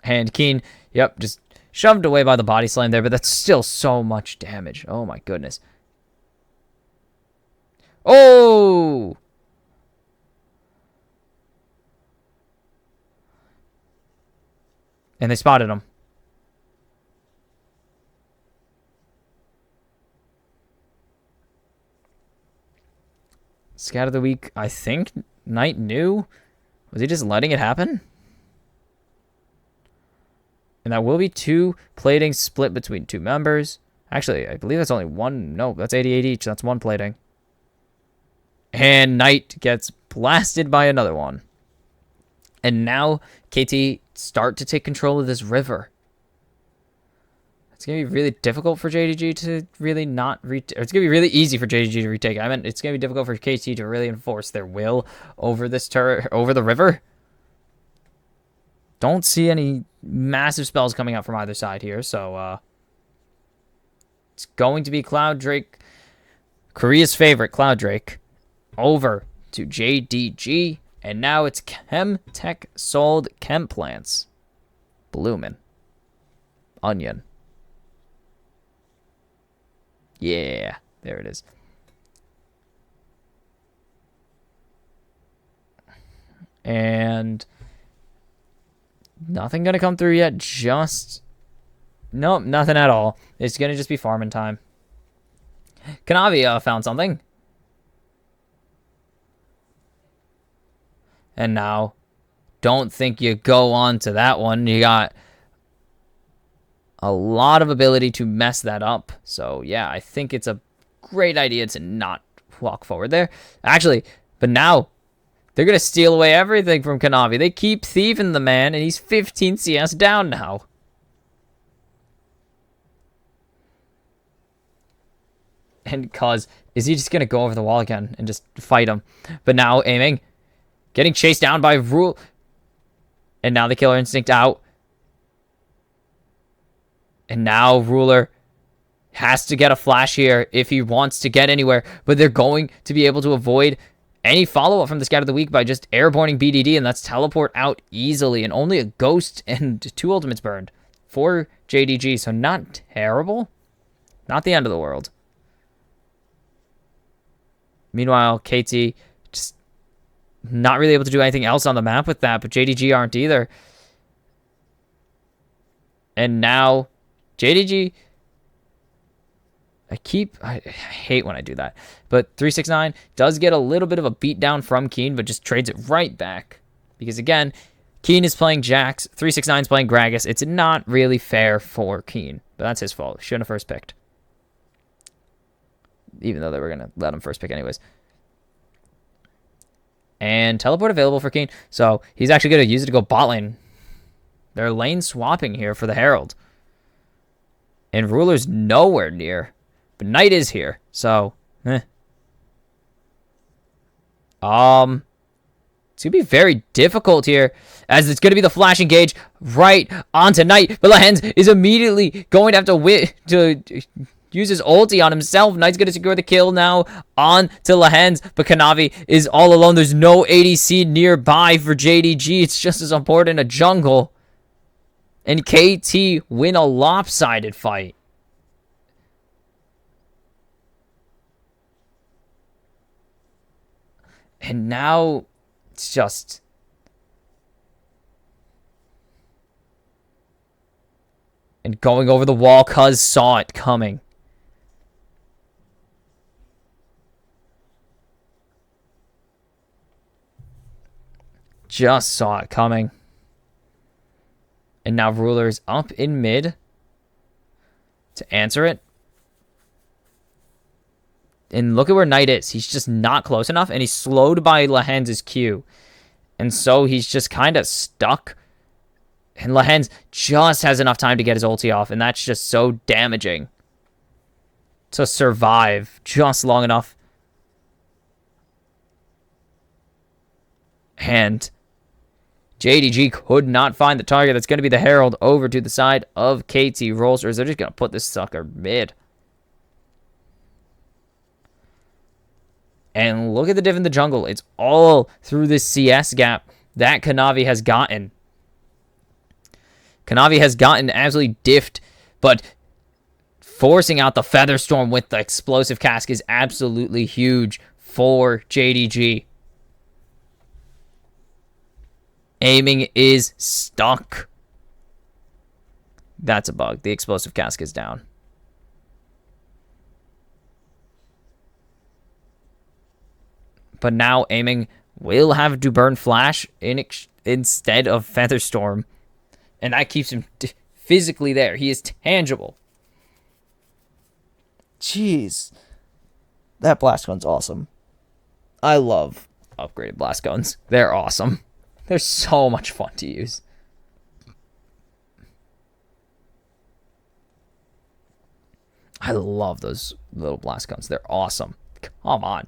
And Keen, yep, just shoved away by the body slam there, but that's still so much damage. Oh my goodness. Oh! And they spotted him. Scout of the week, I think Knight knew. Was he just letting it happen? And that will be two platings split between two members. Actually, I believe that's only one. No, that's 88 each. That's one plating. And Knight gets blasted by another one. And now KT start to take control of this river. It's going to be really difficult for JDG to really not retake. It's going to be really easy for JDG to retake. I meant it's going to be difficult for KT to really enforce their will over this over the river. Don't see any massive spells coming out from either side here. So it's going to be Cloud Drake, Korea's favorite Cloud Drake, over to JDG. And now it's Chemtech sold chem plants. Bloomin'. Onion. Yeah, there it is. And nothing gonna come through yet. Just nope, nothing at all. It's gonna just be farming time. Kanavi found something. And now, don't think you go on to that one. You got a lot of ability to mess that up. So, yeah, I think it's a great idea to not walk forward there. Actually, but now, they're going to steal away everything from Kanavi. They keep thieving the man, and he's 15 CS down now. And cause, is he just going to go over the wall again and just fight him? But now, aiming. Getting chased down by Rule. And now the Killer Instinct out. And now Ruler has to get a flash here if he wants to get anywhere. But they're going to be able to avoid any follow-up from the Scout of the Week by just airborning BDD. And that's teleport out easily. And only a Ghost and 2 ultimates burned for JDG. So not terrible. Not the end of the world. Meanwhile, KT just not really able to do anything else on the map with that, but JDG aren't either. And now, JDG, I hate when I do that, but 369 does get a little bit of a beatdown from Keen, but just trades it right back. Because again, Keen is playing Jax, 369 is playing Gragas. It's not really fair for Keen, but that's his fault. Shouldn't have first picked. Even though they were going to let him first pick anyways. And teleport available for Keen. So he's actually going to use it to go bot lane. They're lane swapping here for the Herald. And Ruler's nowhere near. But Knight is here. So, It's going to be very difficult here. As it's going to be the flash engage right onto Knight. But Lehens is immediately going to have to use his ulti on himself. Knight's going to secure the kill now on to Lehens, but Kanavi is all alone. There's no ADC nearby for JDG. It's just as important a jungle. And KT win a lopsided fight. And now it's just... And going over the wall, cuz saw it coming. Just saw it coming. And now Ruler's up in mid to answer it. And look at where Knight is. He's just not close enough, and he's slowed by Lehens' Q. And so he's just kind of stuck. And Lehens just has enough time to get his ulti off, and that's just so damaging. To survive just long enough. And JDG could not find the target. That's going to be the Herald over to the side of KT Rolster. They're just going to put this sucker mid. And look at the diff in the jungle. It's all through this CS gap that Kanavi has gotten. Kanavi has gotten absolutely diffed, but forcing out the Featherstorm with the explosive cask is absolutely huge for JDG. Aiming is stuck. That's a bug. The explosive cask is down. But now aiming will have to burn flash instead of Featherstorm. And that keeps him physically there. He is tangible. Jeez. That blast gun's awesome. I love upgraded blast guns. They're awesome. They're so much fun to use. I love those little blast guns. They're awesome. Come on.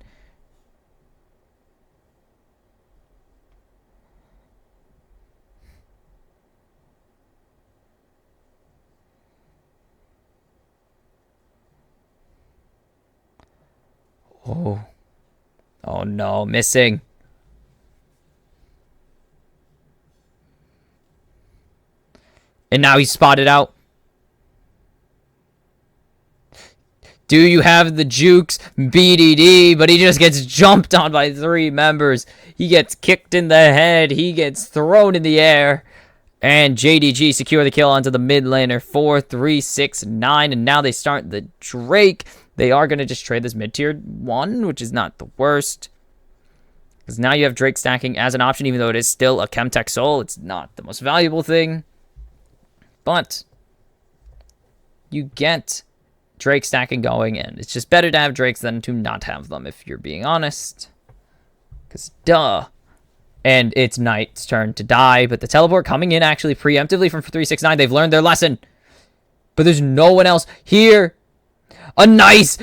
Oh. Oh no, missing. And now he's spotted out. Do you have the jukes? BDD, but he just gets jumped on by 3 members. He gets kicked in the head. He gets thrown in the air. And JDG secure the kill onto the mid laner. 4, 3, 6, 9. And now they start the Drake. They are going to just trade this mid-tier 1, which is not the worst. Because now you have Drake stacking as an option, even though it is still a Chemtech Soul. It's not the most valuable thing. But you get Drake stacking going, and it's just better to have Drakes than to not have them, if you're being honest. Because duh. And it's Knight's turn to die, but the teleport coming in actually preemptively from 369. They've learned their lesson. But there's no one else here. A nice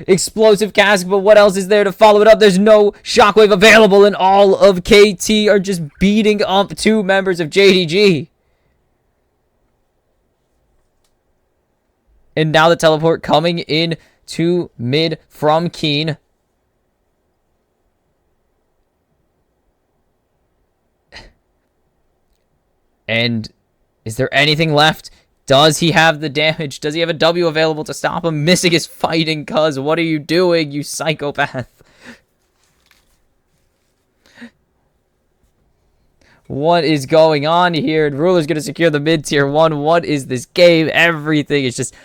explosive cask, but what else is there to follow it up? There's no shockwave available, and all of KT are just beating up 2 members of JDG. And now the teleport coming in to mid from Keen. And is there anything left? Does he have the damage? Does he have a W available to stop him? Missing is fighting, cuz. What are you doing, you psychopath? What is going on here? And Ruler's going to secure the mid-tier 1. What is this game? Everything is just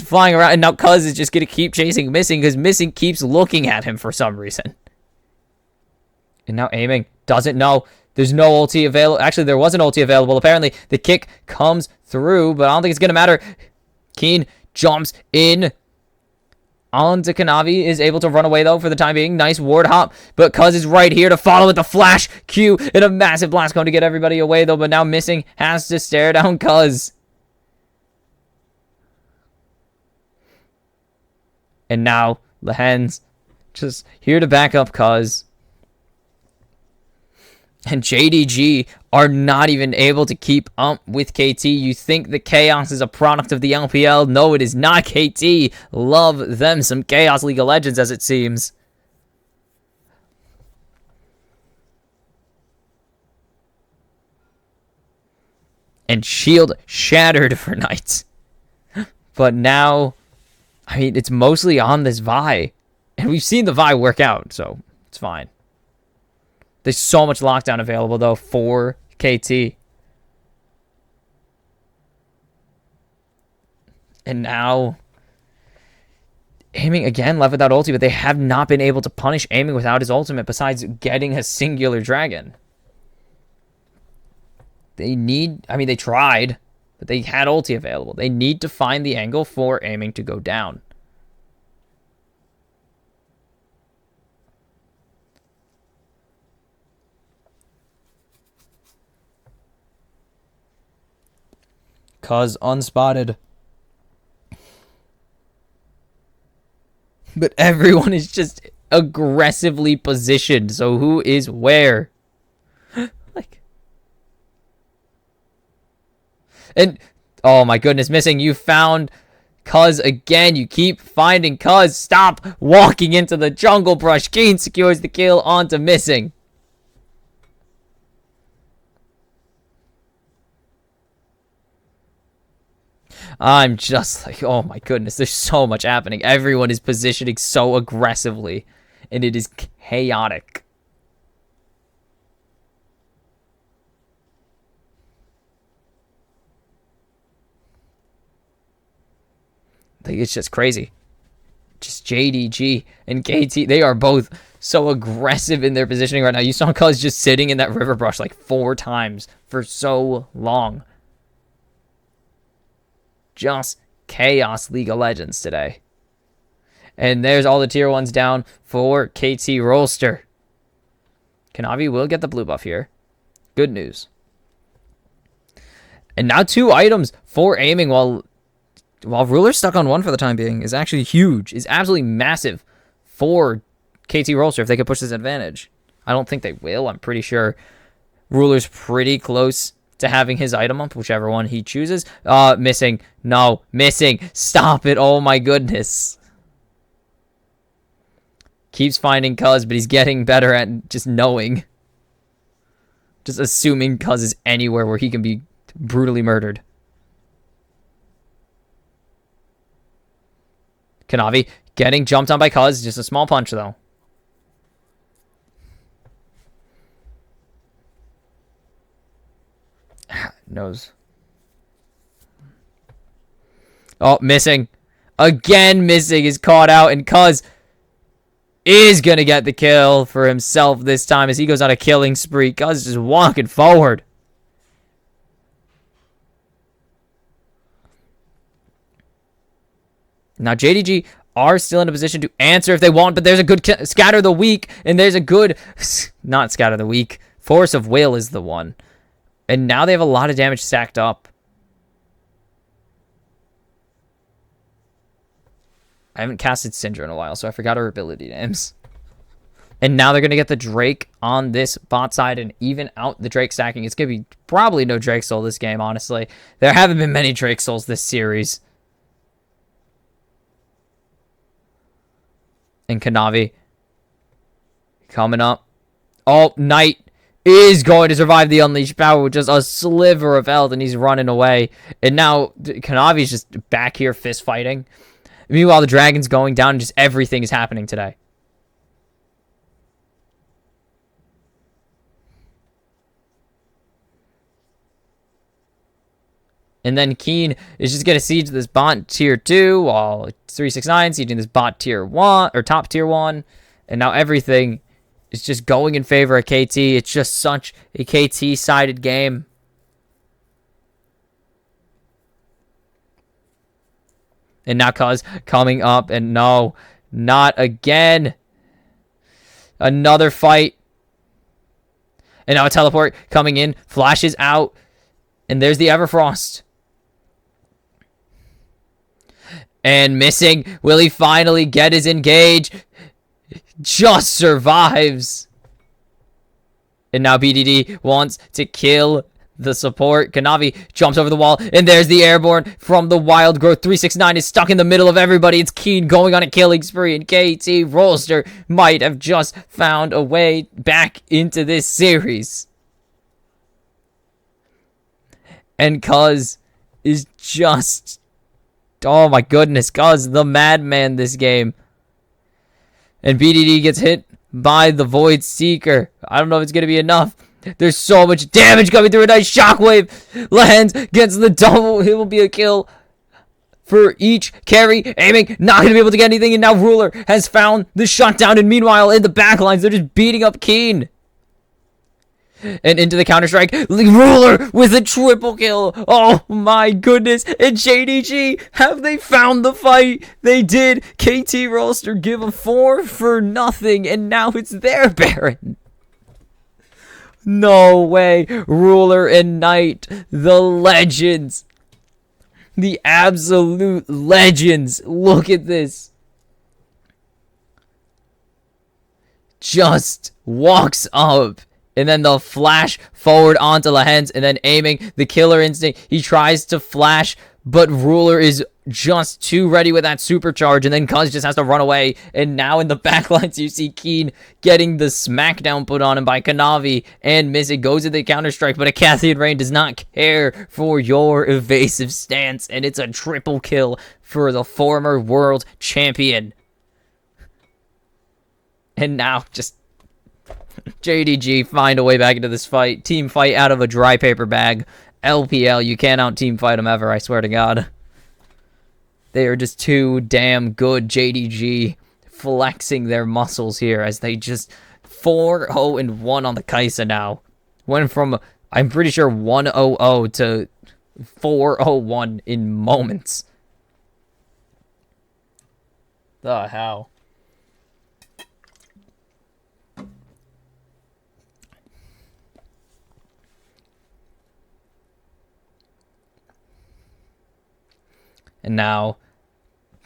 flying around. And now cuz is just going to keep chasing Missing because Missing keeps looking at him for some reason. And now aiming. Doesn't know. There's no ulti available. Actually, there was an ulti available. Apparently, the kick comes through, but I don't think it's going to matter. Keen jumps in onto Kanavi. Is able to run away, though, for the time being. Nice ward hop, but Cuz is right here to follow with the flash Q and a massive blast cone to get everybody away, though, but now Missing has to stare down Cuz. And now, the Hens just here to back up Cuz. And JDG are not even able to keep up with KT. You think the Chaos is a product of the LPL. No, it is not. KT love them some Chaos League of Legends, as it seems. And shield shattered for Knights. But now, I mean, it's mostly on this Vi. And we've seen the Vi work out, so it's fine. There's so much lockdown available, though, for KT. And now, aiming again left without ulti, but they have not been able to punish aiming without his ultimate besides getting a singular dragon. They need, I mean, they tried, but they had ulti available. They need to find the angle for aiming to go down. Cuz unspotted. But everyone is just aggressively positioned. So who is where? Like. And oh my goodness, Missing, you found Cuz again. You keep finding Cuz. Stop walking into the jungle brush. Keen secures the kill onto Missing. I'm just like, oh my goodness, there's so much happening. Everyone is positioning so aggressively, and it is chaotic. Like, it's just crazy. Just JDG and KT, they are both so aggressive in their positioning right now. You saw Cuz just sitting in that river brush like 4 times for so long. Just Chaos League of Legends today. And there's all the tier 1s down for KT Rolster. Kanavi will get the blue buff here. Good news. And now 2 items for aiming while Ruler's stuck on 1 for the time being is actually huge. Is absolutely massive for KT Rolster if they could push this advantage. I don't think they will. I'm pretty sure Ruler's pretty close to having his item up, whichever one he chooses. Missing. No, missing. Stop it. Oh my goodness. Keeps finding Cuz, but he's getting better at just knowing. Just assuming Cuz is anywhere where he can be brutally murdered. Kanavi getting jumped on by Cuz. Just a small punch, though. Knows. Oh, missing. Again, missing. Is caught out, and Cuz is going to get the kill for himself this time as he goes on a killing spree. Cuz just walking forward. Now, JDG are still in a position to answer if they want, but there's a good Scatter the Weak, and there's a good... Not Scatter the Weak. Force of Will is the one. And now they have a lot of damage stacked up. I haven't casted Syndra in a while, so I forgot her ability names. And now they're going to get the Drake on this bot side and even out the Drake stacking. It's going to be probably no Drake Soul this game, honestly. There haven't been many Drake Souls this series. And Kanavi coming up. Oh, Knight is going to survive the Unleashed Power with just a sliver of health, and he's running away. And now Kanavi's just back here fist fighting. Meanwhile, the Dragon's going down, and just everything is happening today. And then Keen is just going to siege this bot tier 2 while 369 sieging this bot tier 1 or top tier 1. And now everything is just going in favor of KT. It's just such a KT-sided game. And now Cuz coming up, and no, not again. Another fight. And now a teleport coming in, flashes out, and there's the Everfrost. And missing. Will he finally get his engage? Just survives. And now BDD wants to kill the support. Kanavi jumps over the wall, and there's the airborne from the Wild Growth. 369 is stuck in the middle of everybody. It's Keen going on a killing spree, and KT Rolster might have just found a way back into this series. And Cuz is just... Oh my goodness, Cuz the madman this game. And BDD gets hit by the Void Seeker. I don't know if it's going to be enough. There's so much damage coming through. A nice shockwave. Lands gets the double. It will be a kill for each carry. Aiming, not going to be able to get anything. And now Ruler has found the shutdown. And meanwhile, in the backlines, they're just beating up Keen. And into the Counter-Strike. Ruler with a triple kill. Oh my goodness. And JDG, have they found the fight? They did. KT Rolster give a 4 for nothing. And now it's their Baron. No way. Ruler and Knight, the legends. The absolute legends. Look at this. Just walks up. And then they'll flash forward onto Lahens, and then aiming the killer instinct. He tries to flash, but Ruler is just too ready with that supercharge, and then Cuz just has to run away. And now in the backlines, you see Keen getting the smackdown put on him by Kanavi, and missing. Goes to the Counter-Strike, but a Cathian Rain does not care for your evasive stance, and it's a triple kill for the former world champion. And now just... JDG find a way back into this fight. Team fight out of a dry paper bag. LPL, you can't out-team fight them ever, I swear to God. They are just too damn good. JDG flexing their muscles here as they just 4-0-1 on the Kaisa now. Went from, I'm pretty sure, 1-0-0 to 4-0-1 in moments. the hell? And now,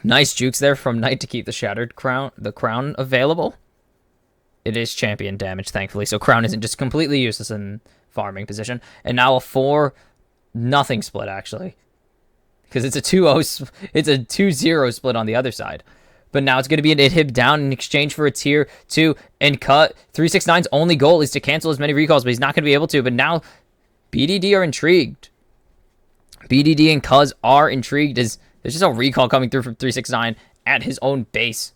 nice jukes there from Knight to keep the shattered crown, available. It is champion damage, thankfully, so crown isn't just completely useless in farming position. And now a 4-0 split, actually. Because it's a 2-0 split on the other side. But now it's going to be an inhib down in exchange for a tier 2 and cut. 369's only goal is to cancel as many recalls, but he's not going to be able to. But now BDD are intrigued. BDD and Cuz are intrigued as there's just a recall coming through from 369 at his own base.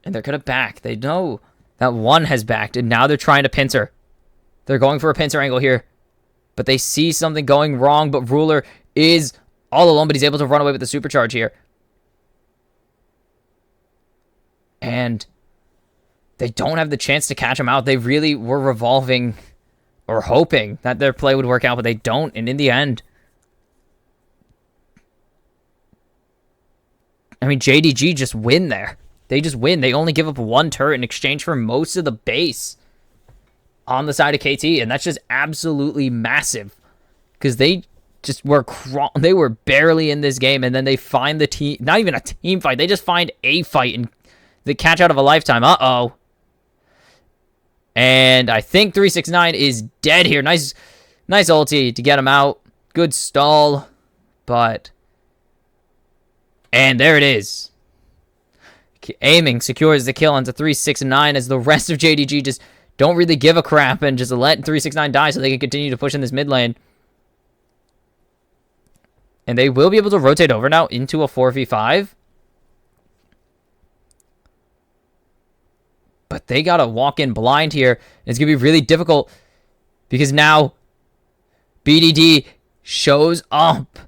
And they're going to back. They know that one has backed, and now they're trying to pincer. They're going for a pincer angle here. But they see something going wrong, but Ruler is all alone, but he's able to run away with the supercharge here. And they don't have the chance to catch him out. They really were revolving or hoping that their play would work out, but they don't. And in the end, I mean, JDG just win there. They just win. They only give up one turret in exchange for most of the base on the side of KT, and that's just absolutely massive because they just were barely in this game, and then they find the team, not even a team fight, they just find a fight and the catch out of a lifetime. And I think 369 is dead here. Nice ulti to get him out. Good stall, and there it is. Aiming secures the kill onto 369 as the rest of JDG just don't really give a crap and just let 369 die so they can continue to push in this mid lane. And they will be able to rotate over now into a 4v5. But they got to walk in blind here. It's going to be really difficult because now BDD shows up.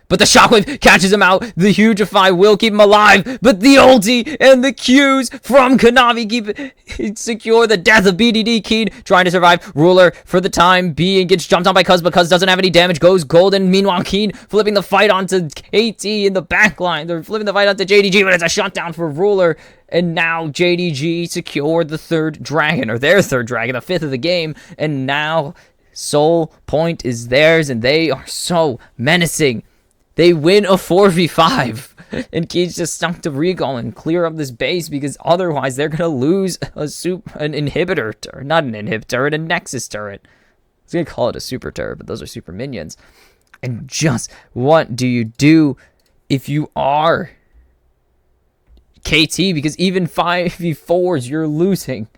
But the shockwave catches him out. The Hugify will keep him alive. But the ulti and the Qs from Kanavi secure the death of BDD. Keen trying to survive. Ruler for the time being gets jumped on by Cuz, but Cuz doesn't have any damage. Goes golden. Meanwhile, Keen flipping the fight onto KT in the backline. They're flipping the fight onto JDG, but it's a shutdown for Ruler. And now JDG secured the third dragon, or their third dragon, the 5th of the game. And now Soul Point is theirs, and they are so menacing. They win a 4v5, and Keen's just stuck to recall and clear up this base because otherwise they're going to lose an inhibitor turret. Not an inhib turret, a nexus turret. I was going to call it a super turret, but those are super minions. And just what do you do if you are KT? Because even 5v4s, you're losing.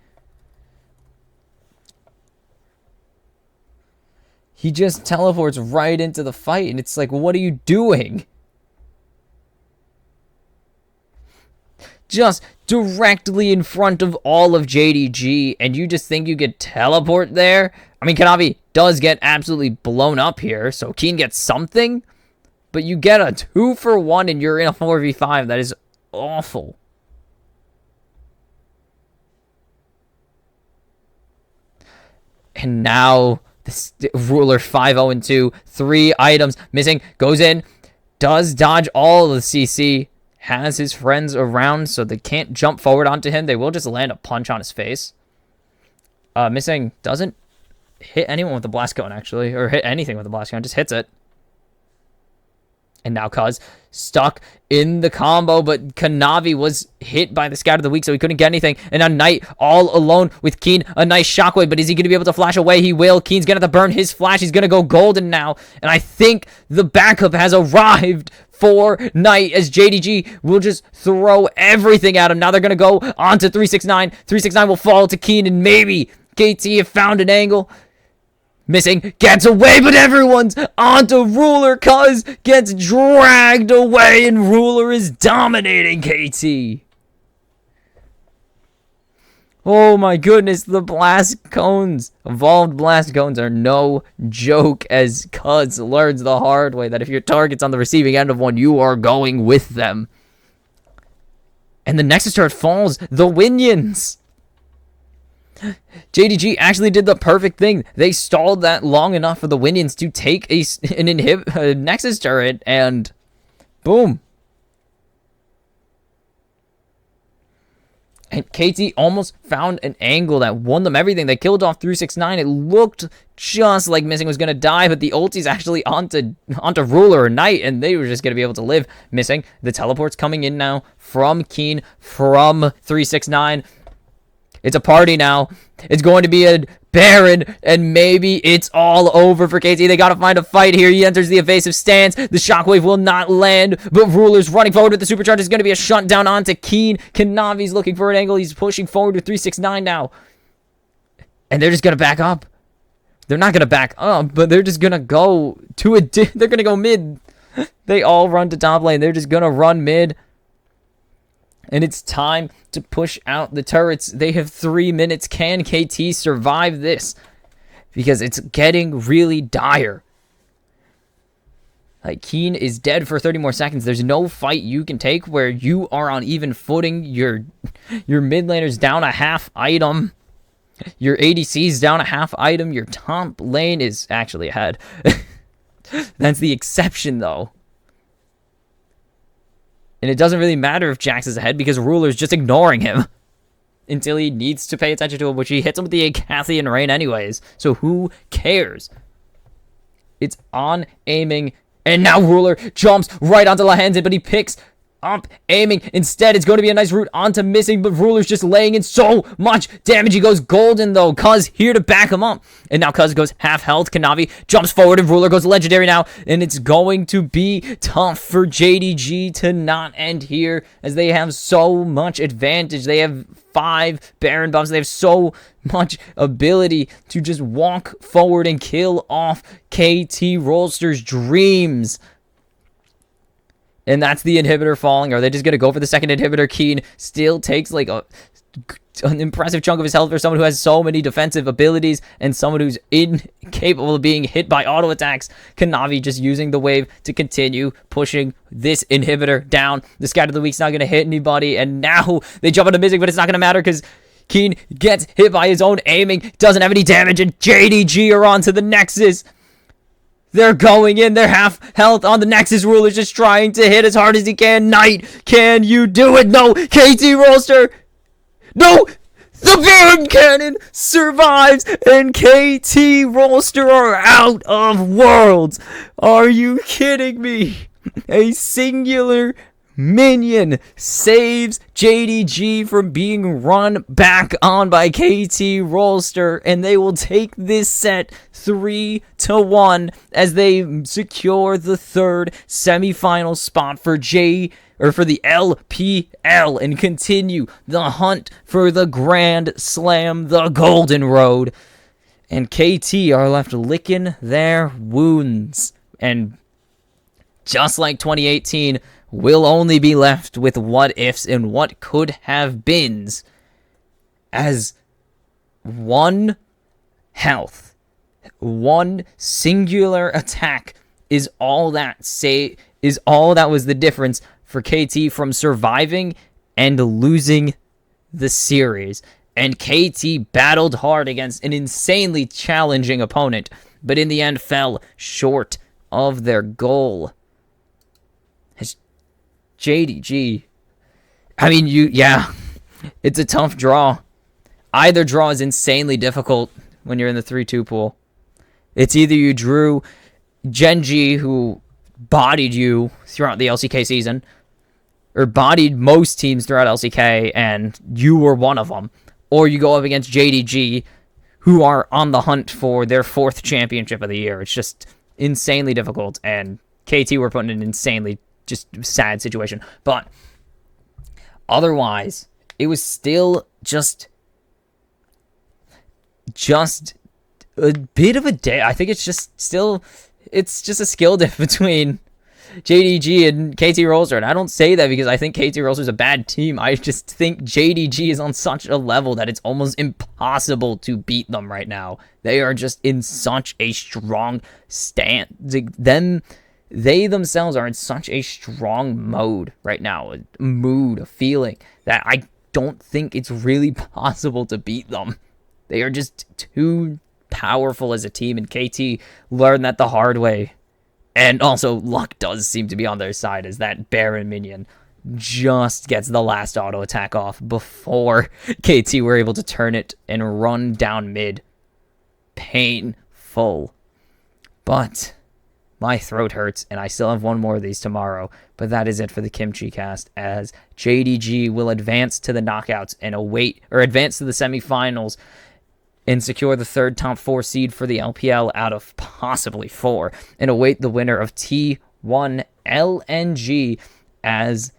He just teleports right into the fight, and it's like, what are you doing? Just directly in front of all of JDG, and you just think you could teleport there? I mean, Kanavi does get absolutely blown up here, so Keen gets something, but you get a 2-for-1, and you're in a 4v5. That is awful. And now Ruler 5-0-2, 3 items missing, goes in, does dodge all of the CC, has his friends around so they can't jump forward onto him. They will just land a punch on his face. Missing doesn't hit anyone with the blast cone, actually, or hit anything with the blast cone, just hits it. And now Cuz stuck in the combo, but Kanavi was hit by the Scout of the Week, so he couldn't get anything. And now Knight all alone with Keen. A nice shockwave, but is he going to be able to flash away? He will. Keen's going to have to burn his flash. He's going to go golden now. And I think the backup has arrived for Knight as JDG will just throw everything at him. Now they're going to go on to 369. 369 will fall to Keen, and maybe KT have found an angle. Missing, gets away, but everyone's onto Ruler. Cuz gets dragged away, and Ruler is dominating KT. Oh my goodness, the blast cones, evolved blast cones are no joke as Cuz learns the hard way that if your target's on the receiving end of one, you are going with them. And the Nexus turret falls, the Winions. JDG actually did the perfect thing. They stalled that long enough for the Winions to take a Nexus turret, and boom. And KT almost found an angle that won them everything. They killed off 369. It looked just like Missing was going to die, but the ulti's actually onto Ruler or Knight, and they were just going to be able to live. Missing. The teleport's coming in now from Keen, from 369. It's a party now. It's going to be a Baron, and maybe it's all over for KT. They got to find a fight here. He enters the evasive stance. The shockwave will not land, but Ruler's running forward with the supercharge. Is going to be a shutdown onto Keen. Kanavi's looking for an angle. He's pushing forward with 369 now. And they're just going to back up. They're not going to back up, but they're just going to go to they're going to go mid. They all run to top lane. They're just going to run mid. And it's time to push out the turrets. They have 3 minutes. Can KT survive this? Because it's getting really dire. Like, Keen is dead for 30 more seconds. There's no fight you can take where you are on even footing. Your mid laner's down a half item. Your ADC's down a half item. Your top lane is actually ahead. That's the exception, though. And it doesn't really matter if Jax is ahead because Ruler's just ignoring him until he needs to pay attention to him, which he hits him with the Acathian Rain anyways. So who cares? It's on aiming, and now Ruler jumps right onto Lahanzin, but he picks up aiming. Instead, it's going to be a nice route onto Missing, but Ruler's just laying in so much damage. He goes golden, though. Cuz here to back him up. And now Cuz goes half health. Kanavi jumps forward, and Ruler goes legendary now. And it's going to be tough for JDG to not end here, as they have so much advantage. They have 5 Baron buffs. They have so much ability to just walk forward and kill off KT Rolster's dreams. And that's the inhibitor falling. Are they just going to go for the second inhibitor? Keen still takes like an impressive chunk of his health for someone who has so many defensive abilities and someone who's incapable of being hit by auto attacks. Kanavi just using the wave to continue pushing this inhibitor down. The Scatter of the Week's not going to hit anybody. And now they jump into Missing, but it's not going to matter because Keen gets hit by his own aiming. Doesn't have any damage. And JDG are on to the Nexus. They're going in. They're half health on the Nexus. Ruler's just trying to hit as hard as he can. Knight, can you do it? No. KT Rolster. No. The Baron Cannon survives. And KT Rolster are out of Worlds. Are you kidding me? A singular minion saves JDG from being run back on by KT Rolster, and they will take this set 3-1 as they secure the 3rd semifinal spot for the LPL and continue the hunt for the Grand Slam, the Golden Road. And KT are left licking their wounds, and just like 2018, will only be left with what ifs and what could have beens, as one health, one singular attack is all that was the difference for KT from surviving and losing the series. And KT battled hard against an insanely challenging opponent, but in the end fell short of their goal. JDG, I mean, it's a tough draw. Either draw is insanely difficult when you're in the 3-2 pool. It's either you drew Genji, who bodied you throughout the LCK season, or bodied most teams throughout LCK, and you were one of them, or you go up against JDG, who are on the hunt for their 4th championship of the year. It's just insanely difficult, and KT were put in an insanely just sad situation. But otherwise, it was still just a bit of a day. I think it's just a skill diff between JDG and KT Rolster. And I don't say that because I think KT Rolster is a bad team. I just think JDG is on such a level that it's almost impossible to beat them right now. They are just in such a strong stand. They themselves are in such a strong mode right now, a feeling, that I don't think it's really possible to beat them. They are just too powerful as a team, and KT learned that the hard way. And also, luck does seem to be on their side, as that Baron minion just gets the last auto attack off before KT were able to turn it and run down mid. Painful. But my throat hurts, and I still have one more of these tomorrow. But that is it for the Kimchi Cast, as JDG will advance to the knockouts and advance to the semifinals and secure the third top 4 seed for the LPL out of possibly 4, and await the winner of T1 LNG as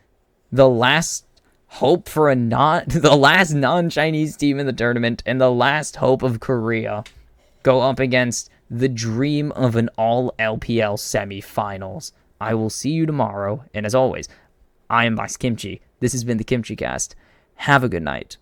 the last hope for the last non-Chinese team in the tournament and the last hope of Korea go up against the dream of an all-LPL semifinals. I will see you tomorrow, and as always, I am Vice Kimchi. This has been the Kimchi Cast. Have a good night.